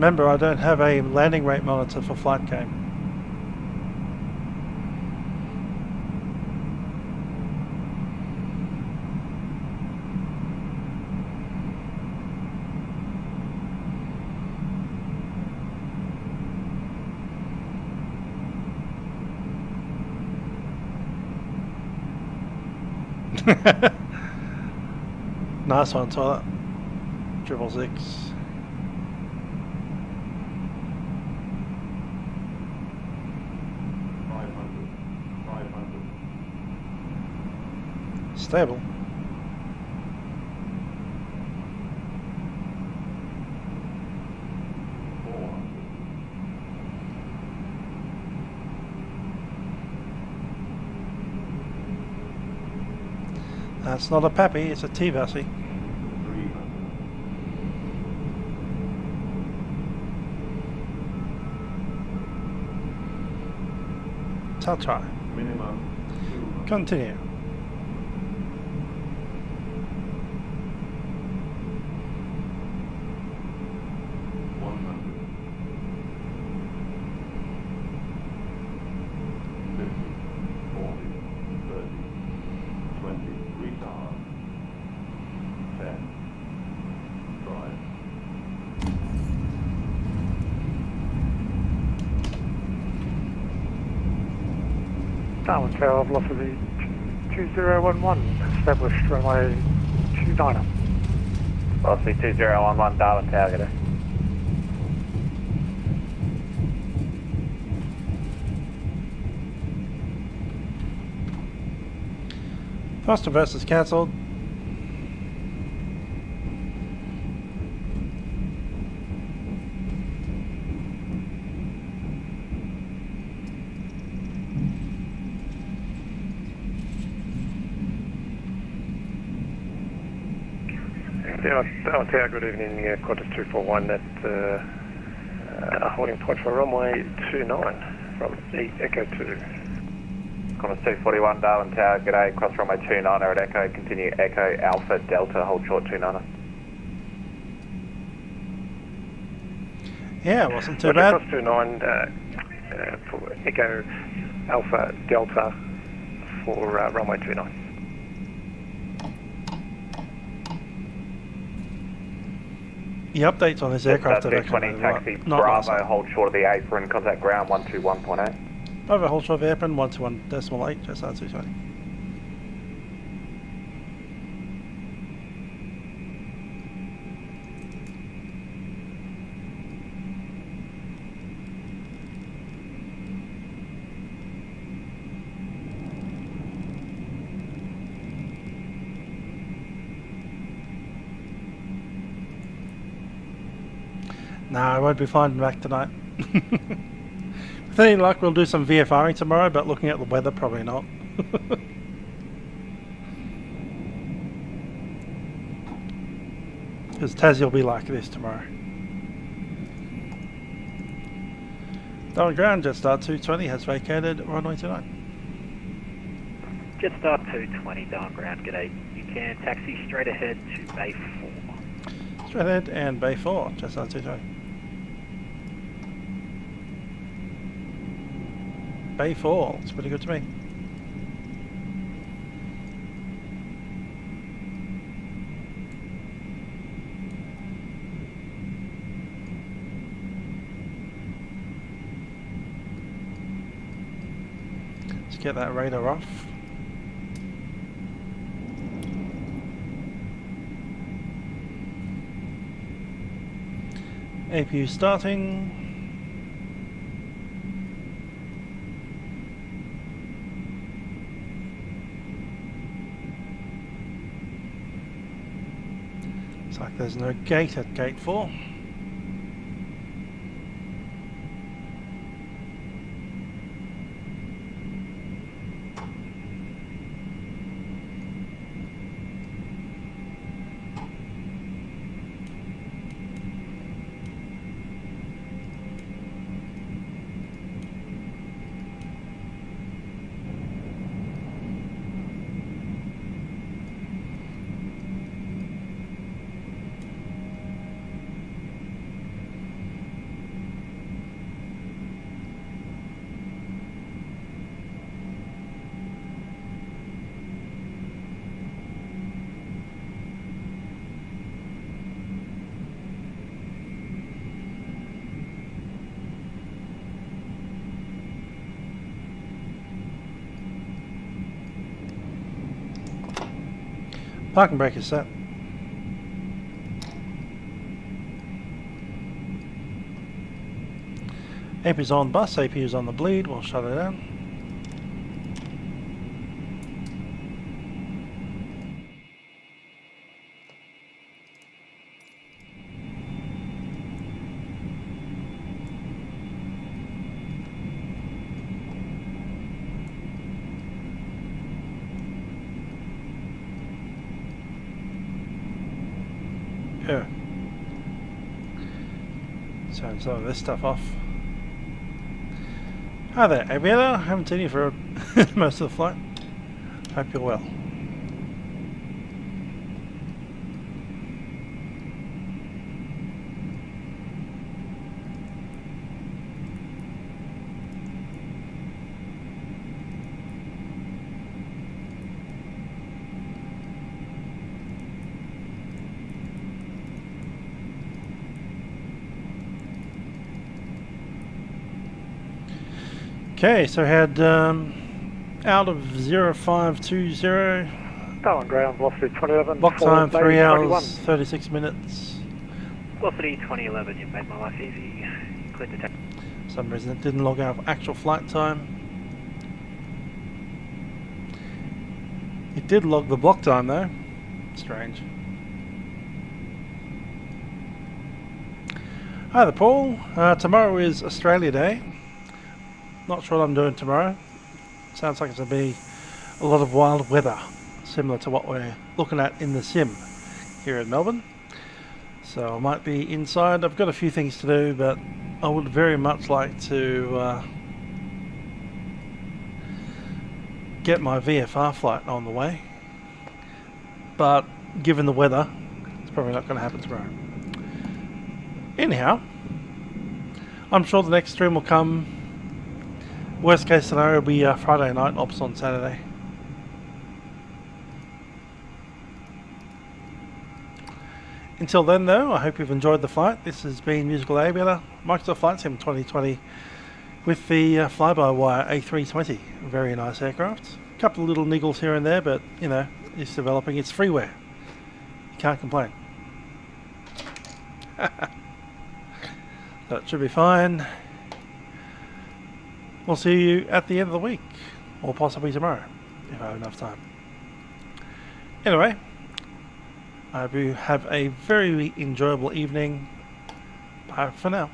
Remember, I don't have a landing rate monitor for flight game. Nice one, Tyler. 666. Stable. That's not a Pappy, it's a T-Vassie. I'll try. Continue. Darwin Tower, velocity 2011, established runway 29er. Velocity 2011, Darwin Tower, g'day. First reverse is cancelled. Darwin Tower, good evening, Qantas 241 at holding point for runway 29 from Echo 2. Qantas 241, Darwin Tower, g'day, cross runway 29 at Echo, continue Echo Alpha Delta, hold short 29er. Yeah, it wasn't too bad. Cross 29 for Echo Alpha Delta for runway 29. The updates on this aircraft are actually 220 taxi Bravo, hold short of the apron, contact ground 121.8. Over hold short of the apron, 121.8, just on 220. No, I won't be flying back tonight. With any luck, we'll do some VFRing tomorrow, but looking at the weather, probably not. Because Tassie will be like this tomorrow. Darwin ground, Jetstar 220 has vacated runway 29. Jetstar 220, Darwin ground, g'day. You can taxi straight ahead to Bay 4. Straight ahead and Bay 4, Jetstar 220. Bay 4, it's pretty good to me. Let's get that radar off. APU starting. Looks like there's no gate at gate 4. Parking brake is set. AP's on bus, AP is on the bleed, we'll shut it down. Yeah. Turn some of this stuff off. Hi there, Aviator. I haven't seen you for most of the flight. Hope you're well. Okay, so we had out of 0520. Darwin ground, velocity 2011. Block time 3 21. hours, 36 minutes. Velocity 2011, you've made my life easy. Cleared the taxi. For some reason it didn't log our actual flight time. It did log the block time though. Strange. Hi there, Paul. Tomorrow is Australia Day. Not sure what I'm doing tomorrow. Sounds like it's going to be a lot of wild weather, similar to what we're looking at in the sim here in Melbourne. So I might be inside. I've got a few things to do, but I would very much like to get my VFR flight on the way. But given the weather, it's probably not going to happen tomorrow. Anyhow, I'm sure the next stream will come. Worst case scenario will be Friday night, ops on Saturday. Until then though, I hope you've enjoyed the flight. This has been Musical Aviator, Microsoft Flight Sim 2020 with the fly-by-wire A320. Very nice aircraft. A couple of little niggles here and there, but you know, it's developing. It's freeware. You can't complain. So it should be fine. We'll see you at the end of the week, or possibly tomorrow, if I have enough time. Anyway, I hope you have a very enjoyable evening. Bye for now.